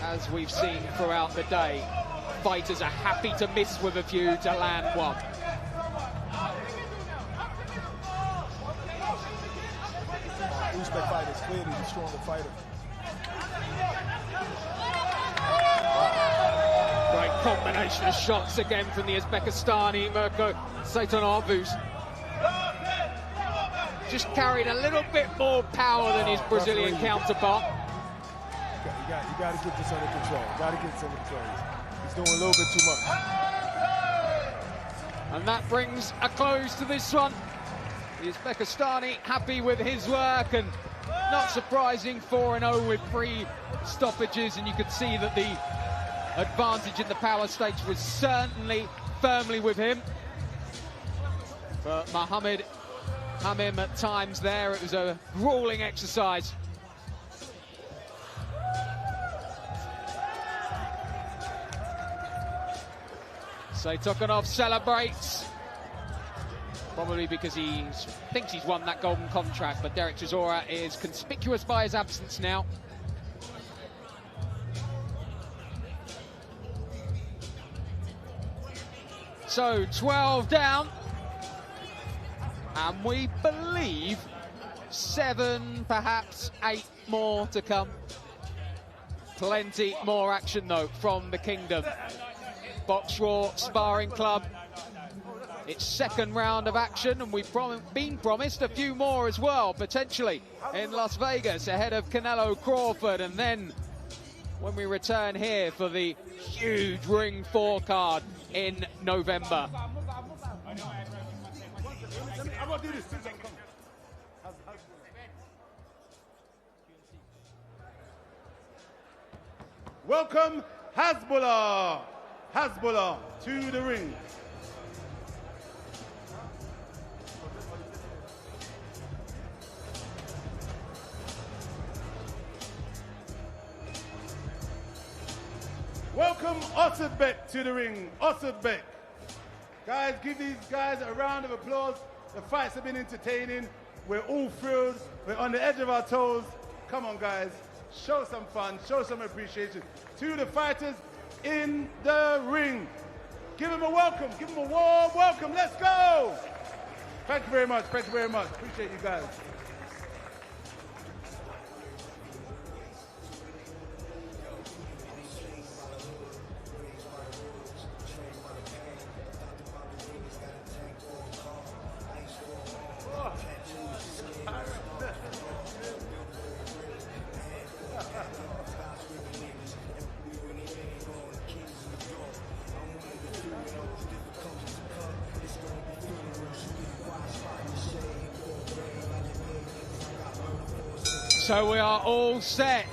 as we've seen throughout the day, fighters are happy to miss with a view to land one. Uzbek fighter is clearly the stronger fighter. Great combination of shots again from the Uzbekistani Mirko Seitonov, who's just carried a little bit more power than his Brazilian counterpart. You got to get this under control. Got to get this under control. He's doing a little bit too much. And that brings a close to this one. The Uzbekistani happy with his work, and not surprising, 4-0 with 3 stoppages, and you could see that the advantage in the power stage was certainly firmly with him. But Mohamed Hamim at times there, it was a grueling exercise. Setokanov celebrates, probably because he thinks he's won that golden contract, but Derek Chisora is conspicuous by his absence now. So 12 down, and we believe 7, perhaps 8 more to come. Plenty more action though from the Kingdom. Boxraw Sparring Club, its second round of action, and we've been promised a few more as well, potentially in Las Vegas ahead of Canelo Crawford, and then when we return here for the huge Ring 4 card in November. Welcome Hasbullah to the ring. welcome Otterbeck to the ring. Otterbeck. Guys, give these guys a round of applause. The fights have been entertaining. We're all thrilled. We're on the edge of our toes. Come on, guys. Show some fun. Show some appreciation to the fighters in the ring. Give them a welcome. Give them a warm welcome. Let's go. Thank you very much. Thank you very much. Appreciate you guys. So we are all set.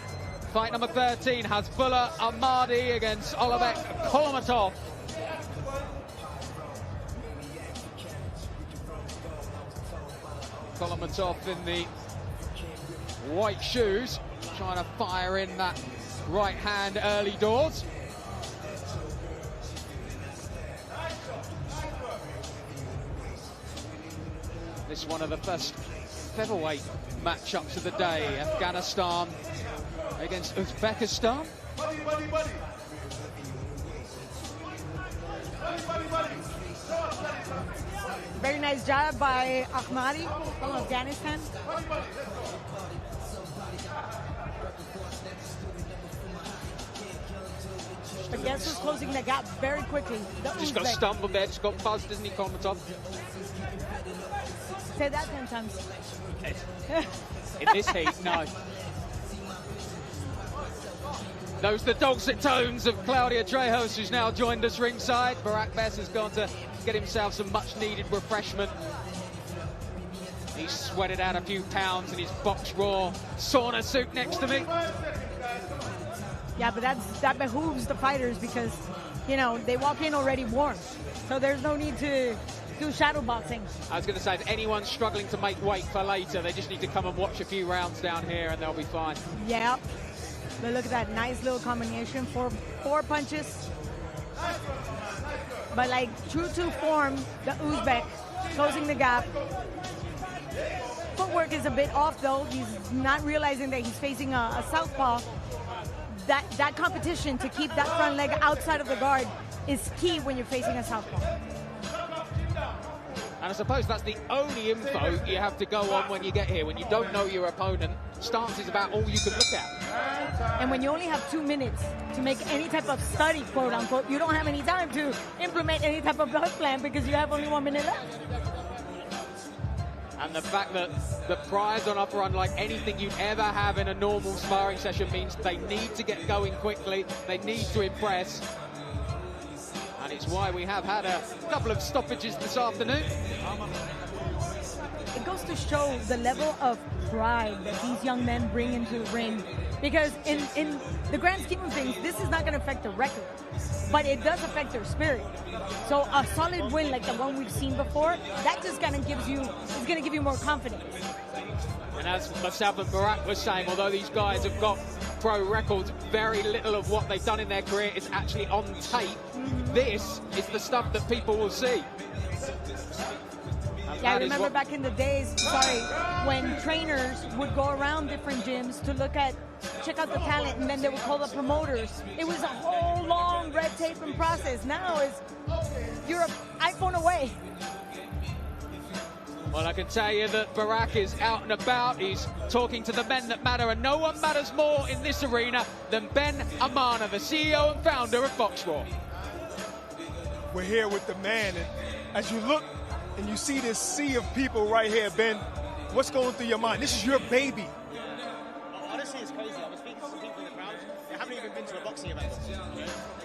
Fight number 13 has Bulla Ahmadi against Olegb Kolomatov. Kolomatov in the white shoes, trying to fire in that right hand early doors. This is one of the first featherweight matchups of the day. Afghanistan against Uzbekistan. Very nice job by Ahmadi from Afghanistan. But guess who's closing the gap very quickly? Just got stumbled there, just got buzzed, doesn't he, Kolomatov? Say that 10 times. In this heat, no. Those are the dulcet tones of Claudio Trejos, who's now joined us ringside. Barack Bess has gone to get himself some much-needed refreshment. He's sweated out a few pounds in his Boxraw sauna suit next to me. Yeah, but that behooves the fighters because, you know, they walk in already warm. So there's no need to do shadow boxing. I was going to say, if anyone's struggling to make weight for later, they just need to come and watch a few rounds down here and they'll be fine. Yeah. But look at that nice little combination. Four punches. But like true to form, the Uzbek closing the gap. Footwork is a bit off though. He's not realizing that he's facing a southpaw. That competition to keep that front leg outside of the guard is key when you're facing a southpaw. And I suppose that's the only info you have to go on when you get here. When you don't know your opponent, stance is about all you can look at. And when you only have 2 minutes to make any type of study, quote unquote, you don't have any time to implement any type of blood plan because you have only 1 minute left. And the fact that the prize on offer, unlike anything you'd ever have in a normal sparring session, means they need to get going quickly. They need to impress. And it's why we have had a couple of stoppages this afternoon. It goes to show the level of pride that these young men bring into the ring. Because in the grand scheme of things, this is not going to affect their record, but it does affect their spirit. So a solid win like the one we've seen before, that just kind of gives you, it's going to give you more confidence. And as myself and Barack was saying, although these guys have got pro records, very little of what they've done in their career is actually on tape. This is the stuff that people will see. Yeah, I remember back in the days, when trainers would go around different gyms to check out the talent, and then they would call the promoters. It was a whole long red tape and process. Now you're an iPhone away. Well, I can tell you that Barack is out and about. He's talking to the men that matter, and no one matters more in this arena than Ben Amana, the CEO and founder of Boxraw. We're here with the man, and as you look and you see this sea of people right here, Ben, what's going through your mind? This is your baby. Honestly, it's crazy. I was speaking to some people in the crowd. They haven't even been to a boxing event. You know?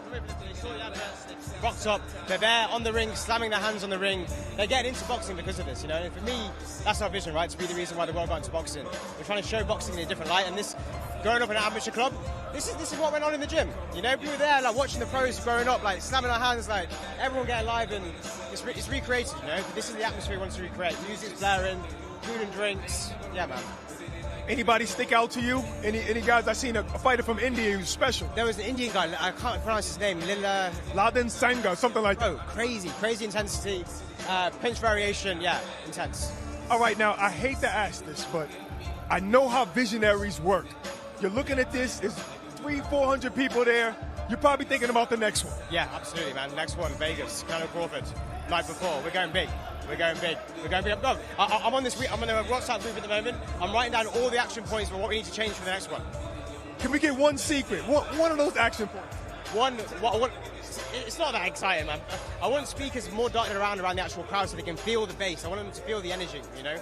They saw the adverts, they rocked up. They're there on the ring, slamming their hands on the ring. They're getting into boxing because of this, you know. And for me, that's our vision, right? To be the reason why the world got into boxing. We're trying to show boxing in a different light. And this, growing up in an amateur club, this is what went on in the gym. You know, we were there, like watching the pros growing up, like slamming our hands, like everyone getting live, and it's recreated. You know, this is the atmosphere we want to recreate. Music's blaring, food and drinks. Yeah, man. Anybody stick out to you? Any guys? I seen a fighter from India who's special. There was an Indian guy, I can't pronounce his name, Laden Sangha, something like that. Oh, crazy intensity. Pinch variation, yeah, intense. All right, now, I hate to ask this, but I know how visionaries work. You're looking at this, there's 300-400 people there. You're probably thinking about the next one. Yeah, absolutely, man. Next one, Vegas, Conor Crawford. Night before, we're going big. We're going big. I'm on this week. I'm on a WhatsApp group at the moment. I'm writing down all the action points for what we need to change for the next one. Can we get one secret? One of those action points. It's not that exciting, man. I want speakers more dotted around the actual crowd so they can feel the bass. I want them to feel the energy, you know?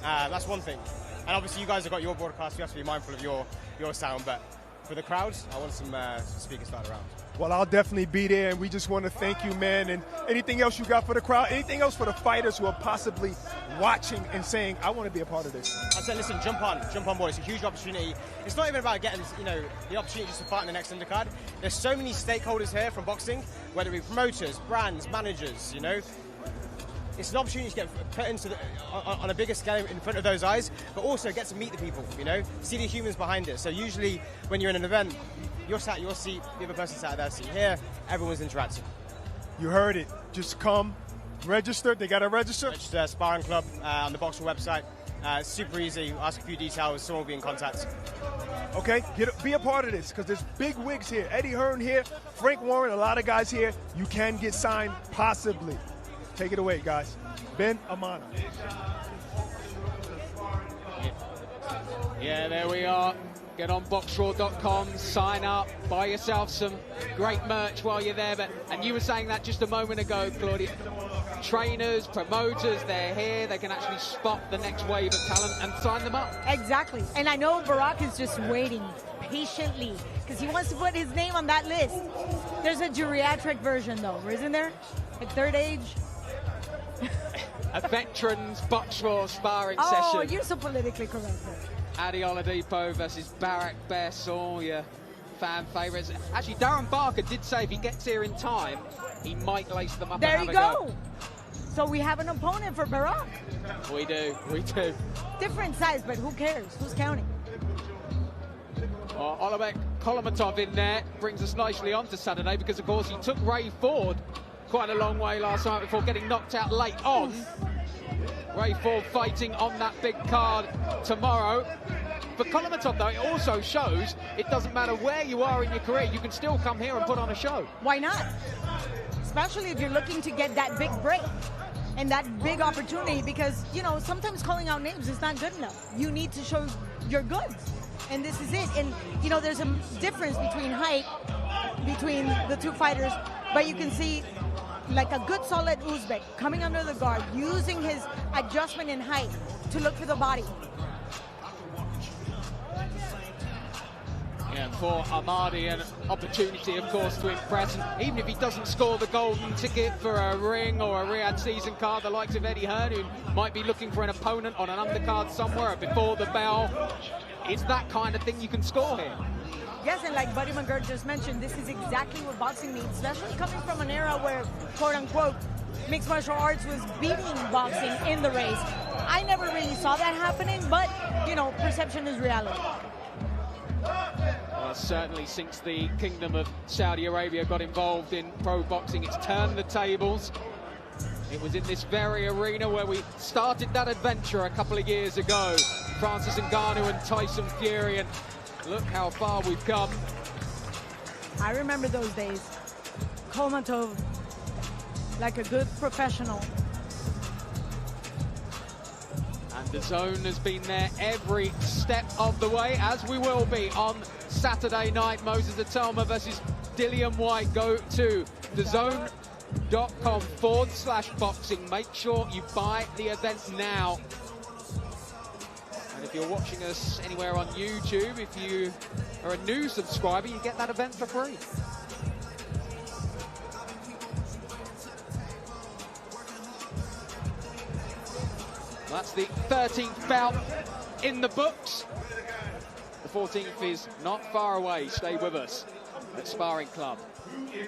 That's one thing. And obviously you guys have got your broadcast. You have to be mindful of your sound. But for the crowds, I want some speakers dotted around. Well, I'll definitely be there, and we just want to thank you, man. And anything else you got for the crowd? Anything else for the fighters who are possibly watching and saying, I want to be a part of this? I said, listen, jump on, boy. It's a huge opportunity. It's not even about getting, the opportunity just to fight in the next undercard. There's so many stakeholders here from boxing, whether it be promoters, brands, managers, It's an opportunity to get put into on a bigger scale in front of those eyes, but also get to meet the people, see the humans behind it. So usually when you're in an event, you're sat at your seat, the other person's sat at their seat. Here, everyone's interacting. You heard it. Just come, register. They got to register? Register, Sparring Club on the Boxraw website. It's super easy. Ask a few details. Someone will be in contact. Okay, be a part of this, because there's big wigs here. Eddie Hearn here, Frank Warren, a lot of guys here. You can get signed, possibly. Take it away, guys. Ben Amana. Yeah, there we are. Get on boxraw.com, sign up, buy yourself some great merch while you're there. And you were saying that just a moment ago, Claudia. Trainers, promoters, they're here. They can actually spot the next wave of talent and sign them up. Exactly. And I know Barack is just waiting patiently because he wants to put his name on that list. There's a geriatric version, though, isn't there? At third age? A veterans Boxraw sparring session. Oh, you're so politically correct. Adi Oladipo versus Barack Besson, your fan favourites. Actually, Darren Barker did say if he gets here in time, he might lace them up. There and you have go. So we have an opponent for Barack. We do. Different size, but who cares? Who's counting? Olabek Kolomatov in there brings us nicely on to Saturday because, of course, he took Ray Ford quite a long way last night before getting knocked out late on. Ray Ford fighting on that big card tomorrow. For Kolomatov, though, it also shows it doesn't matter where you are in your career, you can still come here and put on a show. Why not? Especially if you're looking to get that big break and that big opportunity, because, sometimes calling out names is not good enough. You need to show your goods. And this is it. And, there's a difference between height, between the two fighters, but you can see like a good solid Uzbek coming under the guard, using his adjustment in height to look for the body. Yeah, for Ahmadi, an opportunity, of course, to impress. And even if he doesn't score the golden ticket for a ring or a Riyadh season card, the likes of Eddie Hearn, who might be looking for an opponent on an undercard somewhere before the bell, it's that kind of thing you can score here. Yes, and like Buddy McGirt just mentioned, this is exactly what boxing needs, especially coming from an era where, quote-unquote, mixed martial arts was beating boxing in the race. I never really saw that happening, but, perception is reality. Well, certainly since the Kingdom of Saudi Arabia got involved in pro boxing, it's turned the tables. It was in this very arena where we started that adventure a couple of years ago. Francis Ngannou and Tyson Fury, and look how far we've come. I remember those days. Kolomatov, like a good professional. And DAZN has been there every step of the way, as we will be on Saturday night. Moses Itauma versus Dillian Whyte. Go to DAZN.com/boxing. Make sure you buy the event now. And if you're watching us anywhere on YouTube, if you are a new subscriber, you get that event for free. That's the 13th bout in the books. The 14th is not far away. Stay with us at Sparring Club.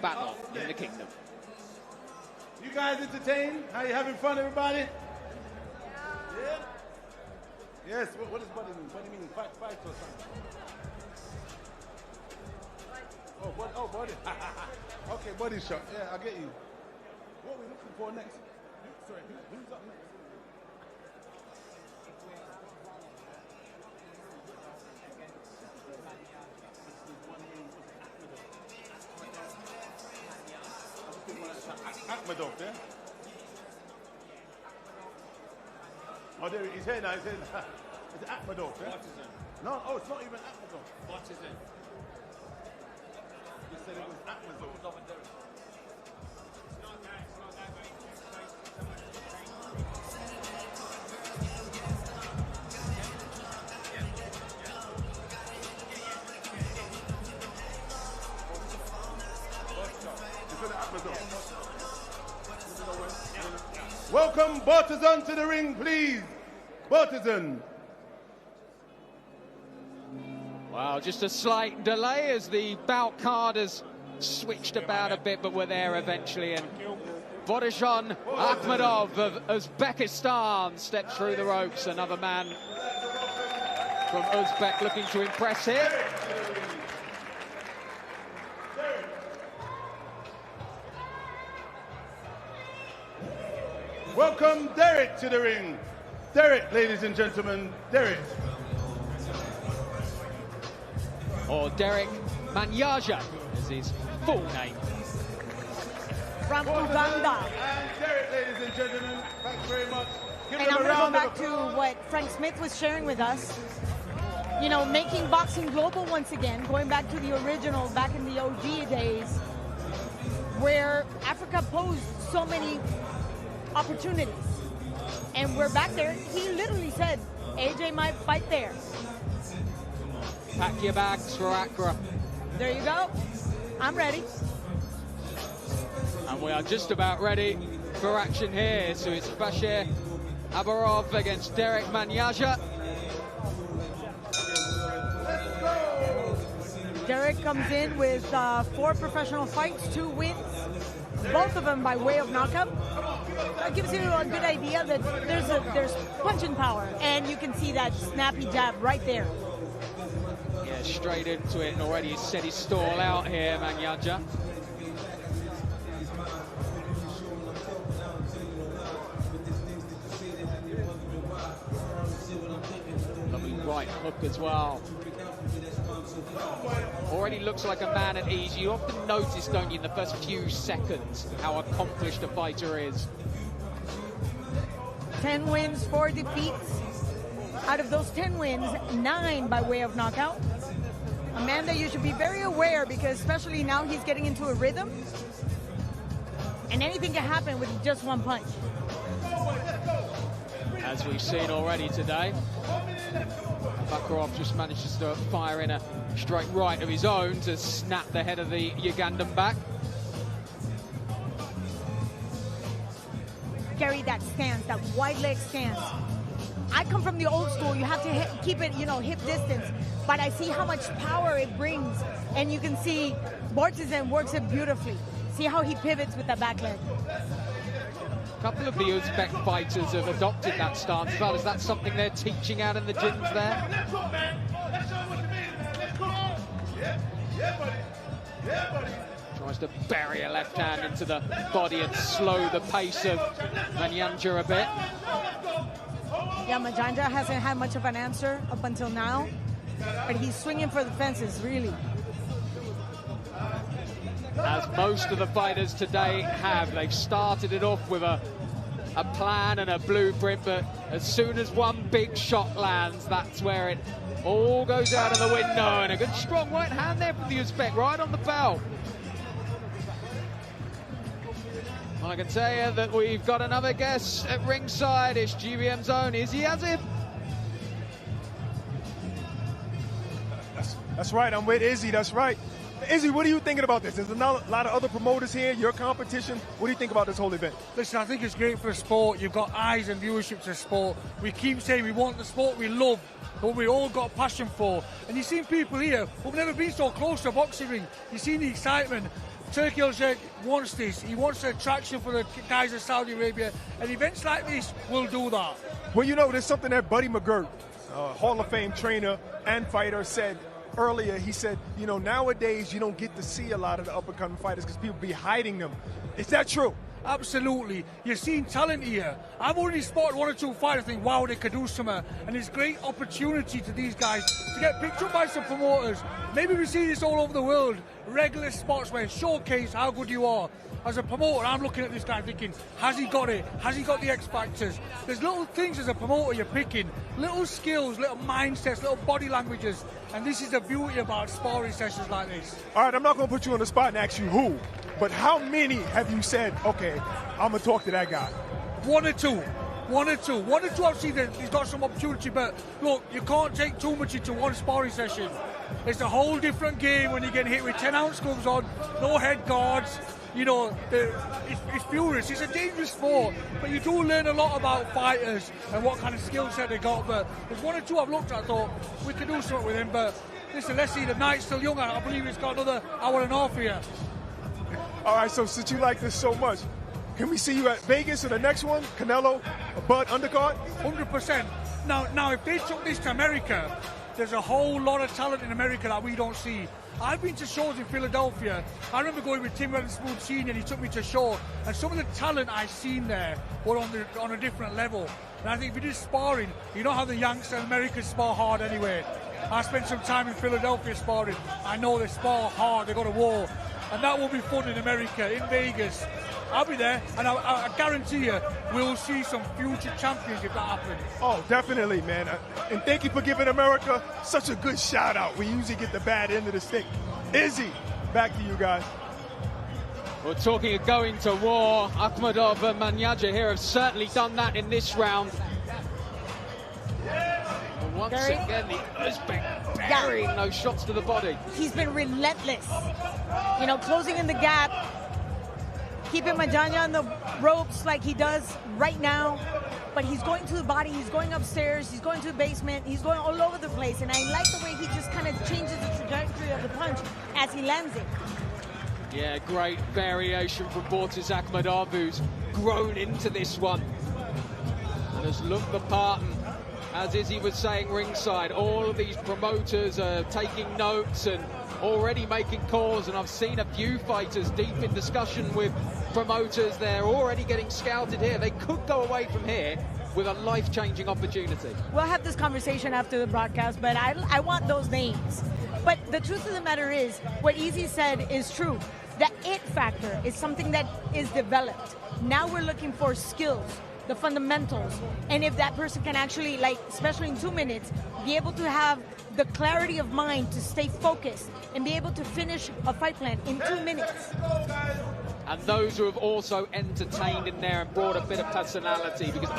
Battle in the Kingdom. You guys entertained? How you having fun, everybody? Yeah. Yes, what does body mean? Body mean fight or something? Oh, body. Okay, body shot. Yeah, I get you. What are we looking for next? Sorry, who's up next? Akhmedov, yeah? Oh, there he's here now. He's here now. It's Akhmedov, yeah? No, oh, it's not even Akhmedov. What is it? You said it was Akhmedov. Welcome Boxzan to the ring, please. Boxzan. Well, just a slight delay as the bout card has switched about a bit, but we're there eventually. And Boxraw Akhmedov of Uzbekistan steps through the ropes. Another man from Uzbek looking to impress here. Welcome Derek to the ring. Derek, ladies and gentlemen, Derek. Or Derek Manyaja is his full name. From Uganda. And Derek, ladies and gentlemen, thanks very much. Give And them I'm a going to go round back of to applause. what Frank Smith was sharing with us. You know, making boxing global once again, going back to the original, back in the OG days, where Africa posed so many opportunities. And we're back there. He literally said, AJ might fight there. Pack your bags for Accra. There you go. I'm ready. And we are just about ready for action here. So it's Bashir Abarov against Derek Manyaja. Derek comes in with 4 professional fights, 2 wins, both of them by way of knockout. That gives you a good idea that there's punching power, and you can see that snappy jab right there. Yeah, straight into it, and already he's set his stall out here, Manyaja. Lovely right hook as well. Already looks like a man at ease. You often notice, don't you, in the first few seconds, how accomplished a fighter is. 10 wins, 4 defeats. Out of those 10 wins, 9 by way of knockout. A man that you should be very aware, because especially now he's getting into a rhythm, and anything can happen with just one punch. As we've seen already today, Bakarov just manages to fire in a straight right of his own to snap the head of the Ugandan back. Carry that stance, that wide leg stance. I come from the old school. You have to keep it, you know, hip distance. But I see how much power it brings. And you can see Boxzan works it beautifully. See how he pivots with the back leg. A couple of the Uzbek fighters have adopted that stance as well. Is that something they're teaching out in the gyms there? Tries to bury a left hand into the body and slow the pace of Manyaja a bit. Yeah, Manyaja hasn't had much of an answer up until now, but he's swinging for the fences, really. As most of the fighters today have. They've started it off with a plan and a blueprint, but as soon as one big shot lands, that's where it all goes out of the window. And a good strong right hand there from the Uzbek, right on the bell. Well, I can tell you that we've got another guest at ringside. It's GBM's own Izzy Azib. That's right, I'm with Izzy, that's right. Izzy, what are you thinking about this? There's a lot of other promoters here, your competition. What do you think about this whole event? Listen, I think it's great for the sport. You've got eyes and viewership to the sport. We keep saying we want the sport we love, what we all got passion for. And you've seen people here who've never been so close to a boxing ring. You've seen the excitement. Turkey Al-Sheikh wants this. He wants the attraction for the guys in Saudi Arabia. And events like this will do that. Well, you know, there's something that Buddy McGirt Hall of Fame trainer and fighter, said earlier, he said, you know, nowadays you don't get to see a lot of the up-and-coming fighters because people be hiding them. Is that true? Absolutely. You're seeing talent here. I've already spotted one or two fighters think, wow, they could do something. And it's great opportunity to these guys to get picked up by some promoters. Maybe we see this all over the world. Regular spots where showcase how good you are. As a promoter, I'm looking at this guy thinking, has he got it? Has he got the X factors? There's little things as a promoter you're picking. Little skills, little mindsets, little body languages. And this is the beauty about sparring sessions like this. All right, I'm not going to put you on the spot and ask you who, but how many have you said, okay, I'm going to talk to that guy? One or two I've seen that he's got some opportunity, but look, you can't take too much into one sparring session. It's a whole different game when you get hit with 10-ounce gloves on, no head guards. You know, it's furious. It's a dangerous sport, but you do learn a lot about fighters and what kind of skill set they got. But there's one or two I've looked at, I thought, we could do something with him. But listen, let's see, the night's still young. I believe he's got another hour and a half here. All right, so since you like this so much, can we see you at Vegas or the next one? Canelo, Bud undercard? 100%. Now, if they took this to America, there's a whole lot of talent in America that we don't see. I've been to shows in Philadelphia. I remember going with Tim Weatherspoon Sr. and he took me to a show, and some of the talent I've seen there were on a different level. And I think if you do sparring, you know how the Yanks and Americans spar hard anyway. I spent some time in Philadelphia sparring. I know they spar hard, they go to war. And that will be fun in America, in Vegas. I'll be there, and I guarantee you, we'll see some future champions if that happens. Oh, definitely, man. And thank you for giving America such a good shout-out. We usually get the bad end of the stick. Izzy, back to you guys. We're talking of going to war. Akhmedov and Manyaja here have certainly done that in this round. And once again, the Uzbek burying those shots to the body. He's been relentless. You know, closing in the gap, keeping Manyaja on the ropes like he does right now. But he's going to the body, he's going upstairs, he's going to the basement, he's going all over the place. And I like the way he just kind of changes the trajectory of the punch as he lands it. Yeah, great variation from Bortis Akhmedov, who's grown into this one and has looked the part. And as Izzy was saying ringside, all of these promoters are taking notes and already making calls, and I've seen a few fighters deep in discussion with promoters. They're already getting scouted here. They could go away from here with a life-changing opportunity. We'll have this conversation after the broadcast, but I want those names. But the truth of the matter is, what Izzy said is true. The it factor is something that is developed. Now we're looking for skills, the fundamentals, and if that person can actually, like, especially in 2 minutes, be able to have the clarity of mind to stay focused and be able to finish a fight plan in 2 minutes. And those who have also entertained in there and brought a bit of personality, because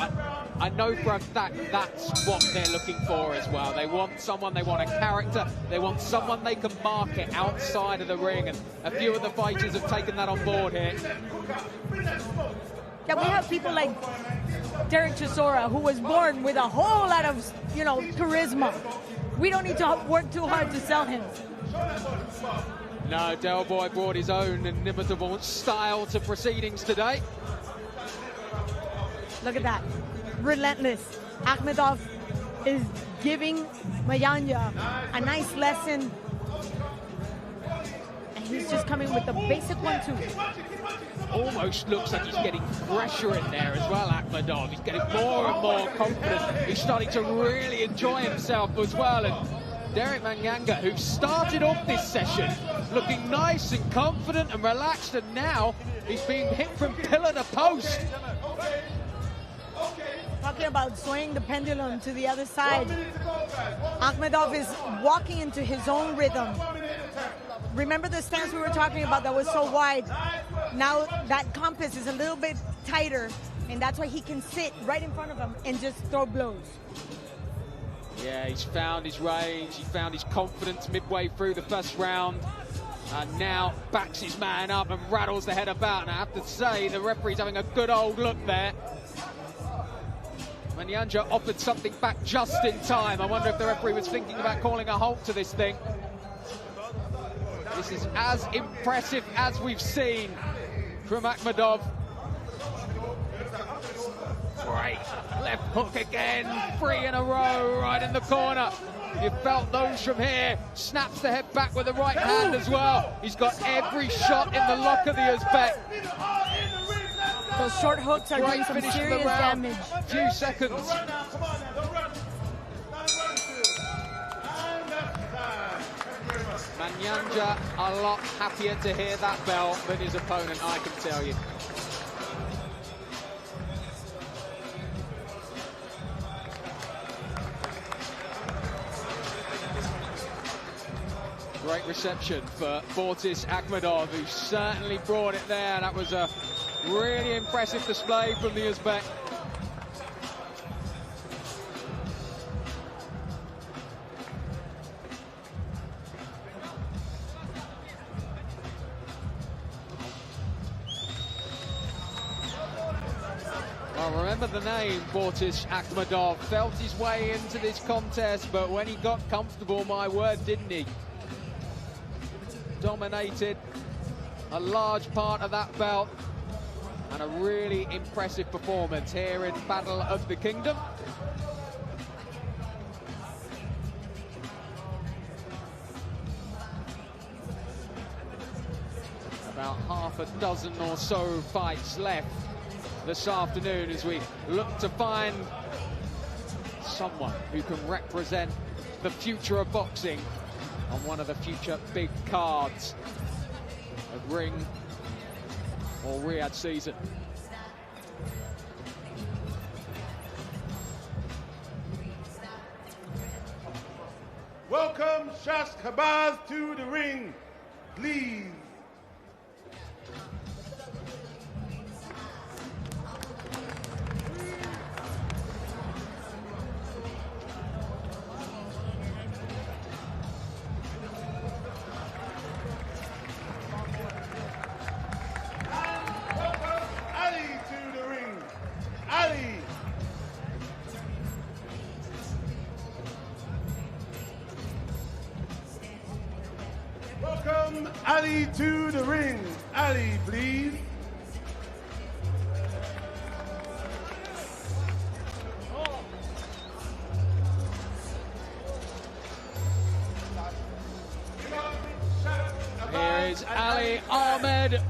I know for a fact that's what they're looking for as well. They want someone, they want a character, they want someone they can market outside of the ring, and a few of the fighters have taken that on board here. Yeah, we have people like Derek Chisora, who was born with a whole lot of, you know, charisma. We don't need to work too hard to sell him. No, Del Boy brought his own inimitable style to proceedings today. Look at that. Relentless. Akhmedov is giving Manyaja a nice lesson. And he's just coming with the basic 1-2. Almost looks like he's getting pressure in there as well, Akhmedov. He's getting more and more confident. He's starting to really enjoy himself as well. And Derek Manyaja, who started off this session looking nice and confident and relaxed, and now he's being hit from pillar to post. Talking about swaying the pendulum to the other side. Akhmedov is walking into his own rhythm. Remember the stance we were talking about that was so wide? Now that compass is a little bit tighter, and that's why he can sit right in front of him and just throw blows. Yeah, he's found his range, he found his confidence midway through the first round, and now backs his man up and rattles the head about. And I have to say, the referee's having a good old look there. Manyaja offered something back just in time. I wonder if the referee was thinking about calling a halt to this thing. This is as impressive as we've seen from Akhmedov. Great Left hook again, 3 in a row, right in the corner. You felt those from here. Snaps the head back with the right hand as well. He's got every shot in the lock of the Uzbek. Those short hooks are doing some serious damage. Few seconds. Manyanja a lot happier to hear that bell than his opponent, I can tell you. Great reception for Bortis Akhmedov, who certainly brought it there. That was a really impressive display from the Uzbek. Well, remember the name, Bortis Akhmedov. Felt his way into this contest, but when he got comfortable, my word, didn't he? Dominated a large part of that belt, and a really impressive performance here in Battle of the Kingdom. About half a dozen or so fights left this afternoon as we look to find someone who can represent the future of boxing on one of the future big cards of Ring or Riyadh season. Welcome Shas Khabaz to the ring, please. Welcome Ali to the ring. Ali, please. Here is Ali Ahmed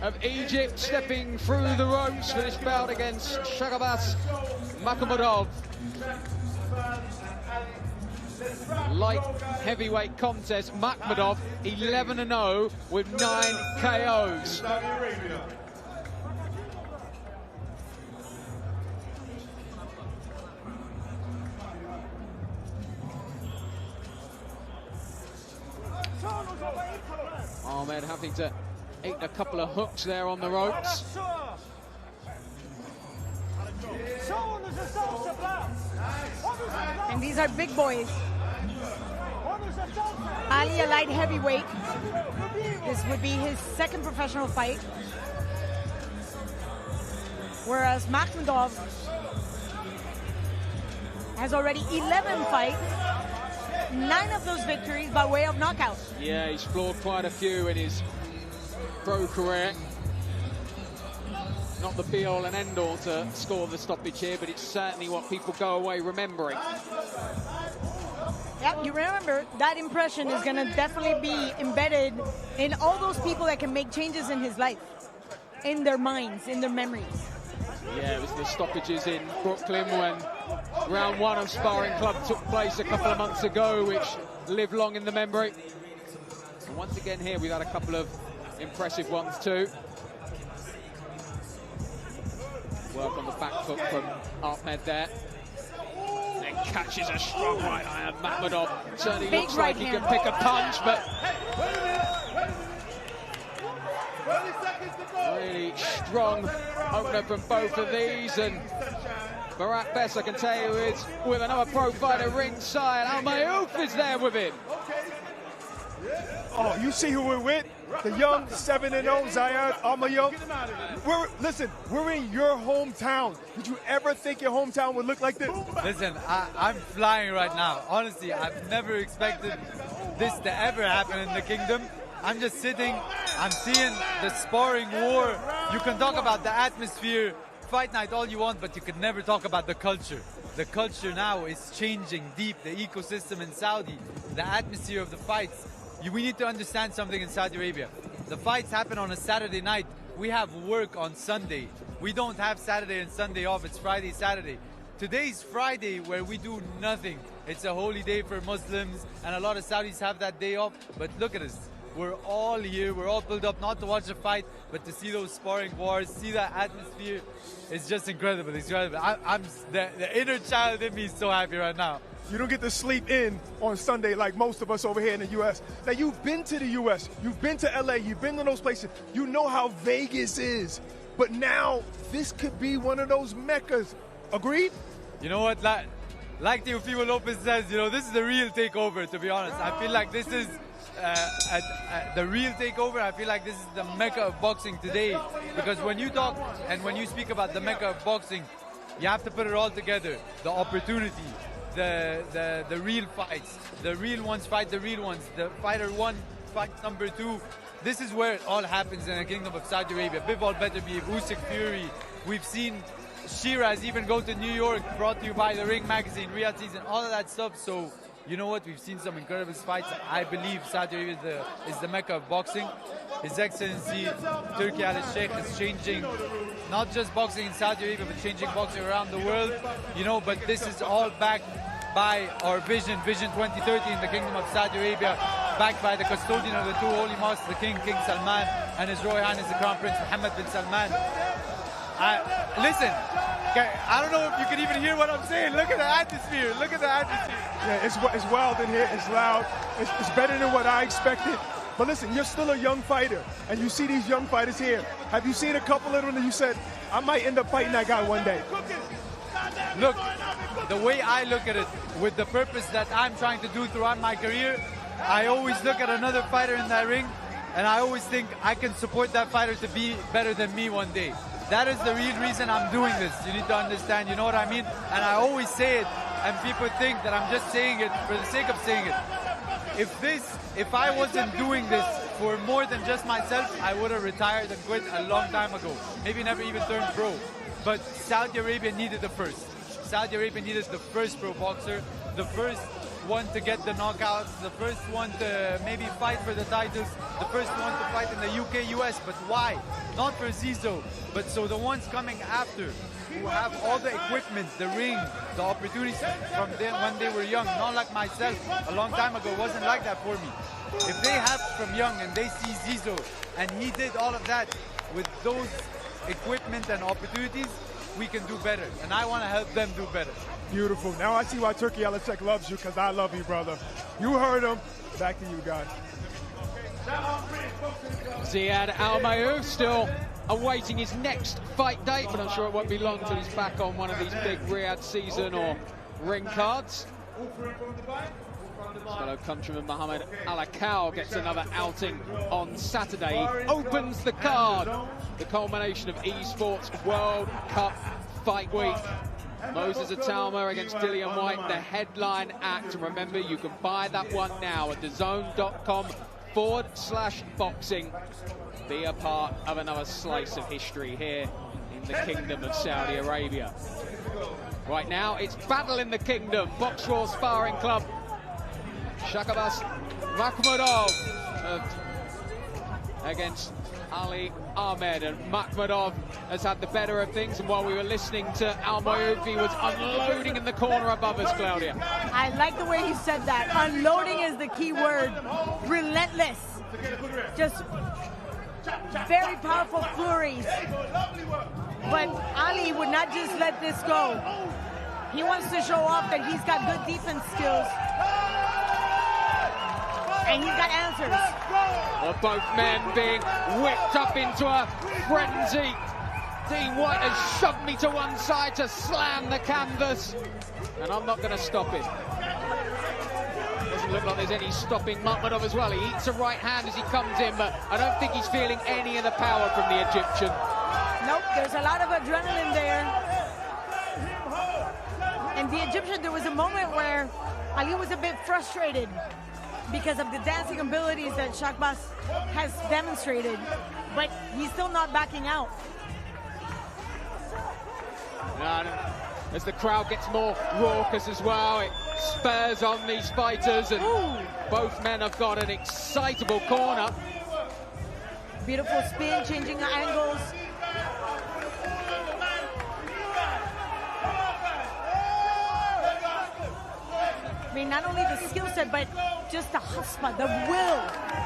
of Egypt stepping through the ropes for this bout against Shagabas Makhmudov. Light heavyweight contest. Makhmudov 11-0 with 9 KOs. Ahmed having to eat a couple of hooks there on the ropes. And these are big boys. Ali, a light heavyweight. This would be his second professional fight. Whereas Makhmudov has already 11 fights, 9 of those victories by way of knockout. Yeah, he's floored quite a few in his pro career. Not the be-all and end-all to score the stoppage here, but it's certainly what people go away remembering. Yep, you remember, that impression is going to definitely be embedded in all those people that can make changes in his life, in their minds, in their memories. Yeah, it was the stoppages in Brooklyn when round 1 of Sparring Club took place a couple of months ago, which live long in the memory. And once again here, we've had a couple of impressive ones too. Work on the back foot from Ahmed there. Then catches a strong right hand. Makhmudov certainly Big looks right like he hand. can pick a punch, but really strong opener from both of these. And Barat Bess, I can tell you, is with another pro fighter ringside. Al Mayouf is there with him. Oh, you see who we're with? The young 7-0 Zayed Al-Mayouf. We're in your hometown. Did you ever think your hometown would look like this? Listen, I'm flying right now. Honestly, I've never expected this to ever happen in the kingdom. I'm just sitting, I'm seeing the sparring war. You can talk about the atmosphere fight night all you want, but you could never talk about the culture. The culture now is changing deep, the ecosystem in Saudi, the atmosphere of the fights. We need to understand something in Saudi Arabia. The fights happen on a Saturday night. We have work on Sunday. We don't have Saturday and Sunday off. It's Friday, Saturday. Today's Friday where we do nothing. It's a holy day for Muslims, and a lot of Saudis have that day off. But look at us. We're all here. We're all pulled up not to watch the fight, but to see those sparring wars, see that atmosphere. It's just incredible. It's incredible. The inner child in me is so happy right now. You don't get to sleep in on Sunday like most of us over here in the U.S. Now, you've been to the U.S., you've been to L.A., you've been to those places. You know how Vegas is. But now, this could be one of those meccas. Agreed? You know what? Like Teofimo Lopez says, you know, this is the real takeover, to be honest. I feel like this is the real takeover. I feel like this is the mecca of boxing today. Because when you talk and when you speak about the mecca of boxing, you have to put it all together. The opportunity, the real fights, the real ones fight the real ones, the fighter one fight number two. This is where it all happens in the Kingdom of Saudi Arabia. Bivol Beterbiev, Usyk Fury. We've seen Shiraz even go to New York, brought to you by the Ring Magazine, Riyadh Season, all of that stuff. So, you know what? We've seen some incredible fights. I believe Saudi Arabia is the mecca of boxing. His Excellency Turki Al Sheikh is changing not just boxing in Saudi Arabia, but changing boxing around the world. You know, but this is all backed by our Vision 2030 in the Kingdom of Saudi Arabia, backed by the custodian of the two holy mosques, the King Salman, and His Royal Highness the Crown Prince Mohammed bin Salman. Listen, I don't know if you can even hear what I'm saying. Look at the atmosphere. Look at the atmosphere. Yeah, it's wild in here. It's loud. It's better than what I expected. But listen, you're still a young fighter, and you see these young fighters here. Have you seen a couple of them that you said, I might end up fighting that guy one day? Look, the way I look at it, with the purpose that I'm trying to do throughout my career, I always look at another fighter in that ring, and I always think I can support that fighter to be better than me one day. That is the real reason I'm doing this. You need to understand, you know what I mean? And I always say it, and people think that I'm just saying it for the sake of saying it. If I wasn't doing this for more than just myself, I would have retired and quit a long time ago. Maybe never even turned pro. But Saudi Arabia needed the first. Saudi Arabia needed the first pro boxer, the first one to get the knockouts, the first one to maybe fight for the titles, the first one to fight in the UK, US. But why? Not for Zizou, but so the ones coming after, who have all the equipment, the ring, the opportunities from them when they were young. Not like myself, a long time ago, wasn't like that for me. If they have from young and they see Zizou, and he did all of that with those equipment and opportunities, we can do better. And I want to help them do better. Beautiful. Now I see why Turki Al Sheikh loves you, because I love you, brother. You heard him. Back to you, guys. Ziad Al-Mayouf still awaiting his next fight date, but I'm sure it won't be long till he's back on one of these big Riyadh Season or ring cards. His fellow countryman Mohammed Alakal gets another outing on Saturday. He opens the card, the culmination of Esports World Cup Fight Week. Moses Itauma against Dillian Whyte, the headline act. And remember, you can buy that one now at DAZN.com/boxing. Be a part of another slice of history here in the Kingdom of Saudi Arabia. Right now, it's battle in the Kingdom. Boxraw Sparring Club. Shakabas Makhmudov against Ali Ahmed, and Makhmudov has had the better of things, and while we were listening to Al-Mayouf, he was unloading in the corner above us, Claudia. I like the way he said that. Unloading is the key word. Relentless. Just very powerful flurries. But Ali would not just let this go. He wants to show off that he's got good defense skills. And he's got answers. Well, both men being whipped up into a frenzy. Dean Whyte has shoved me to one side to slam the canvas, and I'm not going to stop him. Doesn't look like there's any stopping Makhmudov as well. He eats a right hand as he comes in, but I don't think he's feeling any of the power from the Egyptian. Nope, there's a lot of adrenaline there. And the Egyptian, there was a moment where Ali was a bit frustrated because of the dancing abilities that Shakbas has demonstrated, but he's still not backing out. as the crowd gets more raucous as well. It spurs on these fighters, and both men have got an excitable corner. Beautiful spin, changing angles. I mean, not only the skill set, but just the chutzpah, the will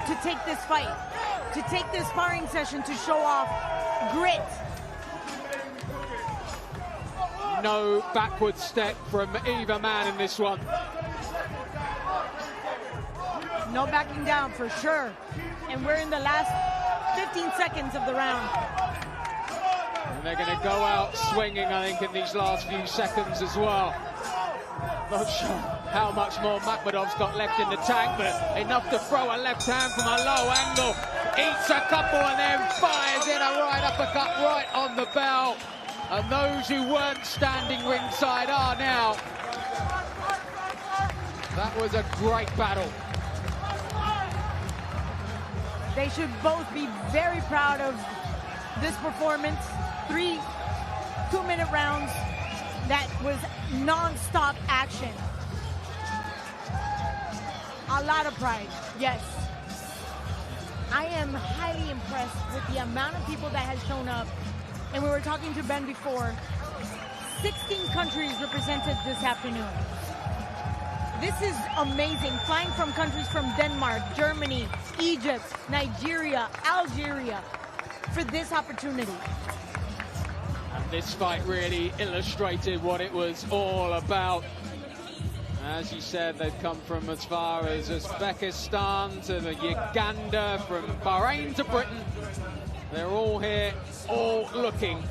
to take this fight, to take this sparring session to show off grit. No backward step from either man in this one. No backing down for sure. And we're in the last 15 seconds of the round. And they're going to go out swinging, I think, in these last few seconds as well. Not sure how much more Makhmudov's got left in the tank, but enough to throw a left hand from a low angle. Eats a couple and then fires in a right uppercut right on the bell. And those who weren't standing ringside are now. That was a great battle. They should both be very proud of this performance. 3 2-minute rounds that was non-stop action. A lot of pride, yes. I am highly impressed with the amount of people that has shown up. And we were talking to Ben before. 16 countries represented this afternoon. This is amazing. Flying from countries from Denmark, Germany, Egypt, Nigeria, Algeria for this opportunity. And this fight really illustrated what it was all about. As you said, they've come from as far as Uzbekistan to the Uganda, from Bahrain to Britain. They're all here, all looking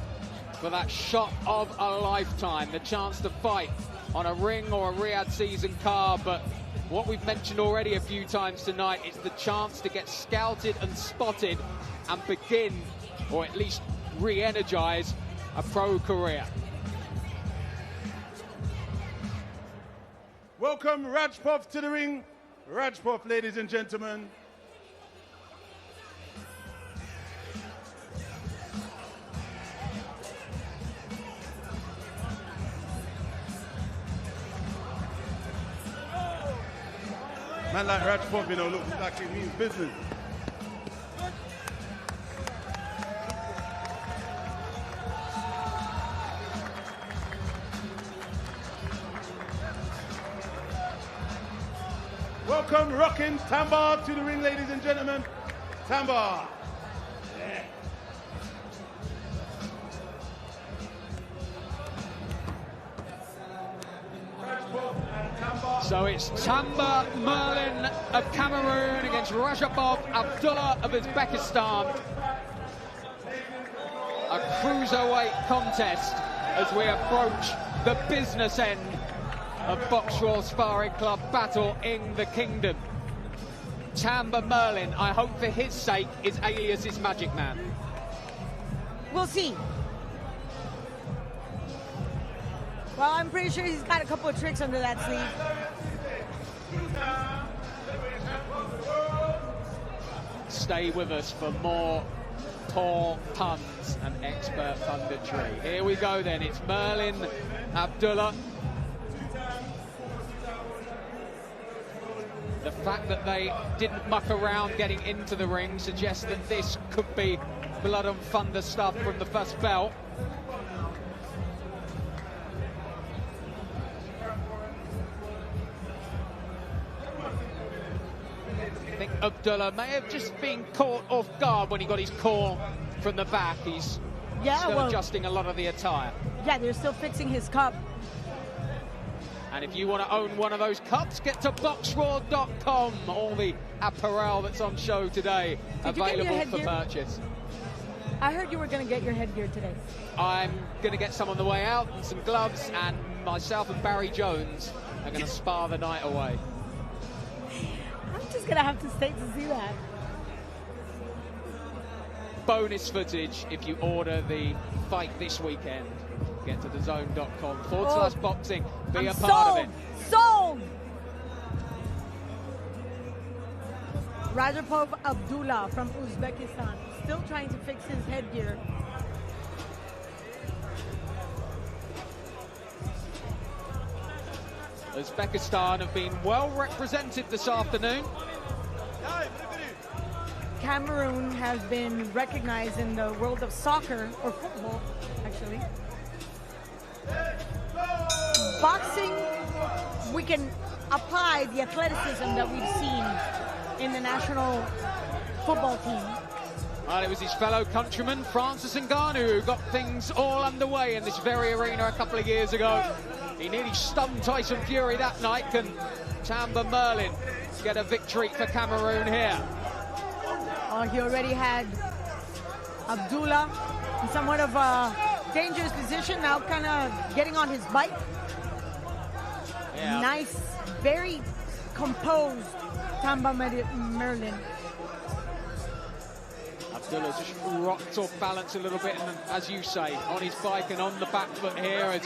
for that shot of a lifetime, the chance to fight on a ring or a Riyadh season card. But what we've mentioned already a few times tonight is the chance to get scouted and spotted and begin, or at least re-energize, a pro career. Welcome Rajpov to the ring. Rajpov, ladies and gentlemen. Man like Rajpov, you know, looks like he means business. Welcome Rockin' Tamba to the ring, ladies and gentlemen. Tamba. So it's Tamba Merlin of Cameroon against Rajapov Abdullah of Uzbekistan. A cruiserweight contest as we approach the business end of Boxraw Sparring Club battle in the Kingdom. Tamba Merlin, I hope for his sake, is alias his Magic Man. We'll see. Well, I'm pretty sure he's got a couple of tricks under that sleeve. Stay with us for more poor puns and expert punditry. Here we go then, it's Merlin Abdullah. The fact that they didn't muck around getting into the ring suggests that this could be blood and thunder stuff from the first bell. I think Abdullah may have just been caught off guard when he got his call from the back. He's still adjusting a lot of the attire. Yeah, they're still fixing his cup. And if you want to own one of those cups, get to boxraw.com. All the apparel that's on show today available for purchase. I heard you were going to get your headgear today. I'm going to get some on the way out and some gloves, and myself and Barry Jones are going to spar the night away. I'm just going to have to stay to see that. Bonus footage if you order the fight this weekend. Get to DAZN.com/boxing. Be a part of it. Sold! Rajapov Abdullah from Uzbekistan, still trying to fix his headgear. Uzbekistan have been well represented this afternoon. Cameroon has been recognized in the world of soccer, or football, actually. Boxing, we can apply the athleticism that we've seen in the national football team. Well, it was his fellow countryman, Francis Ngannou, who got things all underway in this very arena a couple of years ago. He nearly stunned Tyson Fury that night. Can Tamba Merlin get a victory for Cameroon here? He already had Abdullah in somewhat of a dangerous position, now kind of getting on his bike. Yeah. Nice, very composed Tamba Merlin. Abdullah just rocked off balance a little bit, and as you say, on his bike and on the back foot here as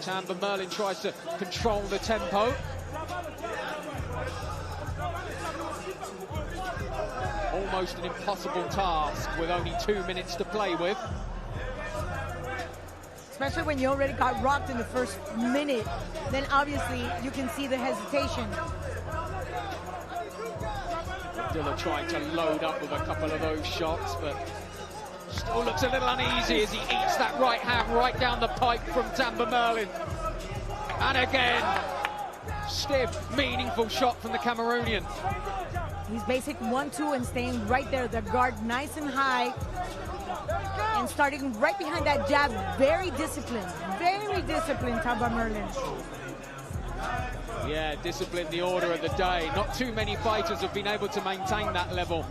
Tamba Merlin tries to control the tempo. Almost an impossible task with only 2 minutes to play with. Especially when you already got rocked in the first minute, then obviously you can see the hesitation. Abdullah trying to load up with a couple of those shots, but still looks a little uneasy as he eats that right hand right down the pipe from Tamba Merlin. And again, stiff, meaningful shot from the Cameroonian. He's basic 1-2 and staying right there, the guard nice and high. And starting right behind that jab, very disciplined, Tamba Merlin. Yeah, discipline, the order of the day. Not too many fighters have been able to maintain that level.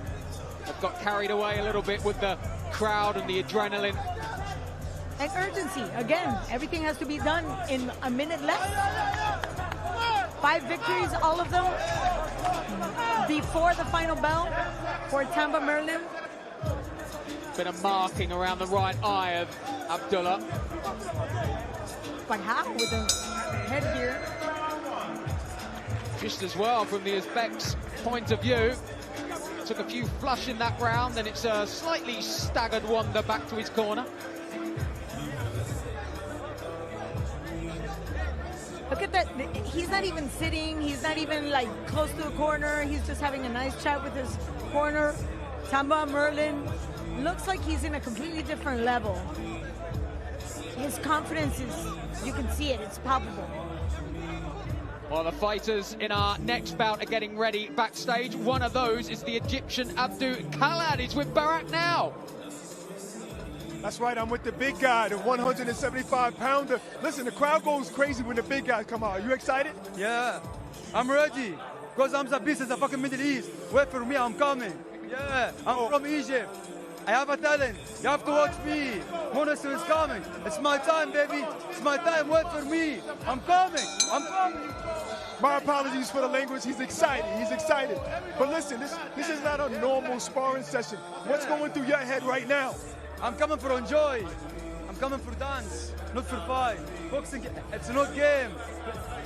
They've got carried away a little bit with the crowd and the adrenaline. And urgency, again, everything has to be done in a minute less. 5 victories, all of them before the final bell for Tamba Merlin. Bit of marking around the right eye of Abdullah. But how with the headgear? Just as well from the Uzbek's point of view. Took a few flush in that round, and it's a slightly staggered wander back to his corner. Look at that, he's not even sitting, he's not even like close to the corner, he's just having a nice chat with his corner. Tamba Merlin looks like he's in a completely different level. His confidence is, you can see it, it's palpable. Well, the fighters in our next bout are getting ready backstage. One of those is the Egyptian Abdul Khalad. He's with Barak now. That's right, I'm with the big guy, the 175-pounder. Listen, the crowd goes crazy when the big guys come out. Are you excited? Yeah, I'm ready. Because I'm the beast of the fucking Middle East. Wait for me, I'm coming. Yeah, I'm from Egypt. I have a talent. You have to watch me. Monster is coming. It's my time, baby. It's my time. Wait for me. I'm coming. I'm coming. My apologies for the language. He's excited. He's excited. But listen, this is not a normal sparring session. What's going through your head right now? I'm coming for enjoy. I'm coming for dance, not for fight. Boxing, it's not game.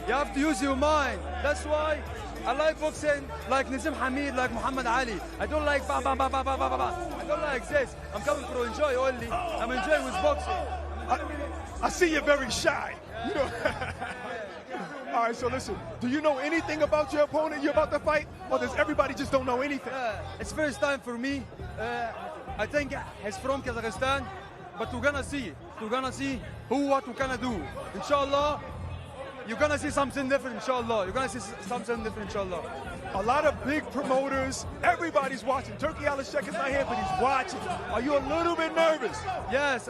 You have to use your mind. That's why I like boxing like Nazim Hamid, like Muhammad Ali. I don't like ba ba ba ba ba ba ba. I don't like this. I'm coming for enjoy only. I'm enjoying with boxing. I see you're very shy. You know. All right, so listen, do you know anything about your opponent you're about to fight? Or does everybody just don't know anything? It's first time for me. I think he's from Kazakhstan, but we're gonna see. We're gonna see what we're gonna do. Inshallah, you're gonna see something different, inshallah. You're gonna see something different, inshallah. A lot of big promoters, everybody's watching. Turkey Alashek is not here, but he's watching. Are you a little bit nervous? Yes,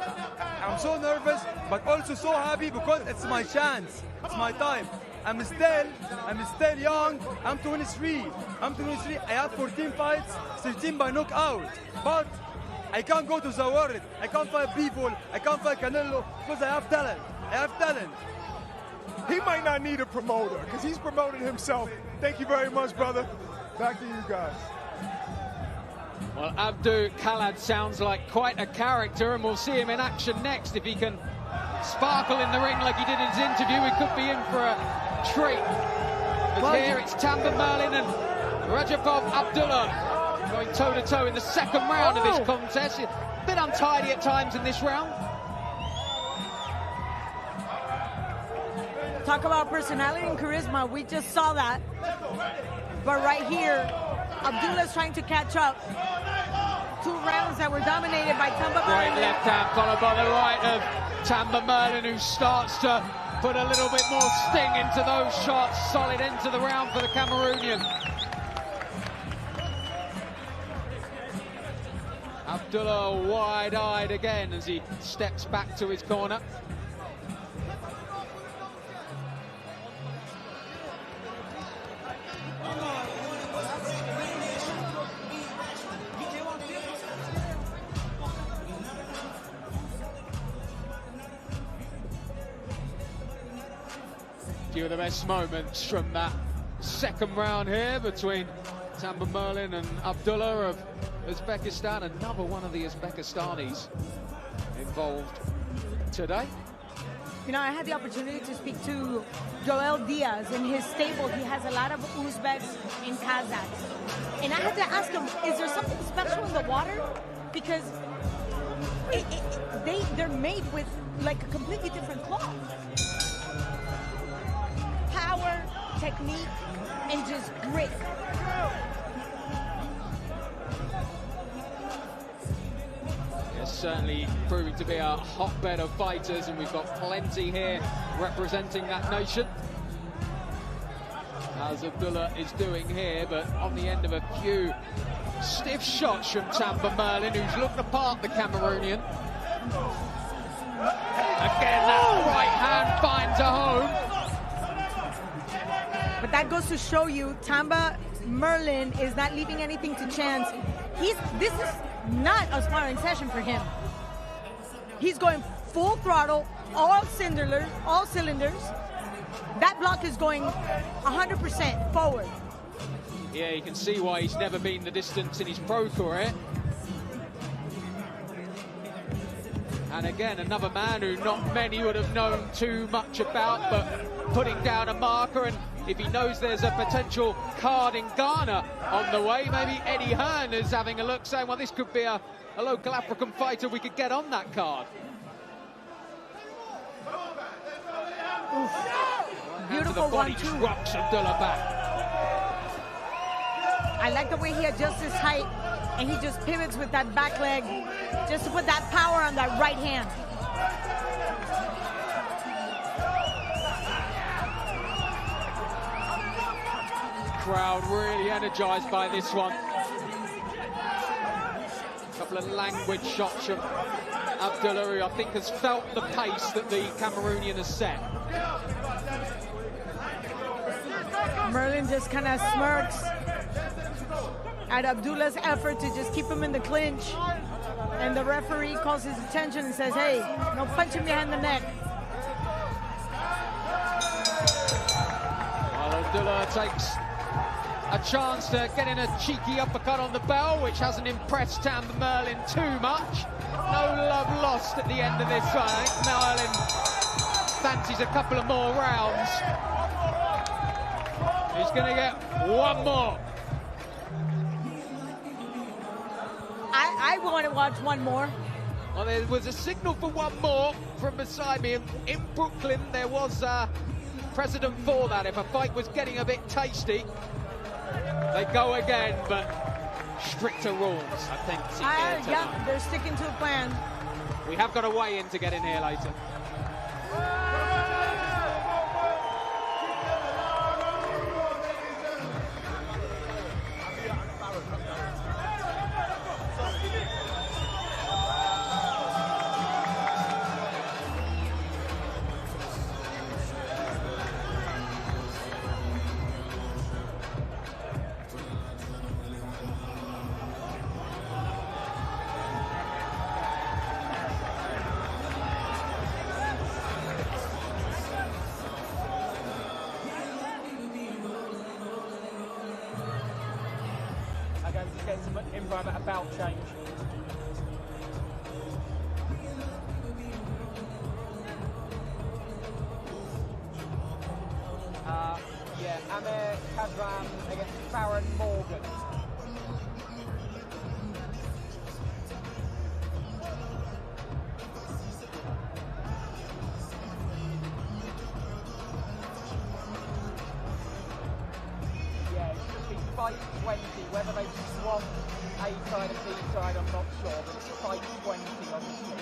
I'm so nervous, but also so happy because it's my chance. It's my time. I'm still young. I'm 23. I have 14 fights, 13 by knockout. But I can't go to the world. I can't fight people. I can't fight Canelo because I have talent. He might not need a promoter because he's promoted himself. Thank you very much, brother. Back to you guys. Well, Abdul Khalad sounds like quite a character, and we'll see him in action next. If he can sparkle in the ring like he did in his interview, he could be in for a treat. But here it's Tamba Merlin and Rajapov Abdullah going toe-to-toe in the second round of this contest. A bit untidy at times in this round. Talk about personality and charisma. We just saw that. But right here, Abdullah's trying to catch up. 2 rounds that were dominated by Tamba Merlin. Great left hand followed by the right of Tamba Merlin, who starts to put a little bit more sting into those shots. Solid end to the round for the Cameroonian. Abdullah wide-eyed again as he steps back to his corner. Few of the best moments from that second round here between Tamba Merlin and Abdullah of Uzbekistan. Another one of the Uzbekistanis involved today. You know, I had the opportunity to speak to Joel Diaz. In his stable, he has a lot of Uzbeks and Kazakhs. And I had to ask him, is there something special in the water? Because they're made with like a completely different cloth. Power, technique, and just grit. It's certainly proving to be a hotbed of fighters, and we've got plenty here representing that nation, as Abdullah is doing here, but on the end of a few stiff shots from Tamba Merlin, who's looked apart the Cameroonian. Again, that right hand finds a home. But that goes to show you, Tamba Merlin is not leaving anything to chance. This is not a sparring session for him. He's going full throttle, all cylinders. That block is going 100% forward. Yeah, you can see why he's never been the distance in his pro career. And again, another man who not many would have known too much about, but putting down a marker, and if he knows there's a potential card in Ghana on the way, maybe Eddie Hearn is having a look, saying, well, this could be a local African fighter we could get on that card. Beautiful 1-2. Rocks Abdullah back. I like the way he adjusts his height, and he just pivots with that back leg just to put that power on that right hand. Crowd really energized by this one. A couple of languid shots from Abdullah, who I think has felt the pace that the Cameroonian has set. Merlin just kind of smirks at Abdullah's effort to just keep him in the clinch. And the referee calls his attention and says, hey, no punching behind the neck. Well, Abdullah takes a chance to get in a cheeky uppercut on the bell, which hasn't impressed Tamba Merlin too much. No love lost at the end of this fight. Merlin fancies a couple of more rounds. He's going to get one more. I want to watch one more. Well, there was a signal for one more from beside me. In Brooklyn, there was a precedent for that. If a fight was getting a bit tasty, they go again, but stricter rules, I think. Yeah, they're sticking to a plan. We have got a way in to get in here later. About change. Yeah, Amir Kazram against Baron Morgan. tight 20. Whether they swap A side and B side, I'm not sure, but it's tight 20 obviously.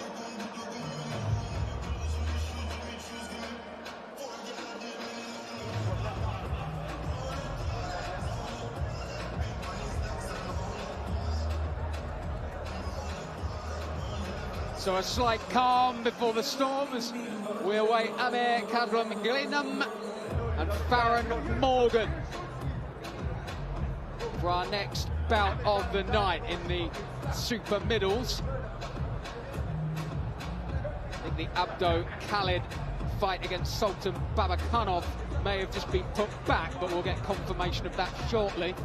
So a slight calm before the storm as we await Amir Kadram-Glenham and Farron Morgan for our next bout of the night in the super middles. I think the Abdo Khalid fight against Sultan Babakanov may have just been put back, but we'll get confirmation of that shortly.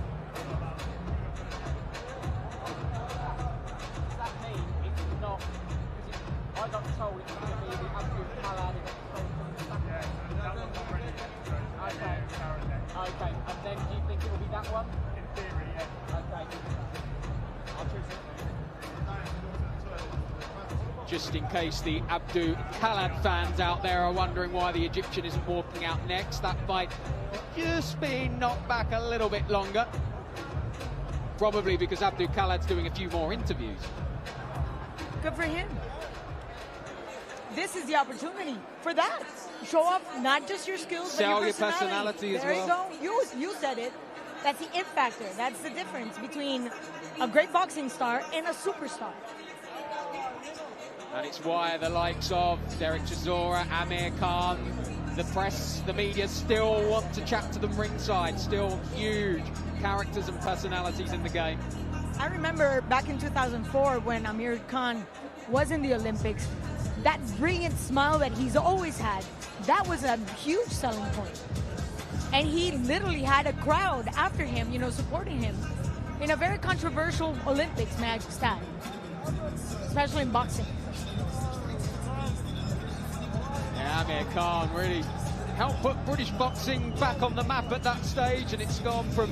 I got told it's going to be the Abdul Khalid against Okay. Okay. And then do you think it will be that one? In theory, yeah. Okay. I'll choose it. Just in case the Abdul Khalid fans out there are wondering why the Egyptian isn't walking out next, that fight just been knocked back a little bit longer. Probably because Abdul Khalid's doing a few more interviews. Good for him. This is the opportunity for that. Show off not just your skills, sell but your personality as well. There you go. You said it. That's the it factor. That's the difference between a great boxing star and a superstar. And it's why the likes of Derek Chisora, Amir Khan, the press, the media still want to chat to them ringside. Still huge characters and personalities in the game. I remember back in 2004 when Amir Khan was in the Olympics, that brilliant smile that he's always had, that was a huge selling point. And he literally had a crowd after him, you know, supporting him in a very controversial Olympics match style, especially in boxing. Yeah, Amir Khan really helped put British boxing back on the map at that stage, and it's gone from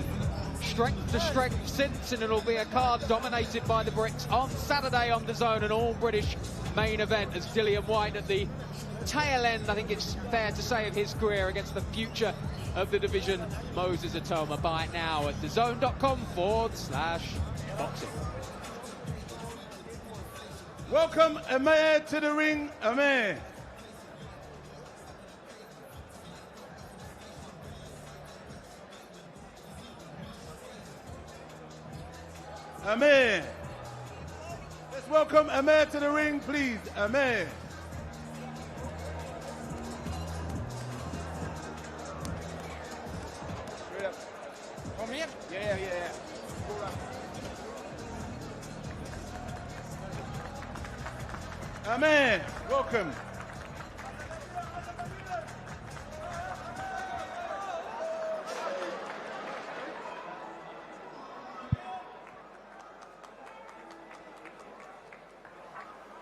strength to strength since, and it'll be a card dominated by the Brits on Saturday on DAZN, an all-British main event as Dillian Whyte at the tail end, I think it's fair to say, of his career against the future of the division, Moses Itauma. Buy it now at DAZN.com/boxing. Welcome Amir to the ring, Amir. Amir. Let's welcome Amir to the ring, please. Amir. From here? Yeah. Amir, welcome.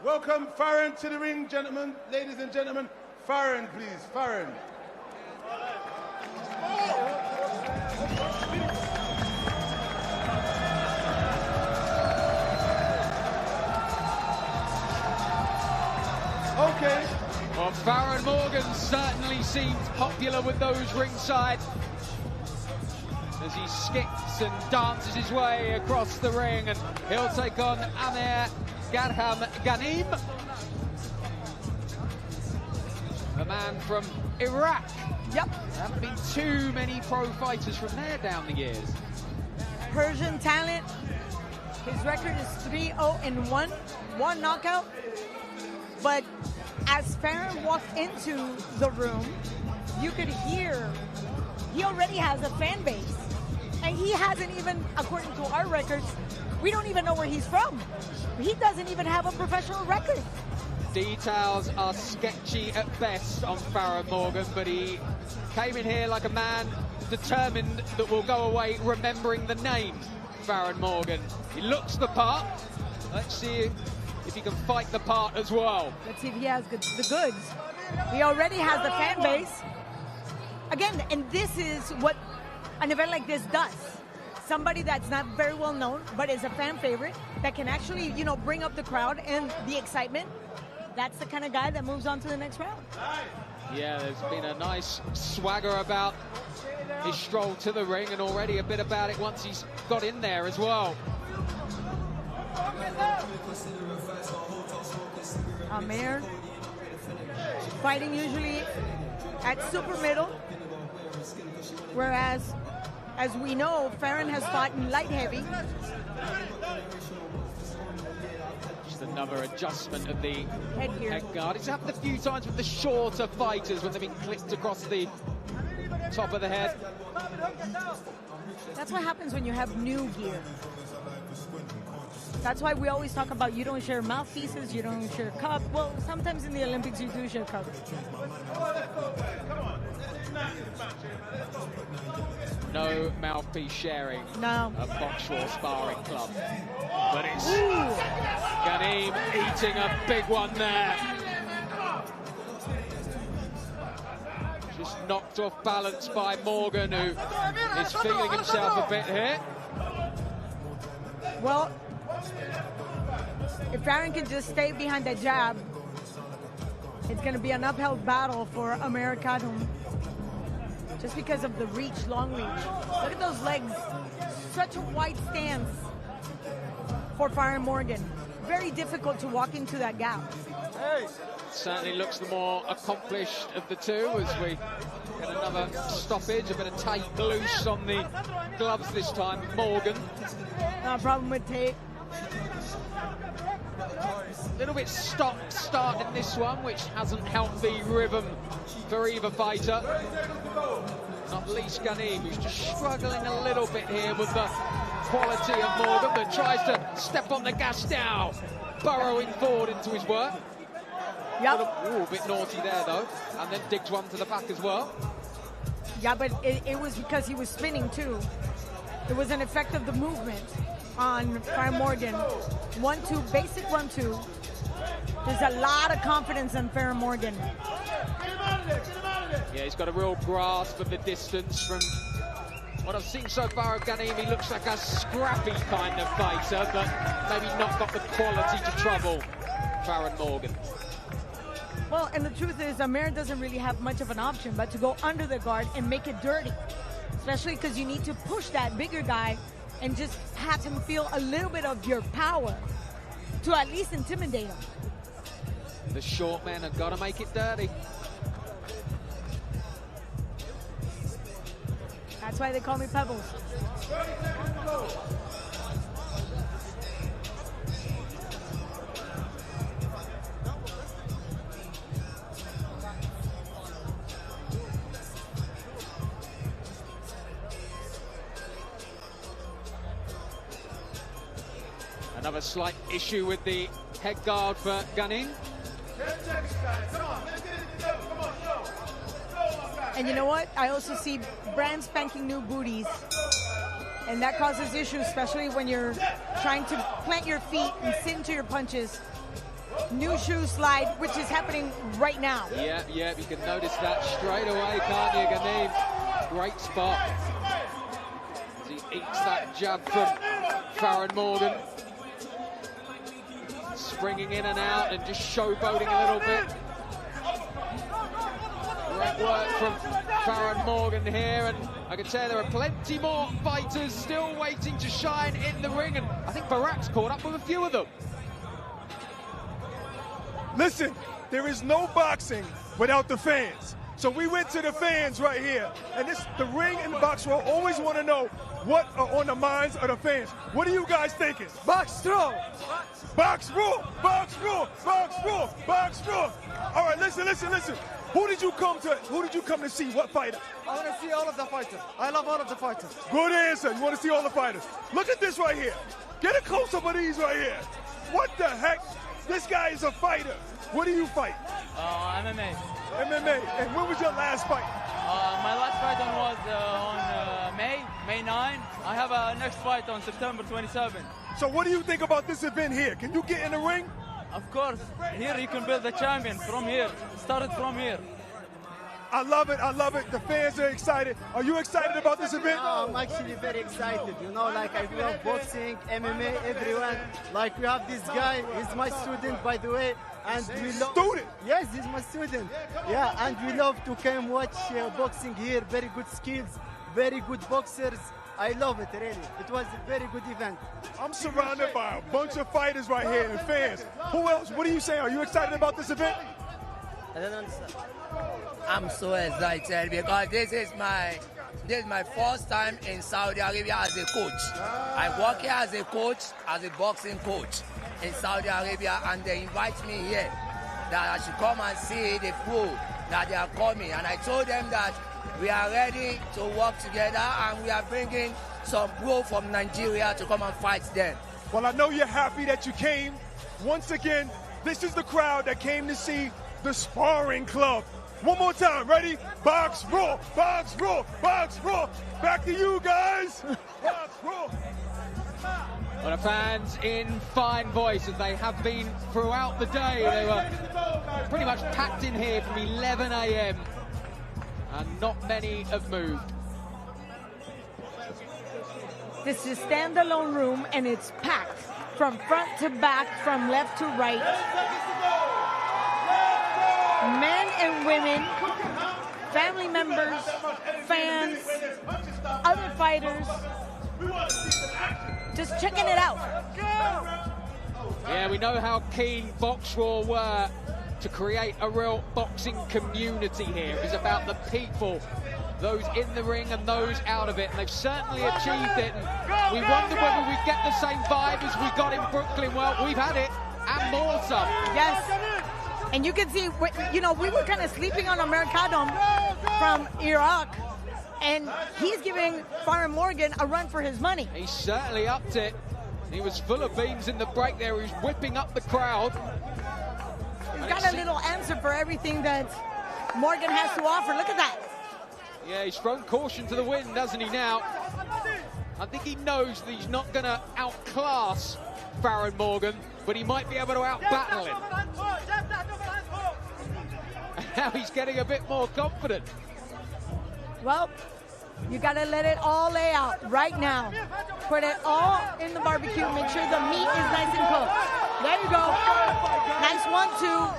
Welcome Farron to the ring, gentlemen, ladies and gentlemen. Farron, please, Farron. Okay. Well, Farron Morgan certainly seems popular with those ringside as he skips and dances his way across the ring, and he'll take on Amir Kadram-Glenham, a man from Iraq. Yep. There haven't been too many pro fighters from there down the years. Persian talent. His record is 3-0-1, one knockout. But as Farron walked into the room, you could hear he already has a fan base. And he hasn't even, according to our records, we don't even know where he's from. He doesn't even have a professional record. Details are sketchy at best on Farron Morgan, but he came in here like a man determined that will go away remembering the name Farron Morgan. He looks the part. Let's see if he can fight the part as well. Let's see if he has the goods. He already has the fan base. Again, and this is what an event like this does. Somebody that's not very well known, but is a fan favorite, that can actually, you know, bring up the crowd and the excitement. That's the kind of guy that moves on to the next round. Yeah, there's been a nice swagger about his stroll to the ring, and already a bit about it once he's got in there as well. Amir fighting usually at super middle, whereas, as we know, Farron has fought in light heavy. Just another adjustment of the Headgear. head guard. It's happened a few times with the shorter fighters when they've been clipped across the top of the head. That's what happens when you have new gear. That's why we always talk about you don't share mouthpieces, you don't share cup. Well, sometimes in the Olympics you do share cup. No mouthpiece sharing No. at Boxraw Sparring Club. But it's Ghanem eating a big one there. Just knocked off balance by Morgan, who is feeling himself a bit here. Well, if Farron can just stay behind that jab, it's going to be an uphill battle for Americano. Just because of the reach, long reach. Look at those legs. Such a wide stance for Farron Morgan. Very difficult to walk into that gap. Certainly looks the more accomplished of the two as we get another stoppage, a bit of tape loose on the gloves this time. Morgan. No problem with tape. A little bit stop-start in this one, which hasn't helped the rhythm for either fighter. Not least Ghanem, who's just struggling a little bit here with the quality of Morgan, but tries to step on the gas now, burrowing forward into his work. Yep. A bit naughty there, though, and then digs one to the back as well. Yeah, but it was because he was spinning, too. It was an effect of the movement on Farron Morgan. 1-2, basic 1-2. There's a lot of confidence in Farron Morgan. Yeah, he's got a real grasp of the distance from what I've seen so far of Ghanem. He looks like a scrappy kind of fighter, but maybe not got the quality to trouble Farron Morgan. Well, and the truth is, Amir doesn't really have much of an option but to go under the guard and make it dirty. Especially because you need to push that bigger guy and just have him feel a little bit of your power to at least intimidate him. The short men have got to make it dirty. That's why they call me Pebbles. Another slight issue with the head guard for Ghanem. And you know what? I also see brand spanking new booties. And that causes issues, especially when you're trying to plant your feet and sit into your punches. New shoe slide, which is happening right now. Yeah, you can notice that straight away, can't you, Ghanem? Great spot. As he eats that jab from Farron Morgan. Springing in and out and just showboating a little bit. Great work from Farron Morgan here, and I can tell there are plenty more fighters still waiting to shine in the ring, and I think Barak's caught up with a few of them. Listen, there is no boxing without the fans. So we went to the fans right here, and the ring and the Boxraw always want to know what are on the minds of the fans. What are you guys thinking? Boxraw! Boxraw! Boxraw! Boxraw! Boxraw! All right, listen. Who did you come to see? What fighter? I want to see all of the fighters. I love all of the fighters. Good answer. You want to see all the fighters. Look at this right here. Get a close-up of these right here. What the heck? This guy is a fighter. What do you fight? MMA. MMA. And when was your last fight? My last fight was on May 9. I have a next fight on September 27. So what do you think about this event here? Can you get in the ring? Of course. Here you can build a champion from here. Start it from here. I love it. I love it. The fans are excited. Are you excited about this event? I'm actually very excited. You know, like I love boxing, MMA, everyone. Like we have this guy. He's my student, by the way. And we love. Student? Yes, he's my student. Yeah, and we love to come watch boxing here. Very good skills, very good boxers. I love it, really. It was a very good event. I'm surrounded by a bunch of fighters right here and fans. Who else? What are you saying? Are you excited about this event? I don't understand. I'm so excited because this is my first time in Saudi Arabia as a coach. I work here as a coach, as a boxing coach in Saudi Arabia, and they invite me here that I should come and see the crew that they are coming. And I told them that we are ready to work together and we are bringing some pro from Nigeria to come and fight them. Well, I know you're happy that you came. Once again, this is the crowd that came to see the Sparring Club. One more time, ready? Box, roll, box, roll, box, roll. Back to you guys. Box, roll. Well, the fans in fine voice, as they have been throughout the day. They were pretty much packed in here from 11 a.m. and not many have moved. This is a standalone room and it's packed from front to back, from left to right. Men and women, family members, fans, other fighters, just checking it out. Yeah, we know how keen Boxraw were to create a real boxing community here. It was about the people, those in the ring and those out of it, and they've certainly achieved it. And we wondered whether we'd get the same vibe as we got in Brooklyn. Well, we've had it, and more so. Yes. And you can see, you know, we were kind of sleeping on Americano from Iraq, and he's giving Farron Morgan a run for his money. He certainly upped it. He was full of beams in the break there. He was whipping up the crowd. He's got a little answer for everything that Morgan has to offer. Look at that. Yeah, he's thrown caution to the wind, doesn't he now? I think he knows that he's not going to outclass Farron Morgan, but he might be able to outbattle him. And now he's getting a bit more confident. Well, you got to let it all lay out right now. Put it all in the barbecue. Make sure the meat is nice and cooked. There you go. Nice 1-2.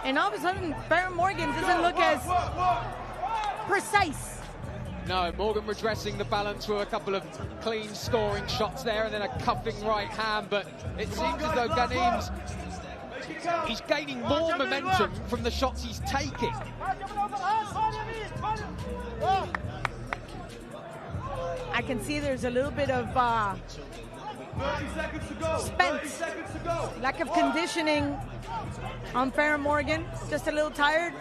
And all of a sudden, Farron Morgan doesn't look as precise. No, Morgan redressing the balance with a couple of clean scoring shots there and then a cuffing right hand, but it seems as though Ghanem's he's gaining more momentum from the shots he's taking. I can see there's a little bit of spent, lack of conditioning on Farron Morgan, just a little tired.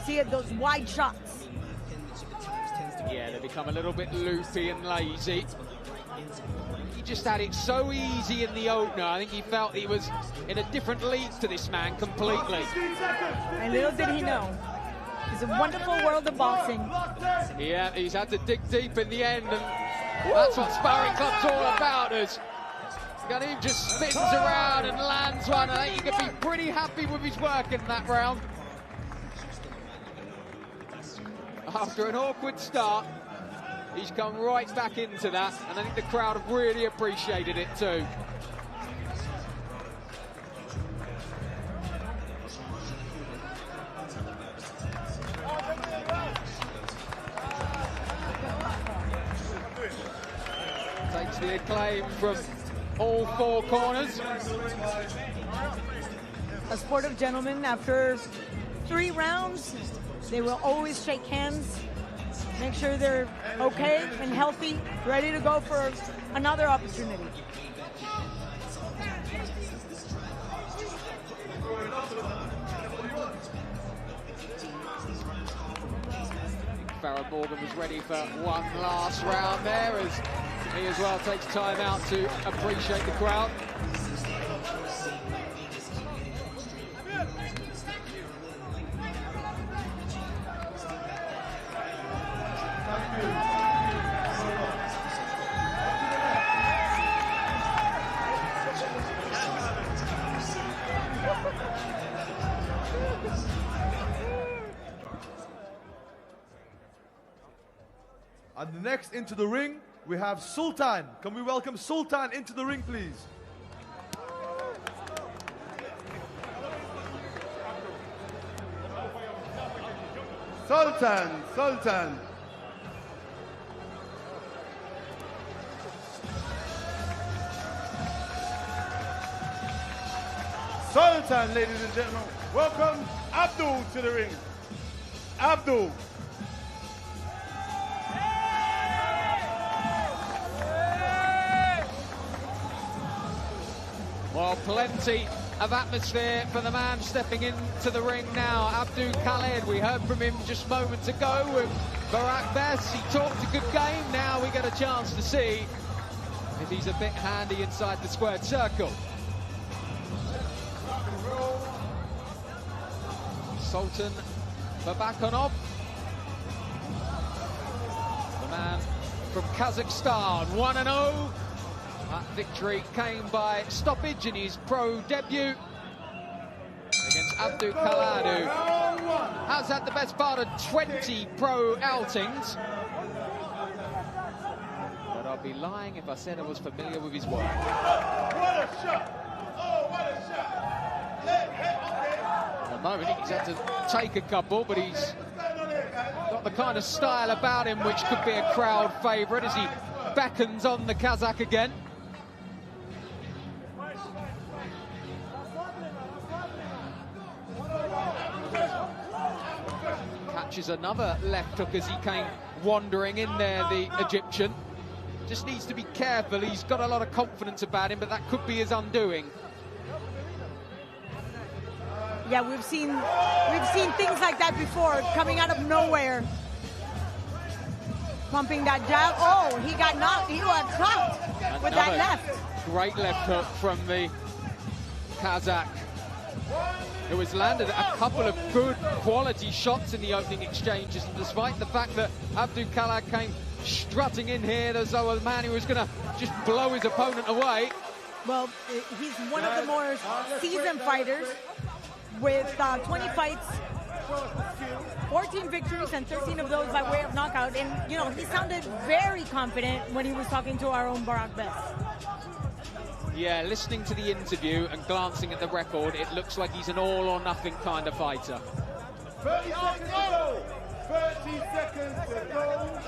See it, those wide shots. Yeah, they become a little bit loopy and lazy. He just had it so easy in the opener. I think he felt he was in a different league to this man completely. And little did he know, it's a wonderful world of boxing. Yeah, he's had to dig deep in the end, and that's what Sparring Club's all about. As Ghanem just spins around and lands one. I think he could be pretty happy with his work in that round. After an awkward start, he's come right back into that, and I think the crowd have really appreciated it too. Takes the acclaim from all four corners. A sportive gentleman. After 3 rounds, they will always shake hands, make sure they're okay and healthy, ready to go for another opportunity. Farron Morgan was ready for one last round there, as he as well takes time out to appreciate the crowd. And next into the ring, we have Sultan. Can we welcome Sultan into the ring, please? Sultan. Sultan, ladies and gentlemen. Welcome Abdul to the ring. Abdul. Well, plenty of atmosphere for the man stepping into the ring now, Abdul Khaled. We heard from him just moments ago with Barak Bess. He talked a good game. Now we get a chance to see if he's a bit handy inside the squared circle. Sultan Babakanov, the man from Kazakhstan, 1-0. That victory came by stoppage in his pro debut against Abdul Khaled, who has had the best part of 20 pro outings. But I'd be lying if I said I was familiar with his work. What a shot! Oh, what a shot! At the moment, he's had to take a couple, but he's got the kind of style about him which could be a crowd favourite as he beckons on the Kazakh again. Catches another left hook as he came wandering in there, the Egyptian. Just needs to be careful. He's got a lot of confidence about him, but that could be his undoing. Yeah, we've seen things like that before, coming out of nowhere. Pumping that jab. Oh, he got knocked. He got caught with that left. Great left hook from the Kazakh, who has landed a couple of good quality shots in the opening exchanges, and despite the fact that Abdul Khaled came strutting in here as though a man who was going to just blow his opponent away. Well, he's one of the more seasoned fighters with 20 fights, 14 victories, and 13 of those by way of knockout. And, you know, he sounded very confident when he was talking to our own Barak Bess. Yeah, listening to the interview and glancing at the record, it looks like he's an all-or-nothing kind of fighter. 30 seconds to go. 30 seconds to go.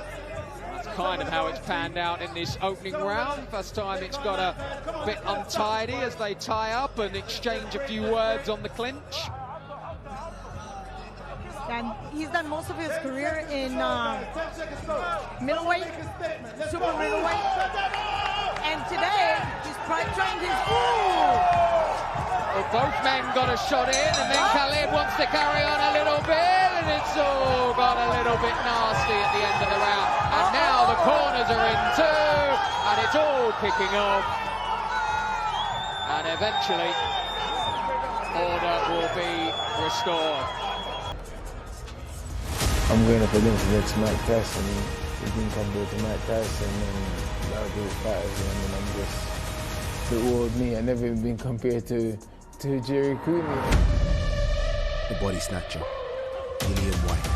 That's kind of how it's panned out in this opening round. First time it's got a bit untidy as they tie up and exchange a few words on the clinch. And he's done most of his career in middleweight, super middleweight. And today, he's trying his... Well, both men got a shot in, and then Khaled wants to carry on a little bit, and it's all got a little bit nasty at the end of the round. And now the corners are in too, and it's all kicking off. And eventually, order will be restored. I'm going up against Mike Tyson. We've been compared to Mike Tyson and a lot of great fighters, and I'm just the old me. I've never been compared to Jerry Cooney. The body snatcher, William Whyte.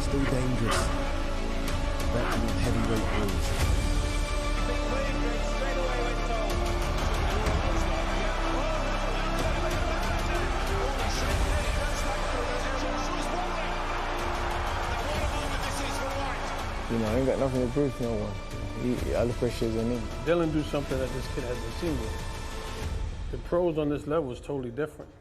Still dangerous. Battling heavyweight rules. You know, I ain't got nothing to prove to no one. All the pressure is on him. Dylan do something that this kid hasn't seen yet. The pros on this level is totally different.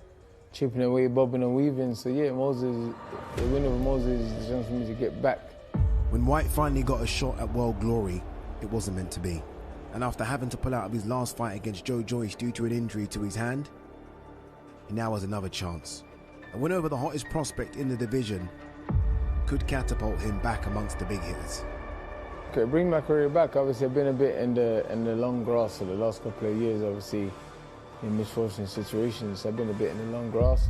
Chipping away, bobbing and weaving. So yeah, Moses, the win over Moses is a chance for me to get back. When Whyte finally got a shot at world glory, it wasn't meant to be. And after having to pull out of his last fight against Joe Joyce due to an injury to his hand, he now has another chance. A win over the hottest prospect in the division could catapult him back amongst the big hitters. Okay, bring my career back. Obviously, I've been a bit in the long grass for the last couple of years, obviously, in misfortunate situations. I've been a bit in the long grass.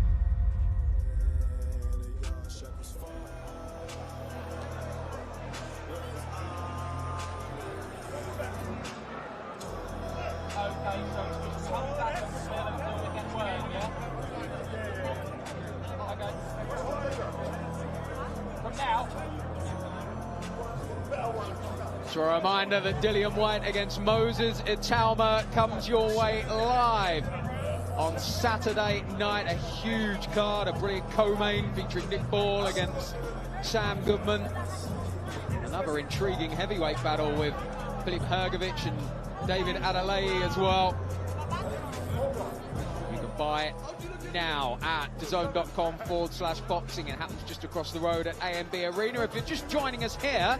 So a reminder that Dillian Whyte against Moses Itauma comes your way live on Saturday night. A huge card, a brilliant co-main featuring Nick Ball against Sam Goodman. Another intriguing heavyweight battle with Filip Hrgovic and David Adeleye as well. You can buy it now at DAZN.com/boxing. It happens just across the road at AMB Arena. If you're just joining us here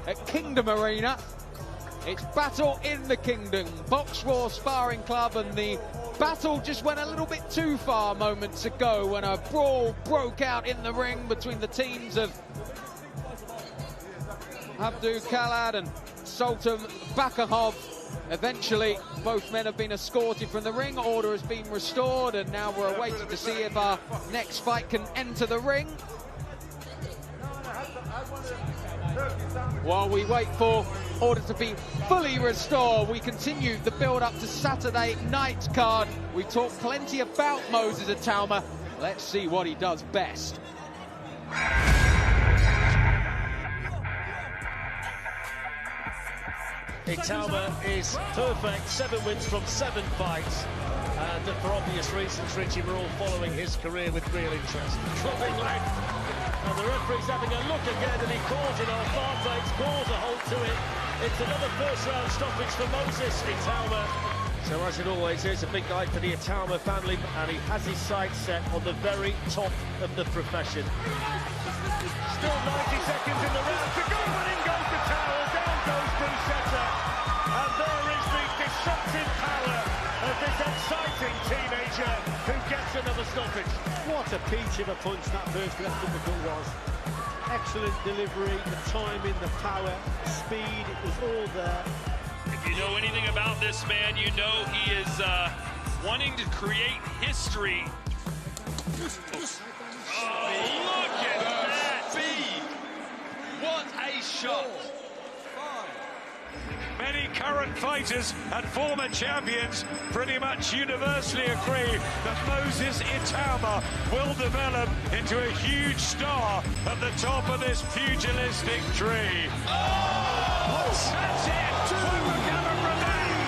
at Kingdom Arena, it's Battle in the Kingdom, Boxraw Sparring Club, and the battle just went a little bit too far moments ago when a brawl broke out in the ring between the teams of Abdu Khalad and Sultan Bakahov. Eventually, both men have been escorted from the ring. Order has been restored, and now we're waiting to see if our next fight can enter the ring. While we wait for order to be fully restored, we continue the build-up to Saturday night card. We talked plenty about Moses Itauma. Let's see what he does best. Itauma is perfect, 7 wins from 7 fights, and for obvious reasons, Richie, we're all following his career with real interest. Dropping leg, and the referee's having a look again, and he calls it off. Barclays calls a hold to it. It's another first-round stoppage for Moses Itauma. So as it always is, a big night for the Itauma family, and he has his sights set on the very top of the profession. Still 90 seconds in the round to go, and in goes the towel, down goes Bruschetta, and there is the disruptive power of this exciting teenager who gets another stoppage. What a peach of a punch that first left uppercut was. Excellent delivery, the timing, the power, speed, it was all there. If you know anything about this man, you know he is wanting to create history. Oh, look at that! Speed! What a shot! Many current fighters and former champions pretty much universally agree that Moses Itauma will develop into a huge star at the top of this pugilistic tree. Oh, that's it!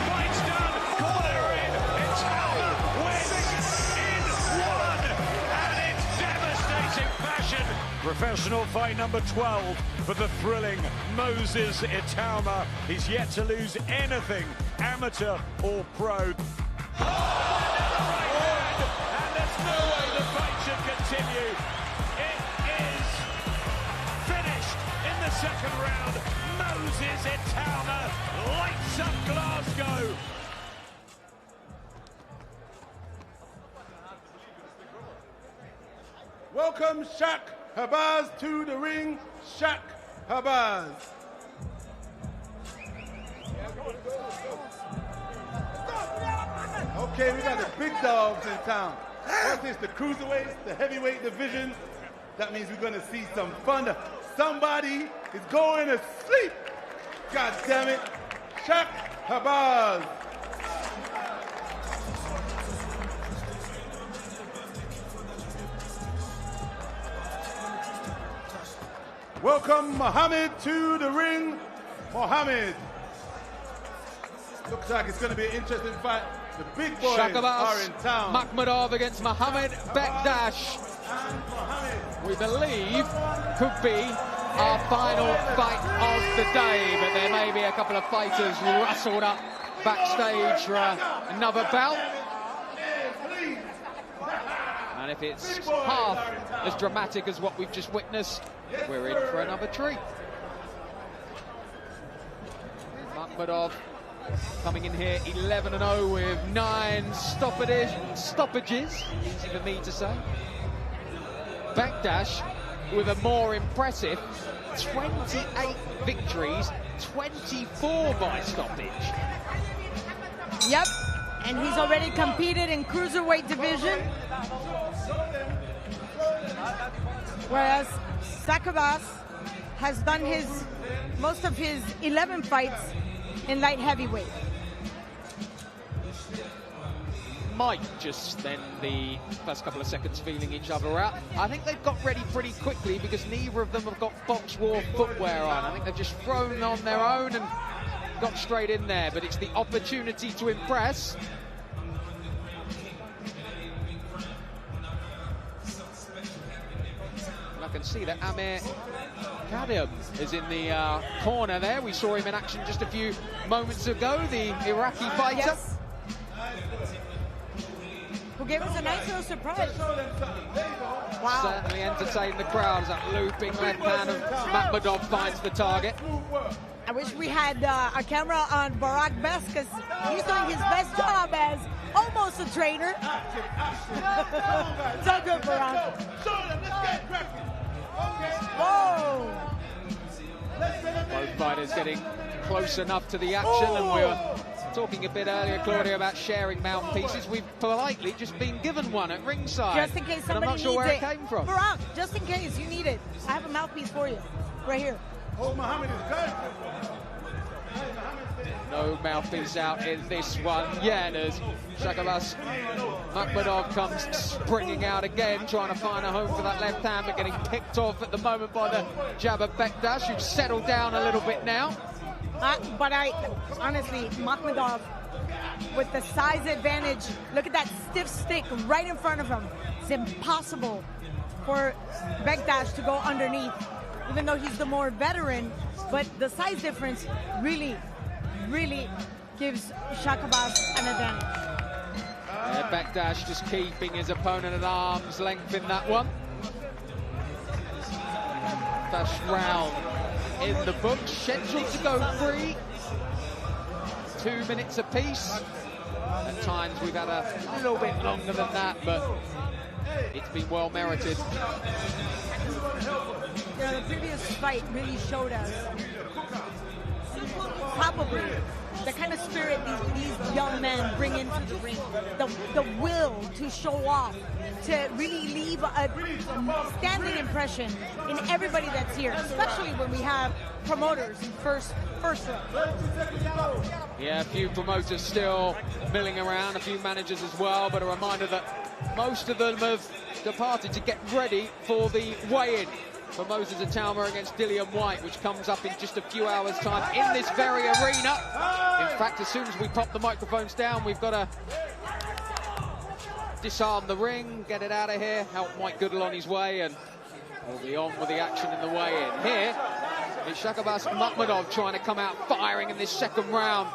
Fight's done! Corner in! Itauma wins in 1! And it's devastating fashion! Professional fight number 12 for the thrilling Moses Itauma. He's yet to lose anything, amateur or pro. Oh, another right hand, and there's no way the fight should continue. It is finished in the second round. Moses Itauma lights up Glasgow. Welcome Shaq Habaz to the ring. Shaq Habaz. Okay, we got the big dogs in town. What's this, the cruiserweights, the heavyweight division? That means we're going to see some fun. Somebody is going to sleep. God damn it. Shaq Habaz. Welcome Muhammad to the ring. Muhammad. Looks like it's going to be an interesting fight. The big boys are in town. Makhmudov against Mohamed Bekdash. We believe could be our final fight of the day, but there may be a couple of fighters rustled up backstage for another bout. And if it's half as dramatic as what we've just witnessed, we're in for another treat. Makhmudov coming in here 11-0 with 9 stoppages, easy for me to say. Bekdash with a more impressive 28 victories, 24 by stoppage. Yep, and he's already competed in cruiserweight division, whereas Sakabas has done most of his 11 fights in light heavyweight. might just spend the first couple of seconds feeling each other out. I think they've got ready pretty quickly because neither of them have got Boxraw footwear on. I think they've just thrown on their own and got straight in there, but it's the opportunity to impress. I can see that Amir Kadim is in the corner there. We saw him in action just a few moments ago, the Iraqi fighter. Yes. Who gave us a nice little surprise. Wow. Certainly entertained the crowd as that looping left hand of Makhmudov finds the target. I wish we had a camera on Barak Best because he's doing his best job as almost a trainer. So good, Barak. Whoa! Both fighters getting close enough to the action, and we were talking a bit earlier, Claudia, about sharing mouthpieces. We've politely just been given one at ringside. Just in case somebody I'm not sure where needs it came from. Barak, just in case you need it, I have a mouthpiece for you, right here. Oh, Muhammad is good. No mouthpiece out in this one yet as Shakabas Makhmudov comes springing out again, trying to find a home for that left hand, but getting picked off at the moment by the jab of Bekdash, who's settled down a little bit now. But honestly, Makhmudov, with the size advantage, look at that stiff stick right in front of him. It's impossible for Bekdash to go underneath, even though he's the more veteran, but the size difference really gives Shakabas an advantage. Bekdash just keeping his opponent at arm's length in that one. First round in the book, scheduled to go 3. 2 minutes apiece. At times we've had a little bit longer than that, but it's been well merited. The previous fight really showed us probably the kind of spirit these young men bring into the ring, the will to show off, to really leave a standing impression in everybody that's here, especially when we have promoters in first row. Yeah, a few promoters still milling around, a few managers as well, but a reminder that most of them have departed to get ready for the weigh-in for Moses Itauma against Whyte, which comes up in just a few hours' time in this very arena. In fact, as soon as we pop the microphones down, we've got to disarm the ring, get it out of here, help Mike Goodall on his way, and we'll be on with the action in the weigh-in. Here, it's Shakabas Makhmudov trying to come out firing in this second round.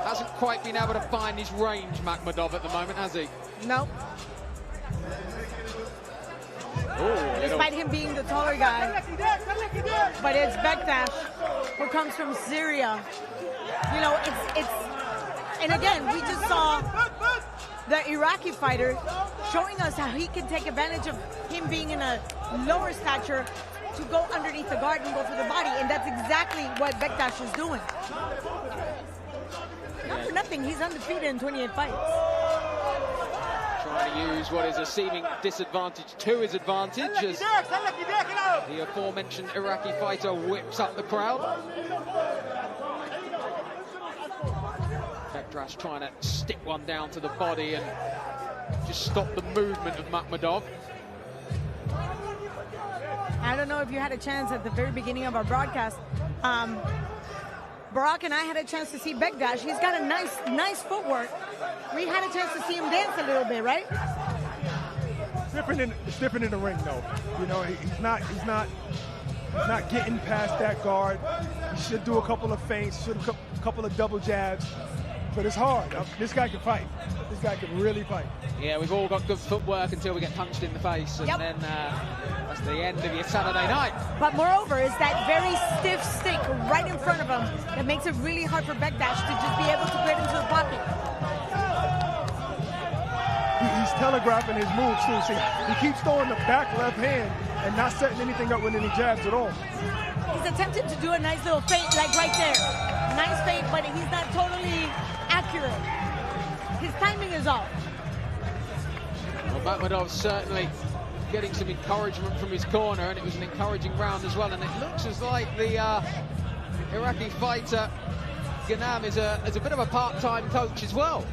Hasn't quite been able to find his range, Makhmudov, at the moment, has he? No. Despite him being the taller guy. But it's Bekdash, who comes from Syria. You know, it's and again, we just saw the Iraqi fighter showing us how he can take advantage of him being in a lower stature to go underneath the guard and go for the body, and that's exactly what Bekdash is doing. Not for nothing, he's undefeated in 28 fights. Trying to use what is a seeming disadvantage to his advantage as the aforementioned Iraqi fighter whips up the crowd. Bekdash trying to stick one down to the body and just stop the movement of Makhmudov. I don't know if you had a chance at the very beginning of our broadcast. Barak and I had a chance to see Bekdash. He's got a nice footwork. We had a chance to see him dance a little bit, right? It's different in the ring, though. You know, he's not getting past that guard. He should do a couple of feints, should do a couple of double jabs. But it's hard. This guy can fight. This guy can really fight. Yeah, we've all got good footwork until we get punched in the face, and then that's the end of your Saturday night. But moreover, it's that very stiff stick right in front of him that makes it really hard for Bekdash to just be able to get into the pocket. He's telegraphing his moves too. See, he keeps throwing the back left hand and not setting anything up with any jabs at all. He's attempted to do a nice little feint, like right there. Nice feint, but he's not totally accurate. His timing is off. Well, Makhmudov certainly getting some encouragement from his corner, and it was an encouraging round as well. And it looks as like the Iraqi fighter Ganam is a bit of a part-time coach as well.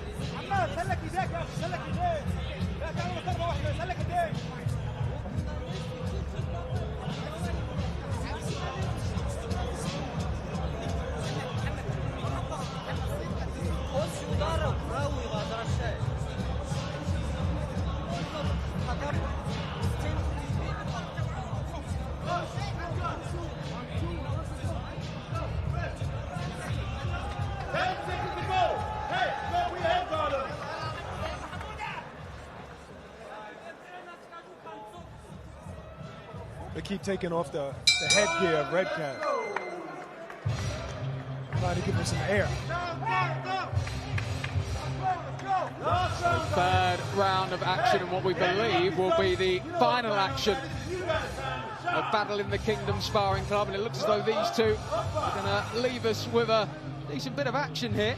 They keep taking off the headgear of Red Cat. Trying to give him some air. Third round of action, and what we believe will be the final action of Battle in the Kingdom Sparring Club, and it looks as though these two are going to leave us with a decent bit of action here.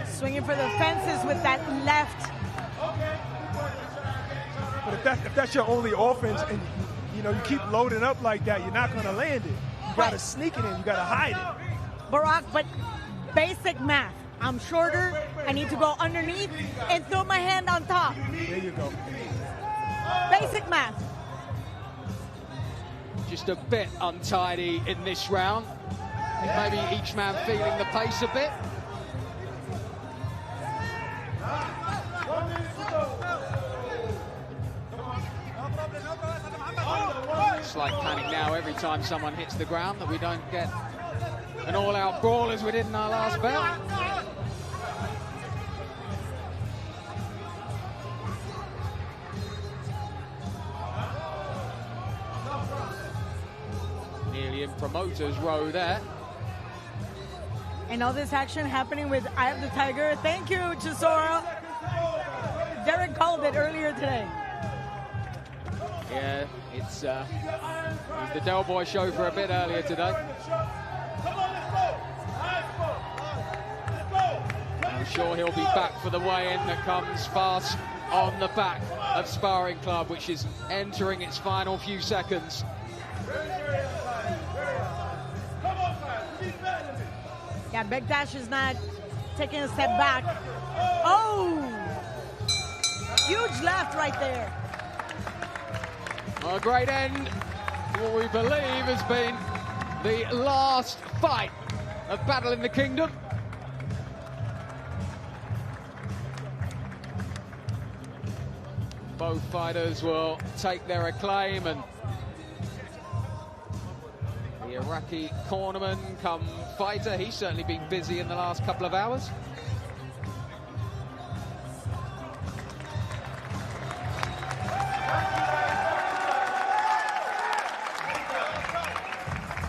Swinging for the fences with that left. But if that's your only offense, and you keep loading up like that, you're not going to land it. You got to sneak it in. You got to hide it. Barack, but basic math. I'm shorter. I need to go underneath and throw my hand on top. There you go. Basic math. Just a bit untidy in this round. Maybe each man feeling the pace a bit. Slight panic now every time someone hits the ground that we don't get an all-out brawl as we did in our last bout. Nearly in promoter's row there. And all this action happening with Eye of the Tiger. Thank you, Chisora. Derek called it earlier today. Yeah, it was the Del Boy show for a bit earlier today. I'm sure he'll be back for the weigh-in that comes fast on the back of Sparring Club, which is entering its final few seconds. Yeah, Bektash is not taking a step back. Oh! Huge left right there. A great end to what we believe has been the last fight of Battle in the Kingdom. Both fighters will take their acclaim, and the Iraqi cornerman come fighter, he's certainly been busy in the last couple of hours.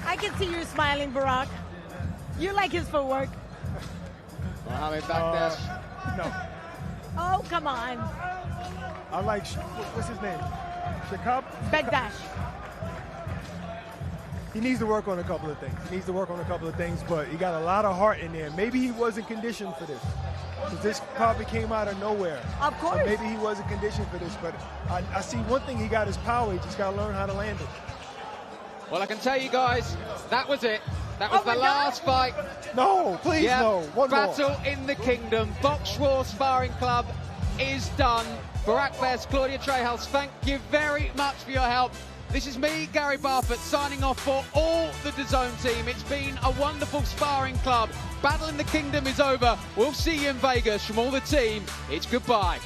I can see you smiling, Barack. You like his footwork. Mohamed Bakdash. No. Oh, come on. I like, what's his name? Shakab? Bektash. He needs to work on a couple of things. But he got a lot of heart in there. Maybe he wasn't conditioned for this. Because this probably came out of nowhere. Of course. So maybe he wasn't conditioned for this. But I see one thing, he got his power. He just got to learn how to land it. Well, I can tell you guys, that was it. That was the last fight. No, please, no. One Battle more. in the Kingdom. Boxraw Sparring Club is done. Barack Best, Claudia Trehouse, thank you very much for your help. This is me, Gary Barfoot, signing off for all the DAZN team. It's been a wonderful Sparring Club. Battle in the Kingdom is over. We'll see you in Vegas. From all the team, it's goodbye.